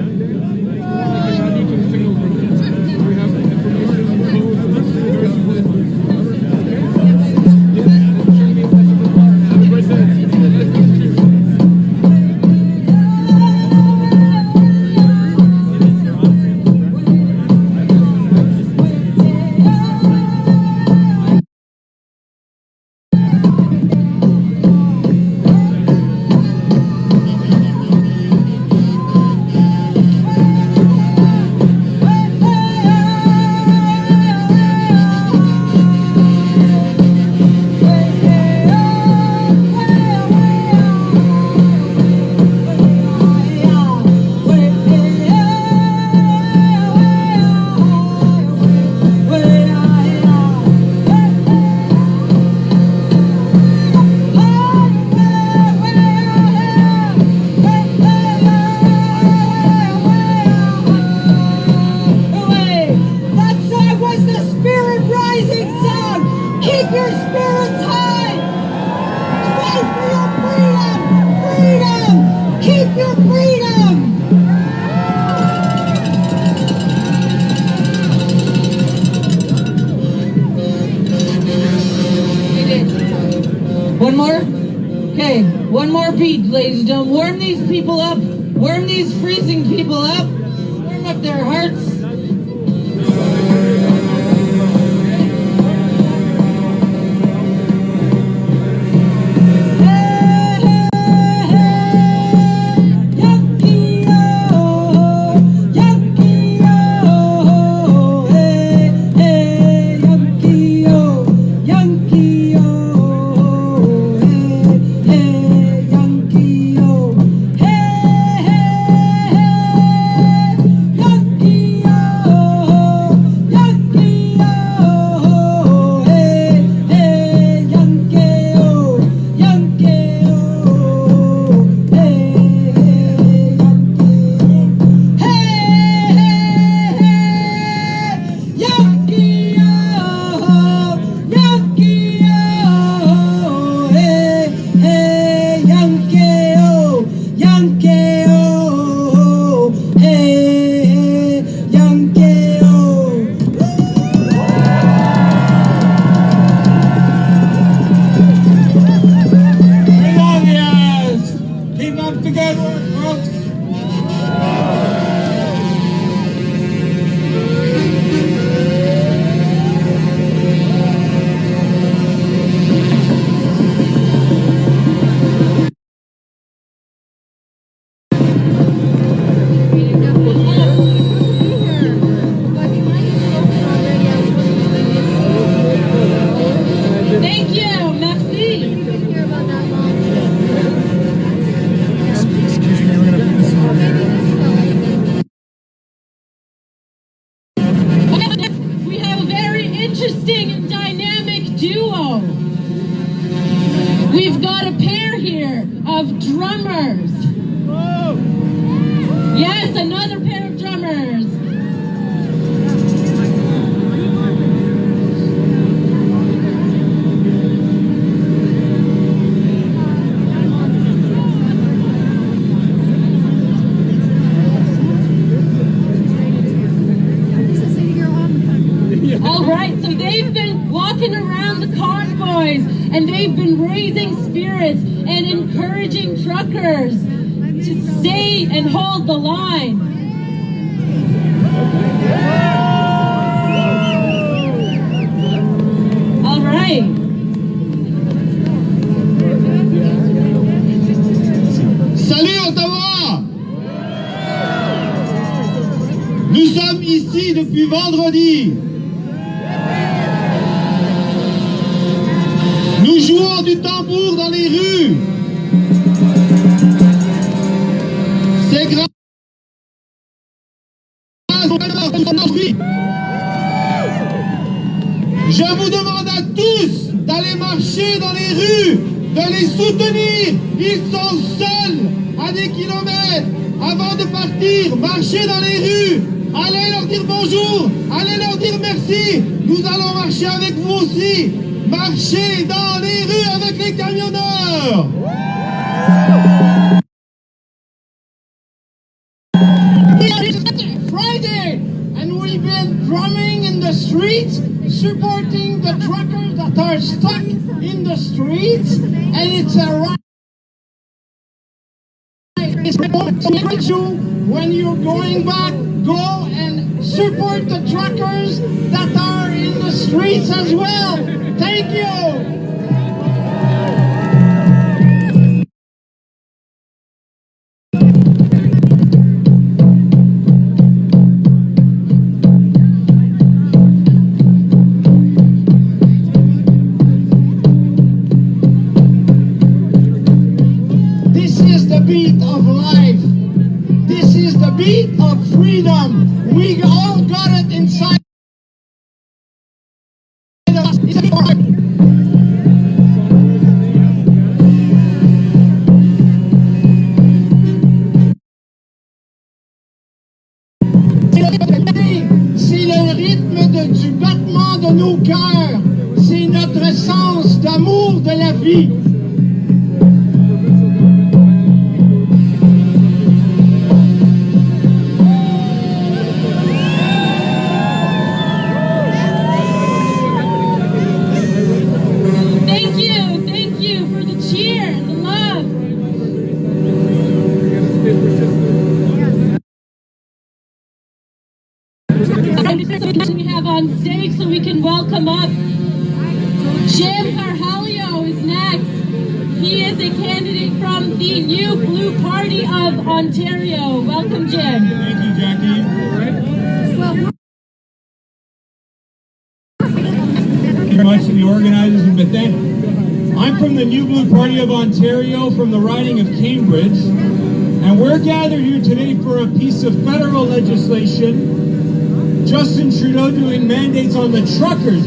One more? Okay, one more beat, ladies and gentlemen. Warm these people up. Warm these freezing people up. Warm up their hearts. Hey. Yes, another pair of drummers. All right, so they've been walking around the convoys and they've been raising spirits and encouraging truckers to stay and hold the line. All right. Salut Ottawa! Nous sommes ici depuis vendredi. Nous jouons du tambour dans les rues. C'est grâce au bruit. Je vous demande à tous d'aller marcher dans les rues, de les soutenir. Ils sont seuls à des kilomètres. Avant de partir, marchez dans les rues. Allez leur dire bonjour. Allez leur dire merci. Nous allons marcher avec vous aussi. Marchez dans les rues avec les camionneurs. Friday, and we've been drumming in the streets, supporting the truckers that are stuck in the streets, and it's a right. When you're going back, go and support the truckers that are in the streets as well. Thank you. This is the beat of life. This is the beat of freedom. We all got it inside of us. C'est le rythme du battement de nos cœurs. C'est notre sens d'amour de la vie. Thank you for the cheer and the love. We have on stage so we can welcome up Jim Carhalio is next. He is a candidate from the New Blue Party of Ontario. Welcome, Jim. Thank you, Jackie. Thank you very much to the organizers and Bethany. I'm from the New Blue Party of Ontario from the riding of Cambridge, and we're gathered here today for a piece of federal legislation. Justin Trudeau doing mandates on the truckers.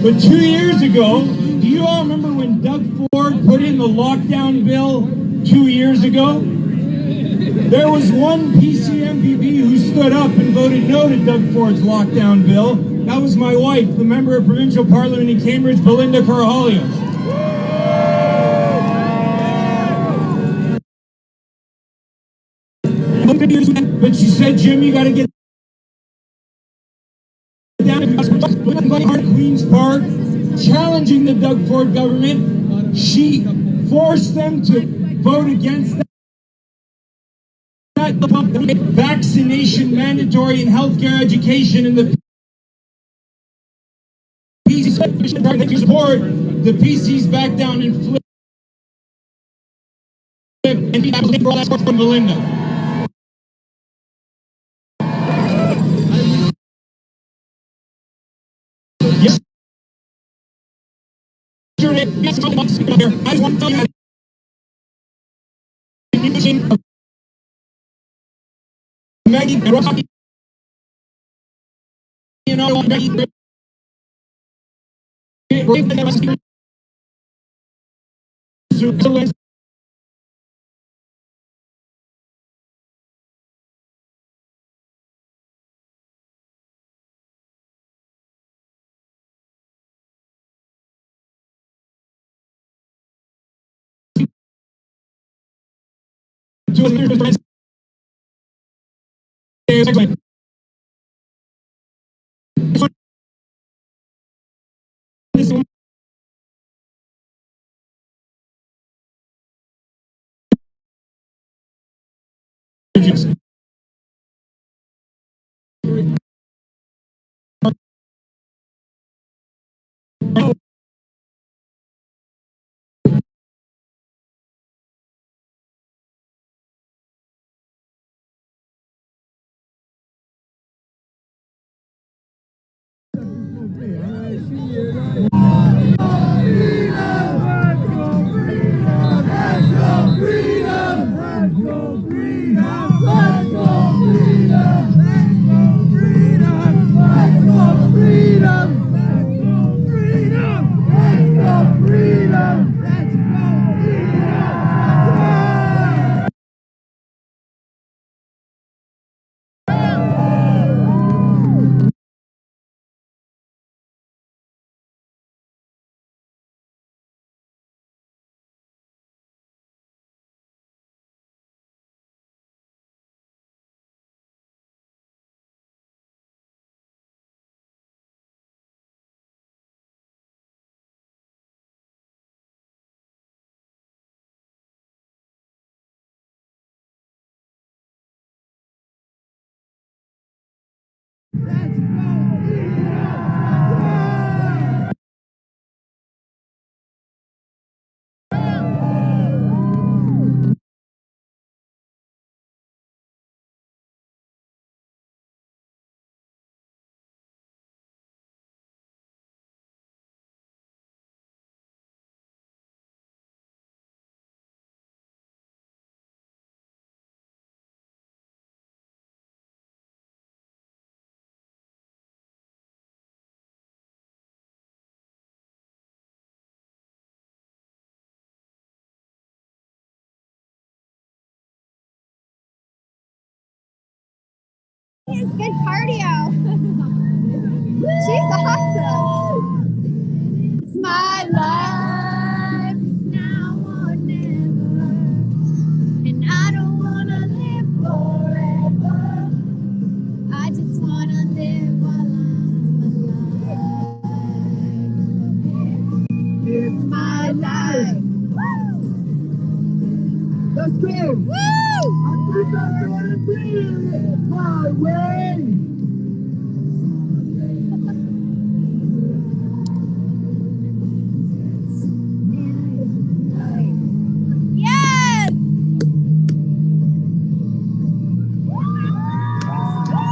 But 2 years ago, do you all remember when Doug Ford put in the lockdown bill 2 years ago? There was one PC MPP who stood up and voted no to Doug Ford's lockdown bill. That was my wife, the member of Provincial Parliament in Cambridge, Belinda Carhalio. But she said, Jim, you got to get down to Queen's Park, challenging the Doug Ford government. She forced them to vote against that vaccination mandatory in healthcare education, and the PCs support. The PCs back down and flip. And he was for all that support from Belinda. Yes. I just want to tell you that Maggie and Rocky, you know, It's good cardio. She's awesome. It's my life now or never, and I don't wanna live forever. I just wanna live while I'm alive. It's my life. Woo! Let's go. Woo! I think I'm gonna do it my way. Yes!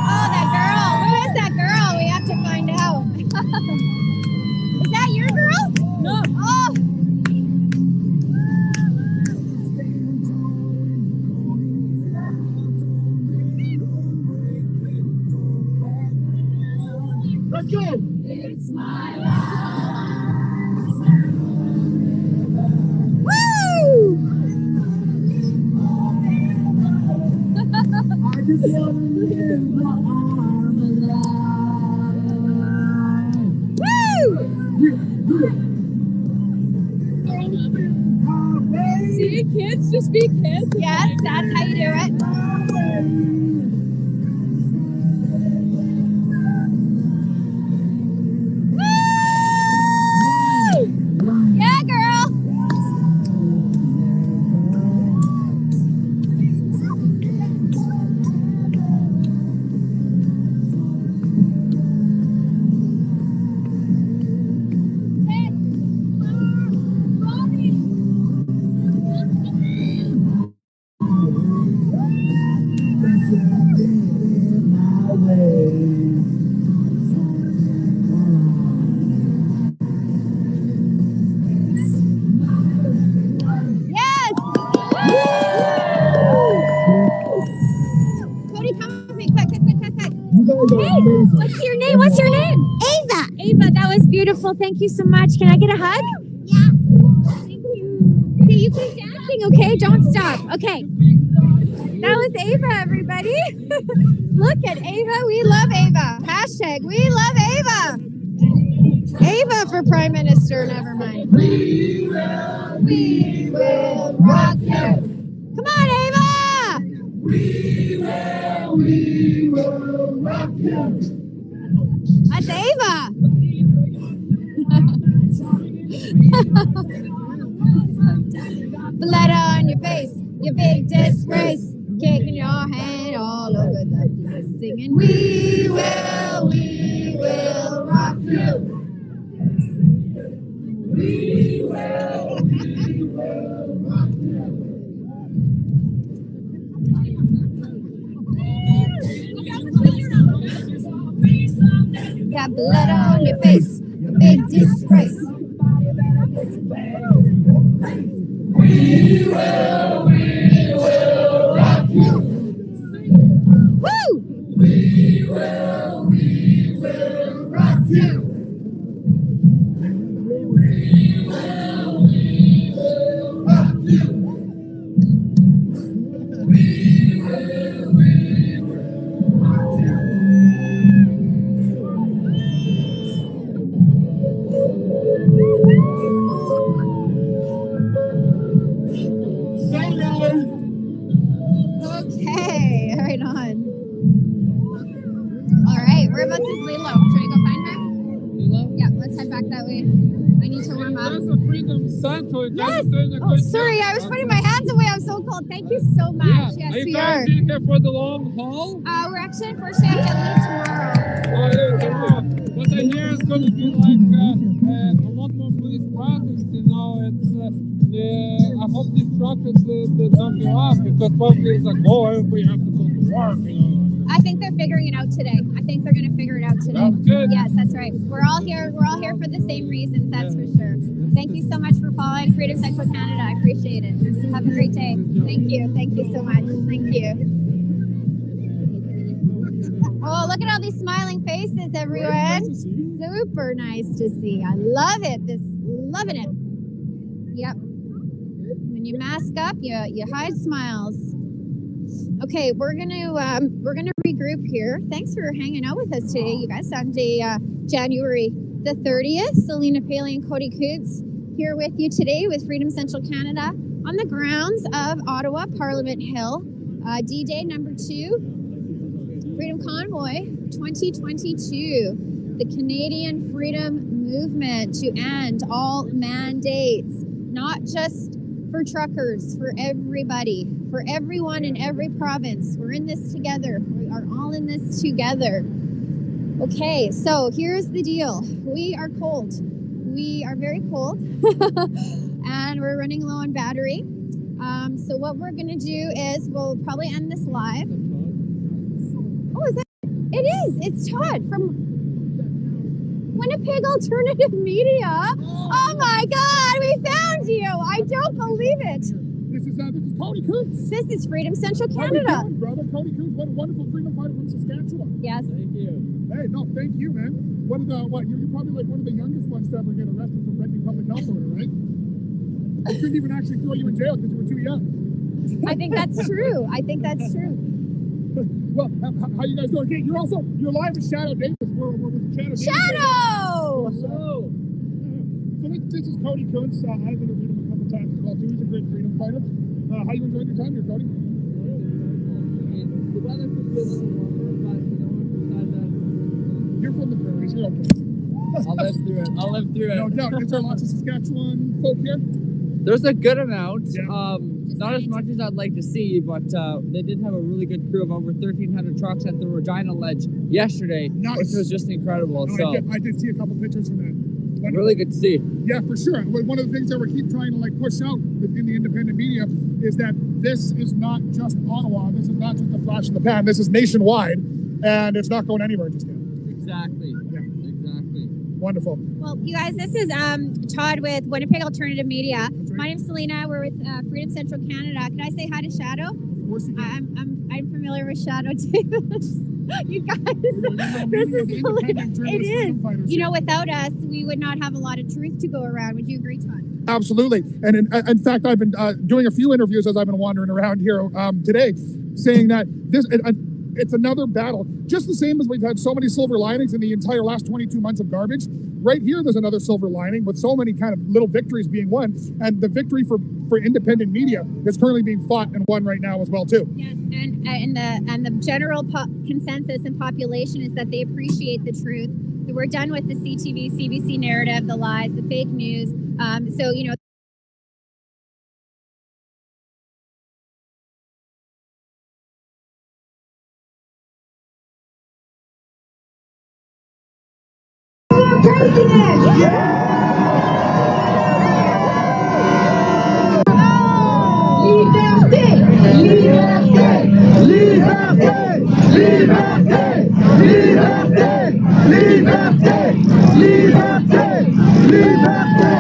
Oh, that girl. Who is that girl? We have to find out. Is that your girl? No. Oh. Let's go. It's my life. Woo! I just want to live my arm alive. Woo! See, kids, just be kids. Yes, that's how you do it. Yeah, girl. Yes! Cody, come with me. Quick. Hey, what's your name? Ava. Ava, that was beautiful. Thank you so much. Can I get a hug? Yeah. Thank you. Okay, you keep dancing, okay? Don't stop. Okay. That was Ava, everybody. Look at Ava. We love Ava. Hashtag we love Ava. Ava for Prime Minister, never mind. We will rock you. Come on, Ava! We will rock you. That's Ava. Blood on your face, you big disgrace. Kicking your hand all over the place, singing, we will rock you. We will rock you. Got blood on your face, you big disgrace. We will rock you. Woo! We will rock you. We will rock you. We will rock you. Okay, right on. All right, whereabouts is Lilo? Should I go find her? Lilo? Yeah, let's head back that way. I need to warm up. Yes! Oh, sorry, I was putting my hands away. I'm so cold. Thank you so much. Yes, Are you we guys are. in here for the long haul? We're actually first day to leave tomorrow. What I hear is going to be like a lot more police practice, you know. I hope these truckers they don't give up because probably it's like, oh, everybody has to go to work, you know. I think they're figuring it out today. I think they're going to figure it out today. That's good. Yes, that's right. We're all here for the same reasons, that's for sure. Thank you so much for following Freedom Central Canada. I appreciate it. Have a great day. Thank you. Thank you so much. Thank you. Oh, look at all these smiling faces, everyone. Super nice to see. I love it. Loving it. Yep. When you mask up, you hide smiles. Okay, we're gonna regroup here. Thanks for hanging out with us today, you guys. Sunday, January the 30th. Selena Paley and Cody Coots here with you today with Freedom Central Canada on the grounds of Ottawa, Parliament Hill. D-Day number 2. Freedom Convoy 2022, the Canadian freedom movement to end all mandates, not just for truckers, for everybody, for everyone in every province. We're in this together. We are all in this together. Okay, so here's the deal. We are cold. We are very cold and we're running low on battery. So what we're gonna do is we'll probably end this live. Oh, is that? It is. It's Todd from Winnipeg Alternative Media. Oh my God, we found you! I don't believe it. This is Cody Coots. This is Freedom Central How Canada. you doing, brother? Cody Coots, what a wonderful freedom fighter from Saskatchewan. Yes. Thank you. Hey, no, thank you, man. You're probably like one of the youngest ones to ever get arrested for breaking public health order, right? They couldn't even actually throw you in jail because you were too young. I think that's true. I think that's true. Well, how you guys doing? Okay, you're live with Shadow Davis. We're with Shadow Davis. Shadow! So this is Cody Coots. I've interviewed him a couple times as well too. He's a great freedom fighter. How you enjoying your time here, Cody? The weather could be a little warmer, but you know, besides that, you're from the prairies. You're okay. I'll live through it. No doubt. Is there lots of Saskatchewan folk here? There's a good amount. Not as much as I'd like to see, but they did have a really good crew of over 1,300 trucks at the Regina Ledge yesterday, which was just incredible. No, I did see a couple pictures from that. Really good to see. Yeah, for sure. One of the things that we keep trying to push out within the independent media is that this is not just Ottawa. This is not just a flash in the pan. This is nationwide, and it's not going anywhere just yet. Exactly. Yeah. Exactly. Wonderful. Well, you guys, this is Todd with Winnipeg Alternative Media. My name's Selena. We're with Freedom Central Canada. Can I say hi to Shadow? Of course you can. I'm familiar with Shadow Davis. You guys, it is. You know, without us, we would not have a lot of truth to go around. Would you agree, Todd? Absolutely. And in fact, I've been doing a few interviews as I've been wandering around here today, saying that it's another battle. Just the same as we've had so many silver linings in the entire last 22 months of garbage. Right here, there's another silver lining with so many kind of little victories being won. And the victory for independent media is currently being fought and won right now as well, too. Yes, and the general consensus and population is that they appreciate the truth. We're done with the CTV, CBC narrative, the lies, the fake news. So, you know, taking it! Yeah! Liberté! Liberté! Liberté! Liberté! Liberté! Liberté! Liberté!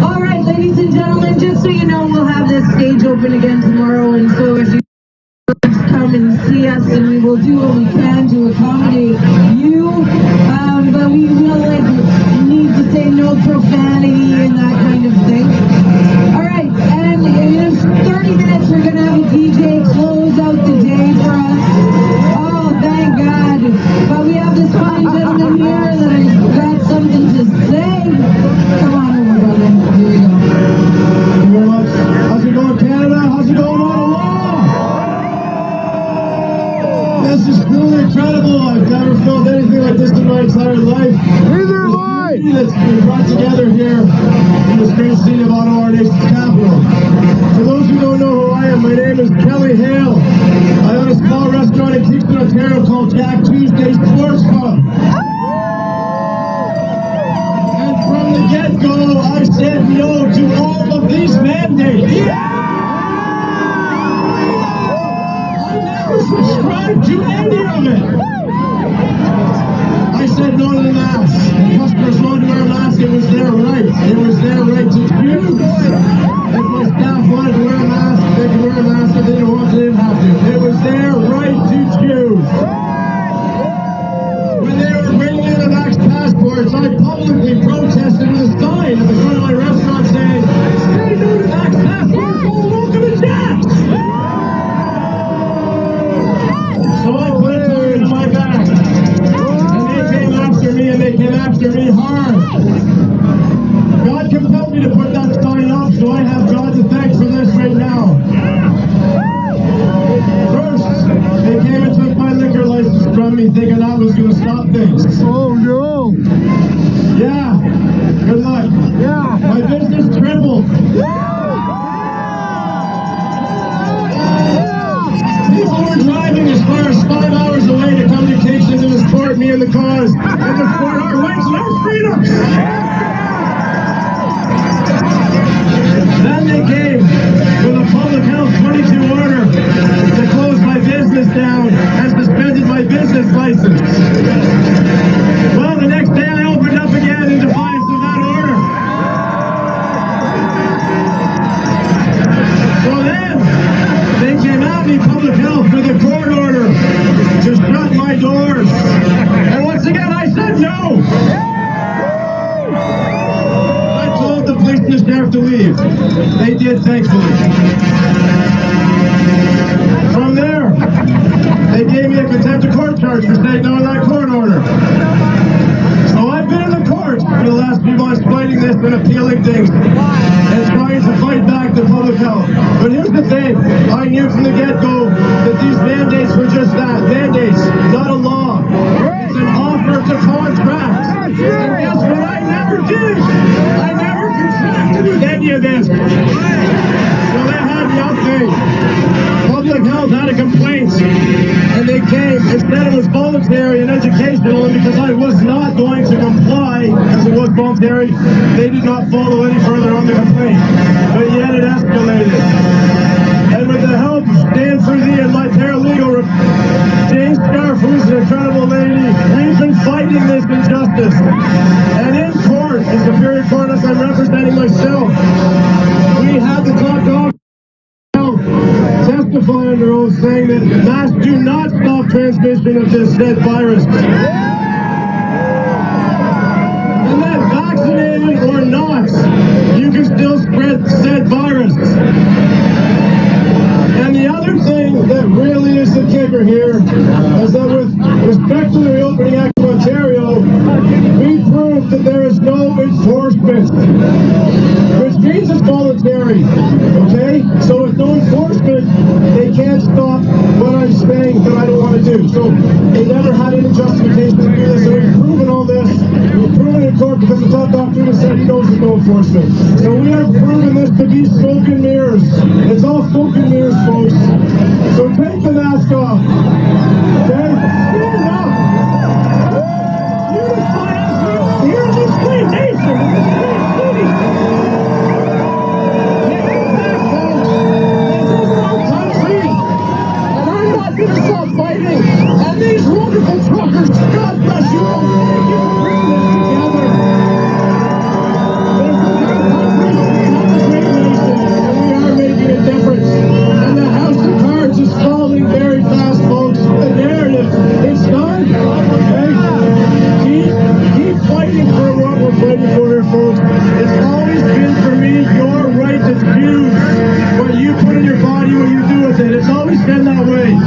All right, ladies and gentlemen, just so you know, we'll have this stage open again tomorrow, and so if you come and see us, and we will do what we can to accommodate you, but we will need to say no profanity and that kind of thing. All right, and in 30 minutes we're going to have a DJ close out the day for us. Oh, thank God. But we have this fine gentleman here that has got something to say. Come on over, brother. Here we go. Thank you very much. How's it going, Canada? How's it going, Ottawa? This is truly incredible. I've never felt anything like this in my entire life. Neither have I. That's been brought together here in this great city of Ottawa, our nation's capital. For those who don't know who I am, my name is Kelly Hale. I own a small restaurant in Kingston, Ontario called Jack Tuesday's Sports Pub. And from the get-go, I said no to all of these mandates. Subscribe to any of it. I said no to the mask. Customers wanted to wear a mask. It was their right. It was their right to choose. If my staff wanted to wear a mask, they could wear a mask. If they didn't want to, they didn't have to. It was their right to choose. When they were bringing in the vax passports, I publicly protested with a sign at the front of my restaurant saying, "Say no to vax passports, or welcome to Jack's." So I put it in my back, and they came after me, and they came after me hard. God compelled me to put that sign up, so I have God to thank for this right now. First, they came and took my liquor license from me, thinking that was going to stop things. Oh no! Yeah, good luck. Yeah, my business tripled. People were driving as far as 5 hours away to come to Kingston to support me in the cause and to support our rights and our freedoms. Then they came with a public health 22 order to close my business down and suspended my business license. Well, the next day I opened up again in defiance of that order. So then, they came at me, public health, with a court order to shut my doors. And once again, I said no. I told the police and the sheriff to leave. They did, thankfully. From there, they gave me a contempt of court charge for saying no to that court order. So I've been in the courts for the last few months fighting this and appealing things and trying to fight back the public health. But here's the thing, I knew from the get-go that these mandates were just that, mandates, not a law. It's an offer to contract. And guess what I never did? I never contracted with any of this. So they had nothing. Public health had a complaint, and they came and said it was voluntary and educational, and because I was not going to comply, because it was voluntary, they did not follow any further on the complaint. But yet it escalated. And with the help of Dan Fruzy and my paralegal, James Scarf, who's an incredible lady, we've been fighting this injustice. And in court, in Superior Court, as I'm representing myself, we had the top dog testify under oath saying that masks do not stop transmission of this said virus. And that vaccinated or not, you can still spread said virus. And the other thing that really is the kicker here is that with respect to the reopening act of Ontario, we proved that there is no enforcement, which means it's voluntary, okay? So with no enforcement, they can't stop what I'm saying that I don't want to do. So they never had any justification to do this, and we've proven all this. We've proven it in court because the top doctor has said he knows there's no enforcement. So we have proven this to be smoke and mirrors. It's all smoke and mirrors, folks. So take the mask off, okay? Stand up! Unify us! Here in this great nation! In this great city! Take it back, folks! This is our country! And I'm not going to stop fighting! And these wonderful truckers, God bless you all! Thank you for bringing this together! This is our country! We have a great nation! And we are making a difference! And the House of Cards is falling very fast, folks. The narrative, it's done. Okay? Keep fighting for what we're fighting for here, folks. It's always been for me your right to choose what you put in your body, what you do with it. It's always been that way.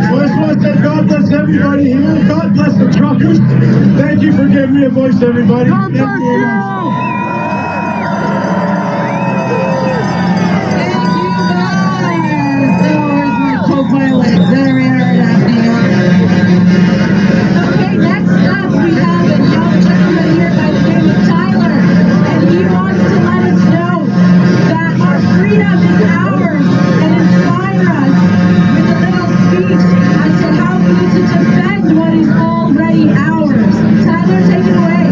So I just want to say God bless everybody here. God bless the truckers. Thank you for giving me a voice, everybody. God bless you. Co-pilot, there we are at New York. Okay, next up we have a young gentleman here by the name of Tyler, and he wants to let us know that our freedom is ours and inspire us with a little speech as to how we need to defend what is already ours. Tyler, take it away.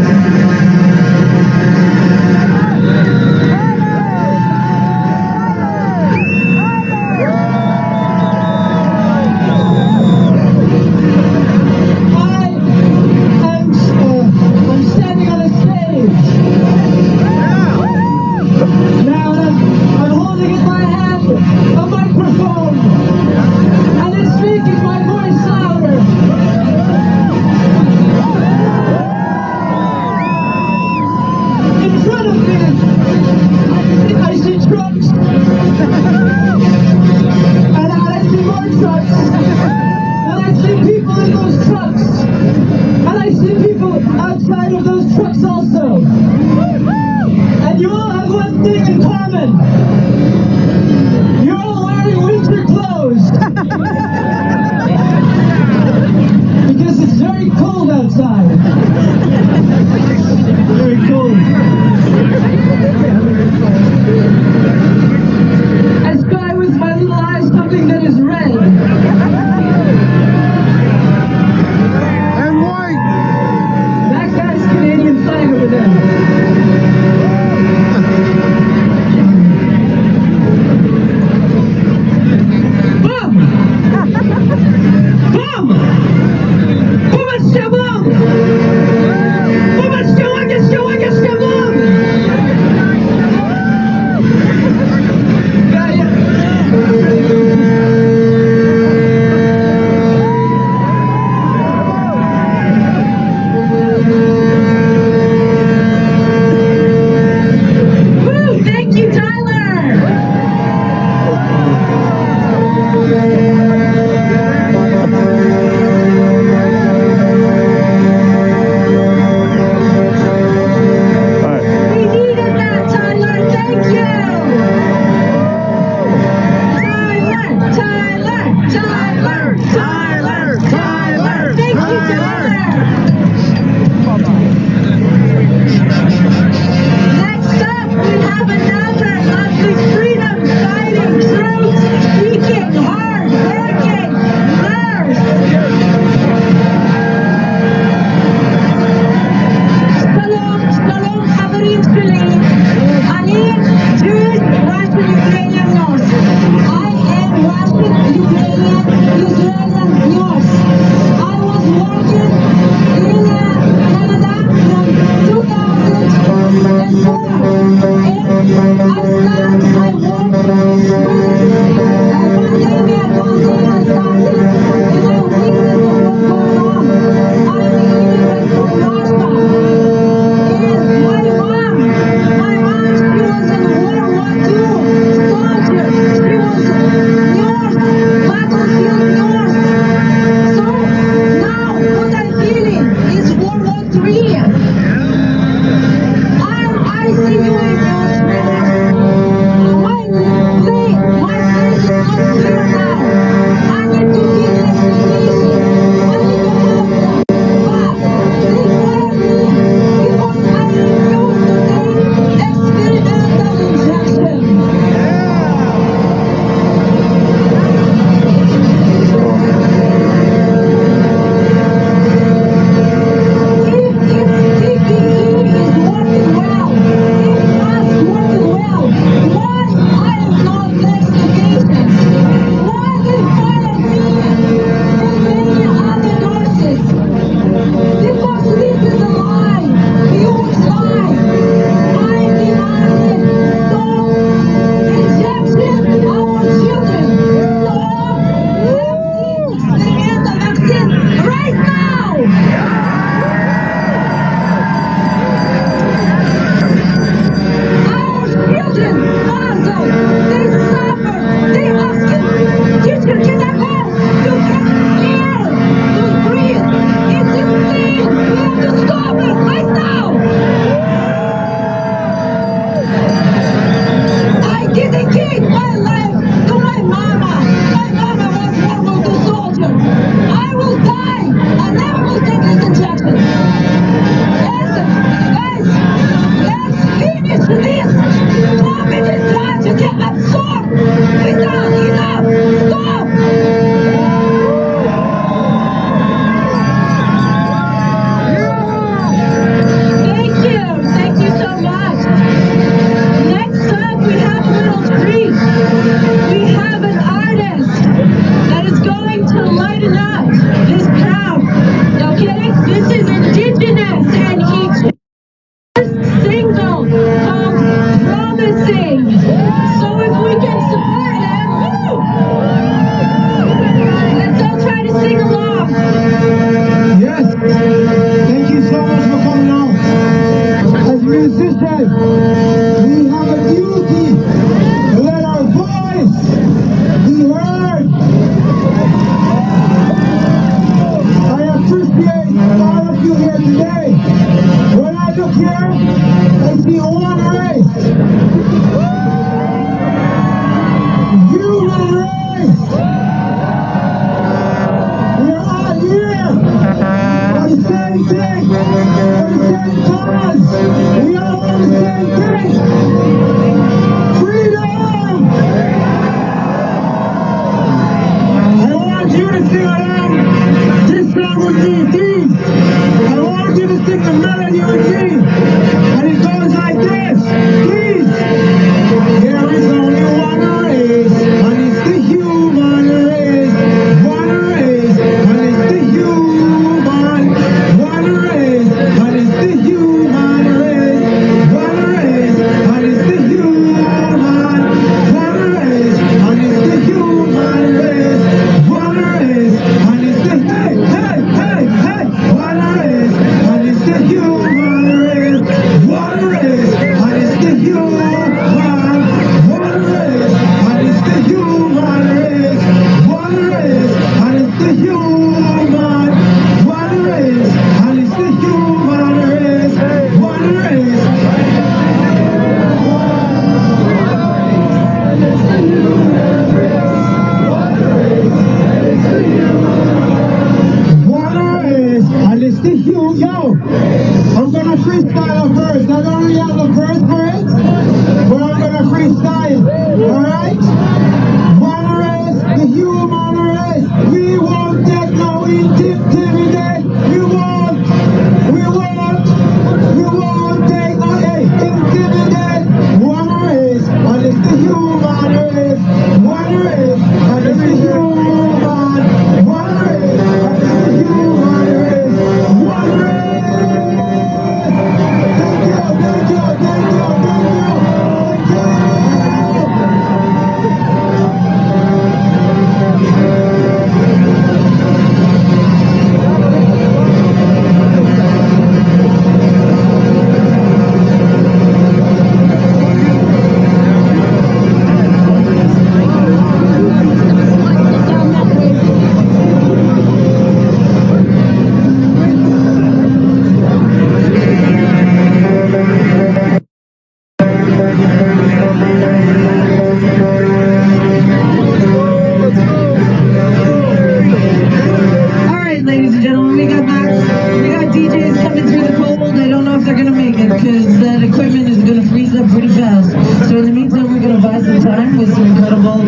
because that equipment is going to freeze up pretty fast. So in the meantime, we're going to buy some time with some incredible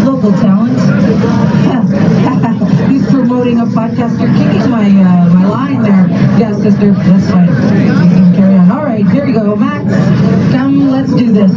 local talent. He's promoting a podcast. You're kicking my line there. Yeah, sister, that's fine. You can carry on. All right, here we go. Max, come, let's do this.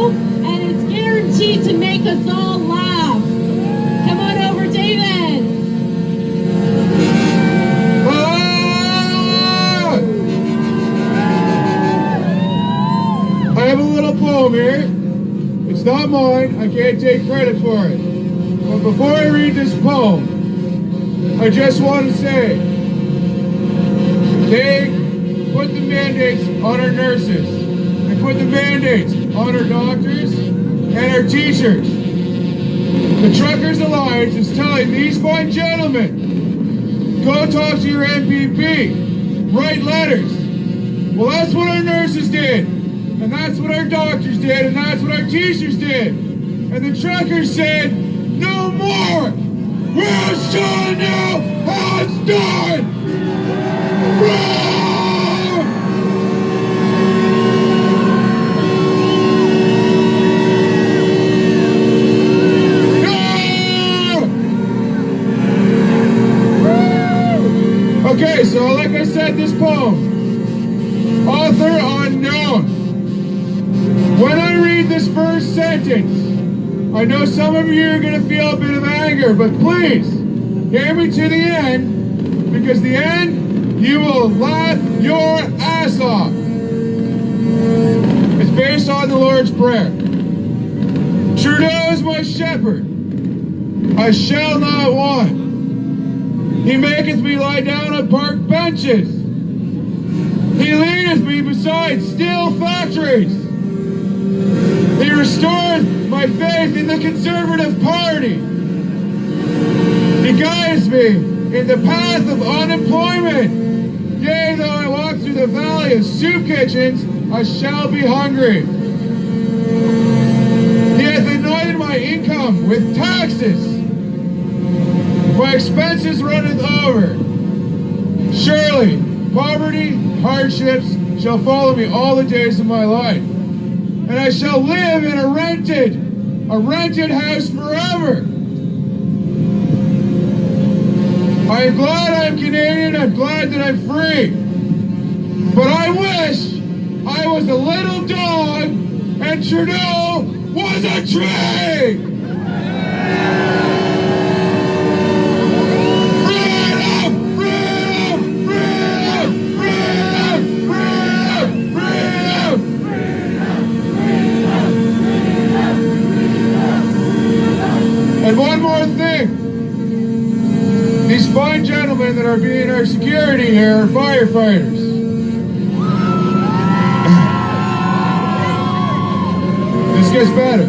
And it's guaranteed to make us all laugh. Come on over, David. I have a little poem here. It's not mine. I can't take credit for it. But before I read this poem, I just want to say, they put the mandates on our nurses. They put the mandates on our doctors and our teachers. The Truckers Alliance is telling these fine gentlemen, go talk to your MPP, write letters. Well, that's what our nurses did, and that's what our doctors did, and that's what our teachers did. And the truckers said, no more! We'll show you how it's done! Okay, so like I said, this poem, author unknown. When I read this first sentence, I know some of you are going to feel a bit of anger, but please, hear me to the end, because the end, you will laugh your ass off. It's based on the Lord's Prayer. Trudeau is my shepherd, I shall not want. He maketh me lie down on park benches. He leadeth me beside still factories. He restoreth my faith in the Conservative Party. He guides me in the path of unemployment. Yea, though I walk through the valley of soup kitchens, I shall be hungry. He hath anointed my income with taxes. My expenses runneth over. Surely, poverty, hardships shall follow me all the days of my life. And I shall live in a rented house forever. I am glad I'm Canadian, I'm glad that I'm free. But I wish I was a little dog and Trudeau was a tree! And one more thing. These fine gentlemen that are being our security here are firefighters. This gets better.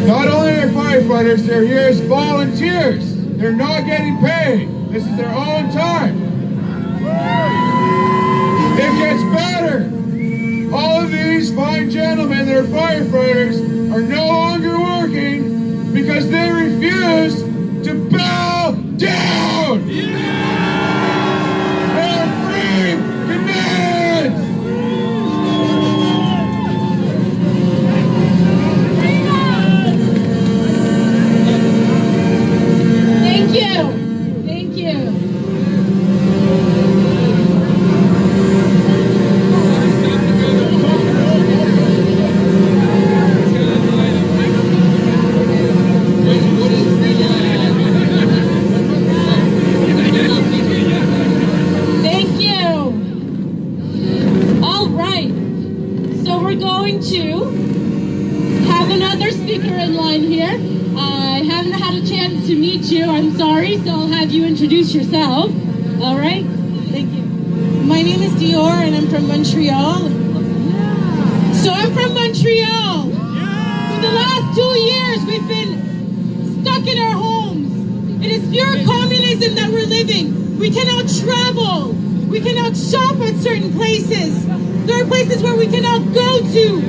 Not only are firefighters, they're here as volunteers. They're not getting paid. This is their own time. It gets better. All of these fine gentlemen that are firefighters are no longer working because they refuse to bow down! They're free Canadians! Thank you. Thank you. To meet you, I'm sorry, so I'll have you introduce yourself. All right? Thank you. My name is Dior and I'm from Montreal. So I'm from Montreal. For the last 2 years, we've been stuck in our homes. It is pure communism that we're living. We cannot travel. We cannot shop at certain places. There are places where we cannot go to.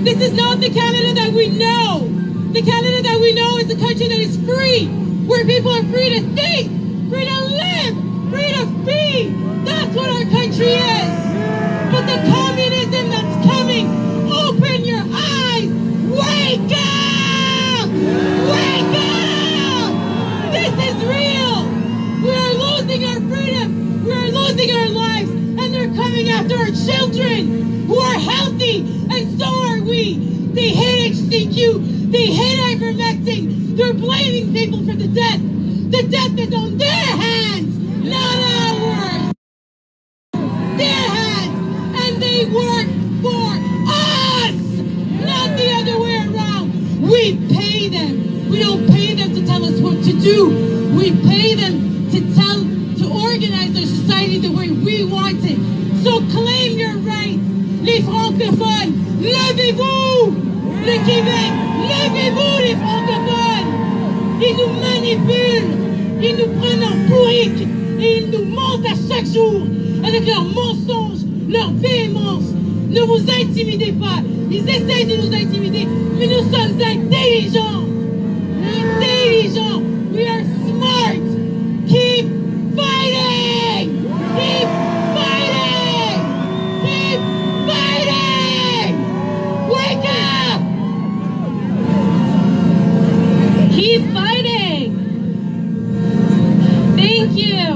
This is not the Canada that we know. The Canada that we know is a country that is free, where people are free to think, free to live, free to be. That's what our country is. But the communism that's coming, open your eyes. Wake up! Wake up! This is real. We are losing our freedom. We are losing our lives. And they're coming after our children who are healthy. And so are we. They hate HCQ. They hate ivermectin. They're blaming people for the death. The death is on their hands, not ours. Their hands. And they work for us, not the other way around. We pay them. We don't pay them to tell us what to do. We pay them to organize our society the way we want it. So claim your rights. Les francophones, levez-vous! Le Québec, levez-vous les francophones! Ils nous manipulent, ils nous prennent en pourrique et ils nous mentent à chaque jour avec leurs mensonges, leur véhémence. Ne vous intimidez pas, ils essayent de nous intimider, mais nous sommes intelligents. Intelligents, we are smart. Keep fighting! Keep fighting! Keep fighting! Wake up! Keep fighting! Thank you!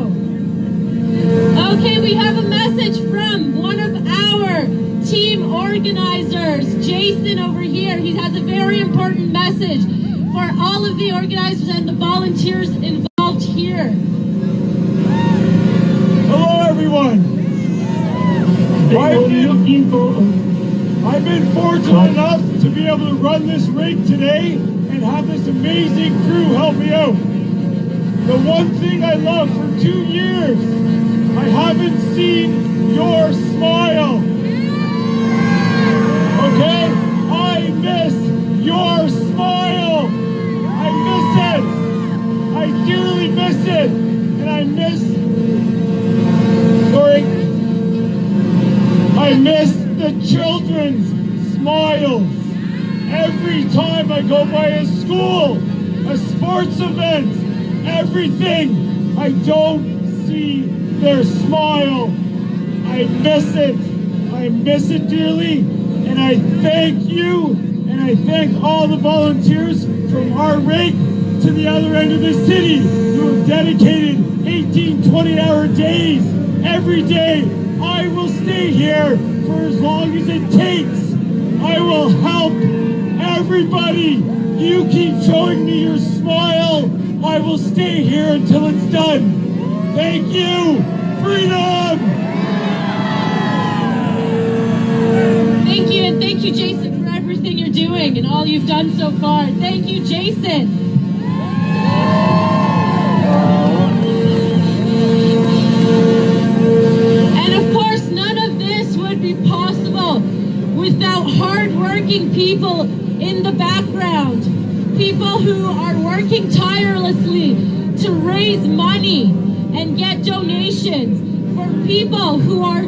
Okay, we have a message from one of our team organizers, Jason over here. He has a very important message for all of the organizers and the volunteers involved here. Hello everyone! I've been fortunate enough to be able to run this rig today and have this amazing crew help me out. The one thing I love for 2 years, I haven't seen your smile. Okay? I miss your smile. I miss it. I dearly miss it. And I miss the children's smiles. Every time I go by a school, a sports event, everything. I don't see their smile. I miss it. I miss it dearly. And I thank you, and I thank all the volunteers from our rink to the other end of the city who have dedicated 18, 20-hour days every day. I will stay here for as long as it takes. I will help everybody. You keep showing me your smile. I will stay here until it's done. Thank you. Freedom! Thank you, and thank you, Jason, for everything you're doing and all you've done so far. Thank you, Jason. And of course, none of this would be possible without hard-working people in the background. People who are working tirelessly to raise money and get donations for people who are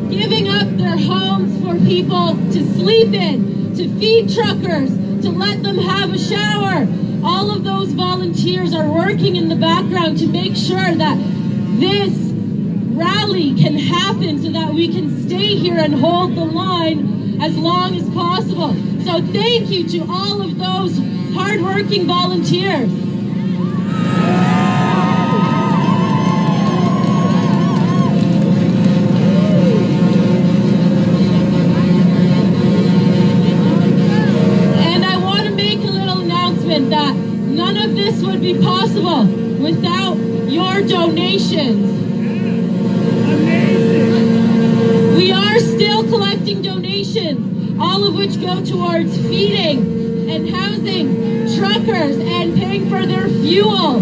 giving up their homes for people to sleep in, to feed truckers, to let them have a shower. All of those volunteers are working in the background to make sure that this rally can happen so that we can stay here and hold the line as long as possible. So thank you to all of those hardworking volunteers. And I want to make a little announcement that none of this would be possible without your donations. We are still collecting donations, all of which go towards feeding and housing truckers and paying for their fuel.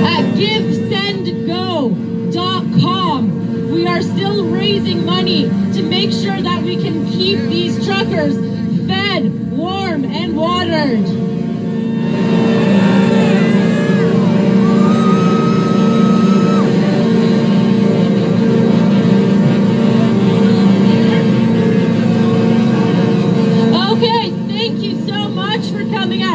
At GiveSendGo.com, we are still raising money to make sure that we can keep these truckers fed, warm, and watered.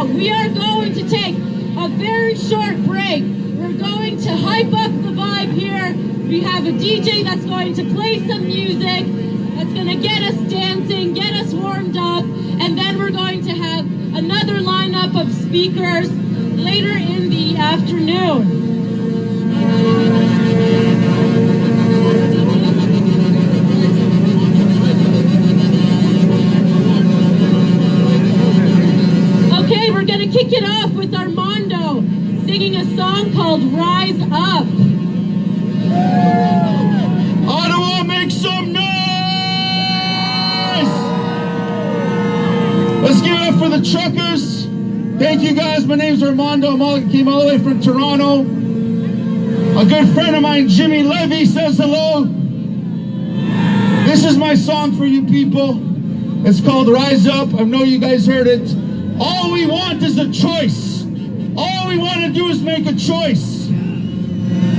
We are going to take a very short break. We're going to hype up the vibe here. We have a DJ that's going to play some music, that's going to get us dancing, get us warmed up, and then we're going to have another lineup of speakers later in the afternoon. Okay, we're going to kick it off with Armando singing a song called Rise Up. Ottawa, make some noise! Let's give it up for the truckers. Thank you guys. My name's Armando. I came all the way from Toronto. A good friend of mine, Jimmy Levy, says hello. This is my song for you people. It's called Rise Up. I know you guys heard it. All we want is a choice. All we want to do is make a choice.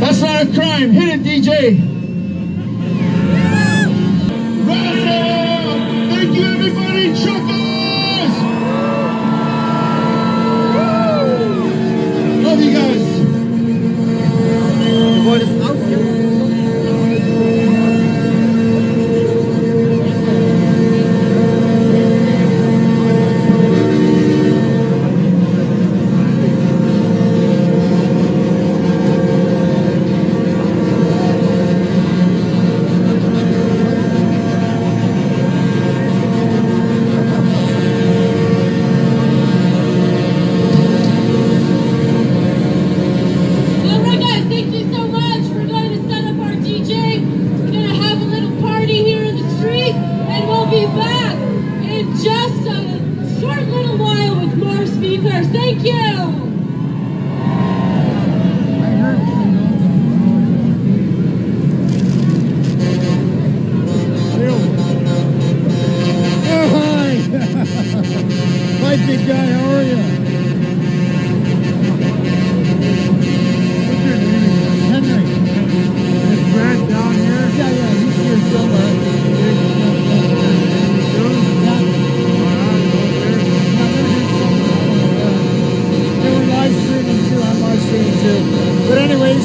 That's not a crime. Hit it, DJ. Rise up! Thank you, everybody. Truckers! Love you guys.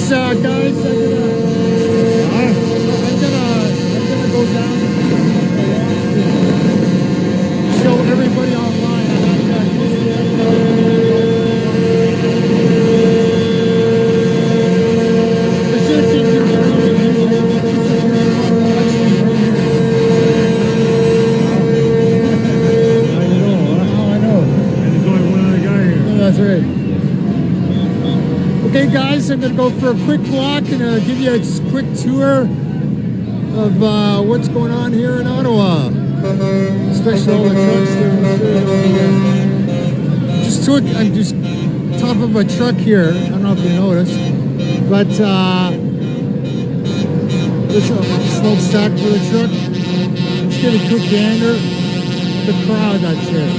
Guys, I'm gonna go down and show everybody online. That's right. Okay, guys, I'm going to go for a quick walk and give you a quick tour of what's going on here in Ottawa, especially all the trucks that are I'm just top of a truck here. I don't know if you noticed, but this is a smokestack for the truck. Let's get a quick gander. The crowd that's here.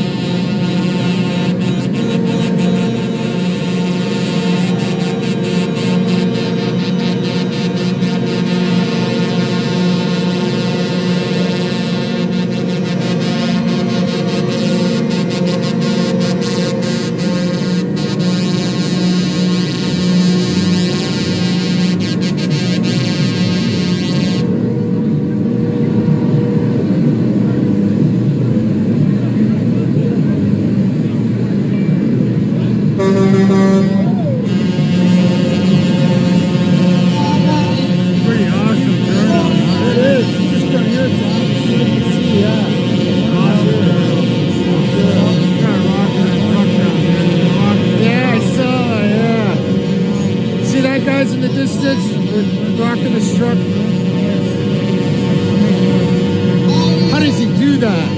Guys in the distance, we're rocking this truck. How does he do that?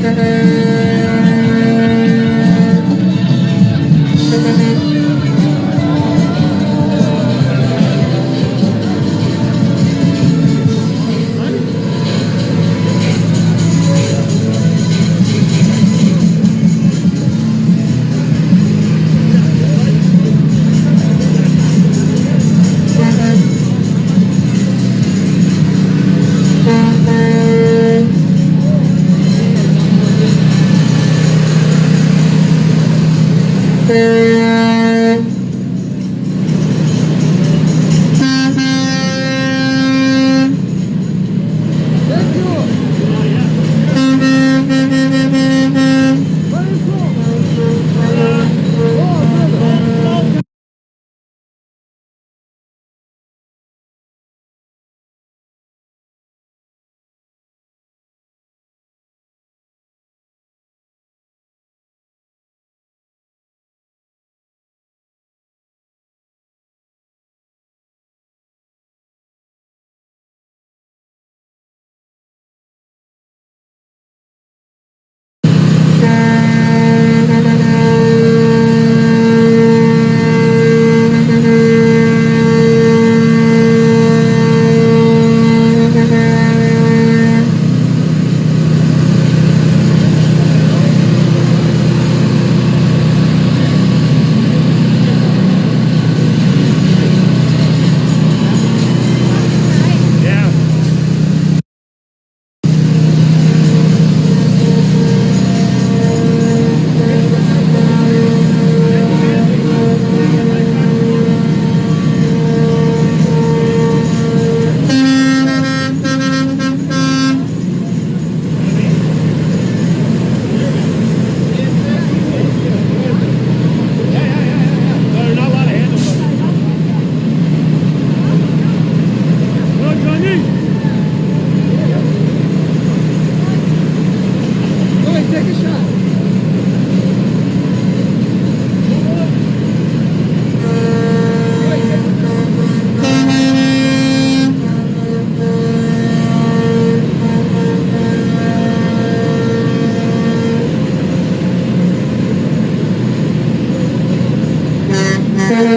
Thank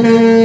you.